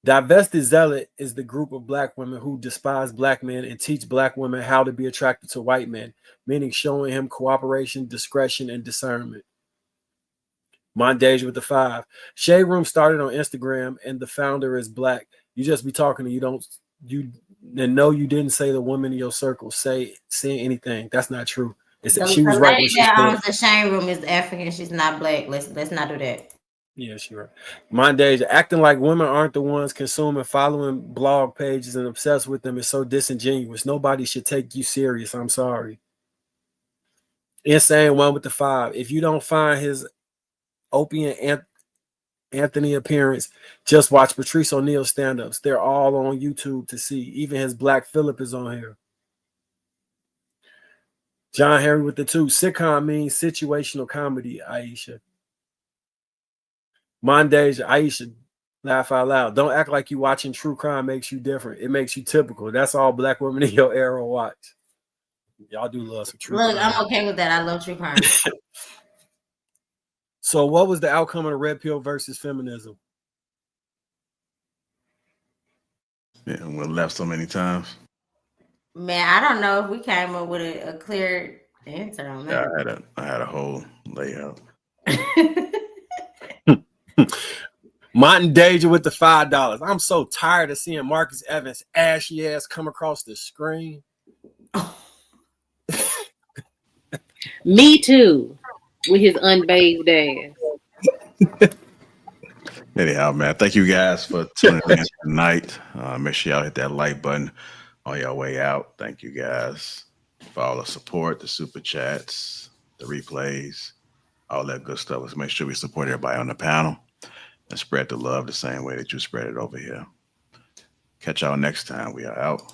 [SPEAKER 5] Divested Zealot is the group of black women who despise black men and teach black women how to be attracted to white men, meaning showing him cooperation, discretion, and discernment. Mondays with the 5. Shade Room started on Instagram and the founder is black. You just be talking and you know you didn't say the woman in your circle say anything. That's not true. She was right when she said
[SPEAKER 8] the Shade Room is African. She's not black. Let's not do that.
[SPEAKER 5] Yeah, she right. Mondays acting like women aren't the ones consuming, following blog pages and obsessed with them is so disingenuous. Nobody should take you serious. I'm sorry. Insane One with the 5. If you don't find his Opie and Anthony appearance, just watch Patrice O'Neal stand-ups. They're all on YouTube to see. Even his Black Phillip is on here. John Henry with the 2. Sitcom means situational comedy, Aisha. Mondays, Aisha, laugh out loud. Don't act like you watching true crime makes you different. It makes you typical. That's all black women in your era watch. Y'all do love some true crime.
[SPEAKER 8] Look, I'm okay with that. I love true crime.
[SPEAKER 5] So what was the outcome of the Red Pill versus feminism?
[SPEAKER 1] Yeah, we're left so many times.
[SPEAKER 8] Man, I don't know if we came up with a clear answer on that.
[SPEAKER 1] Yeah, I had a whole layout.
[SPEAKER 5] Martin Deja with the $5. I'm so tired of seeing Marcus Evans' ashy ass come across the screen.
[SPEAKER 10] Me too, with his unbathed ass.
[SPEAKER 1] Anyhow, man, thank you guys for tuning in tonight. Make sure y'all hit that like button on your way out. Thank you guys for all the support, the super chats, the replays, all that good stuff. Let's make sure we support everybody on the panel and spread the love the same way that you spread it over here. Catch y'all next time. We are out.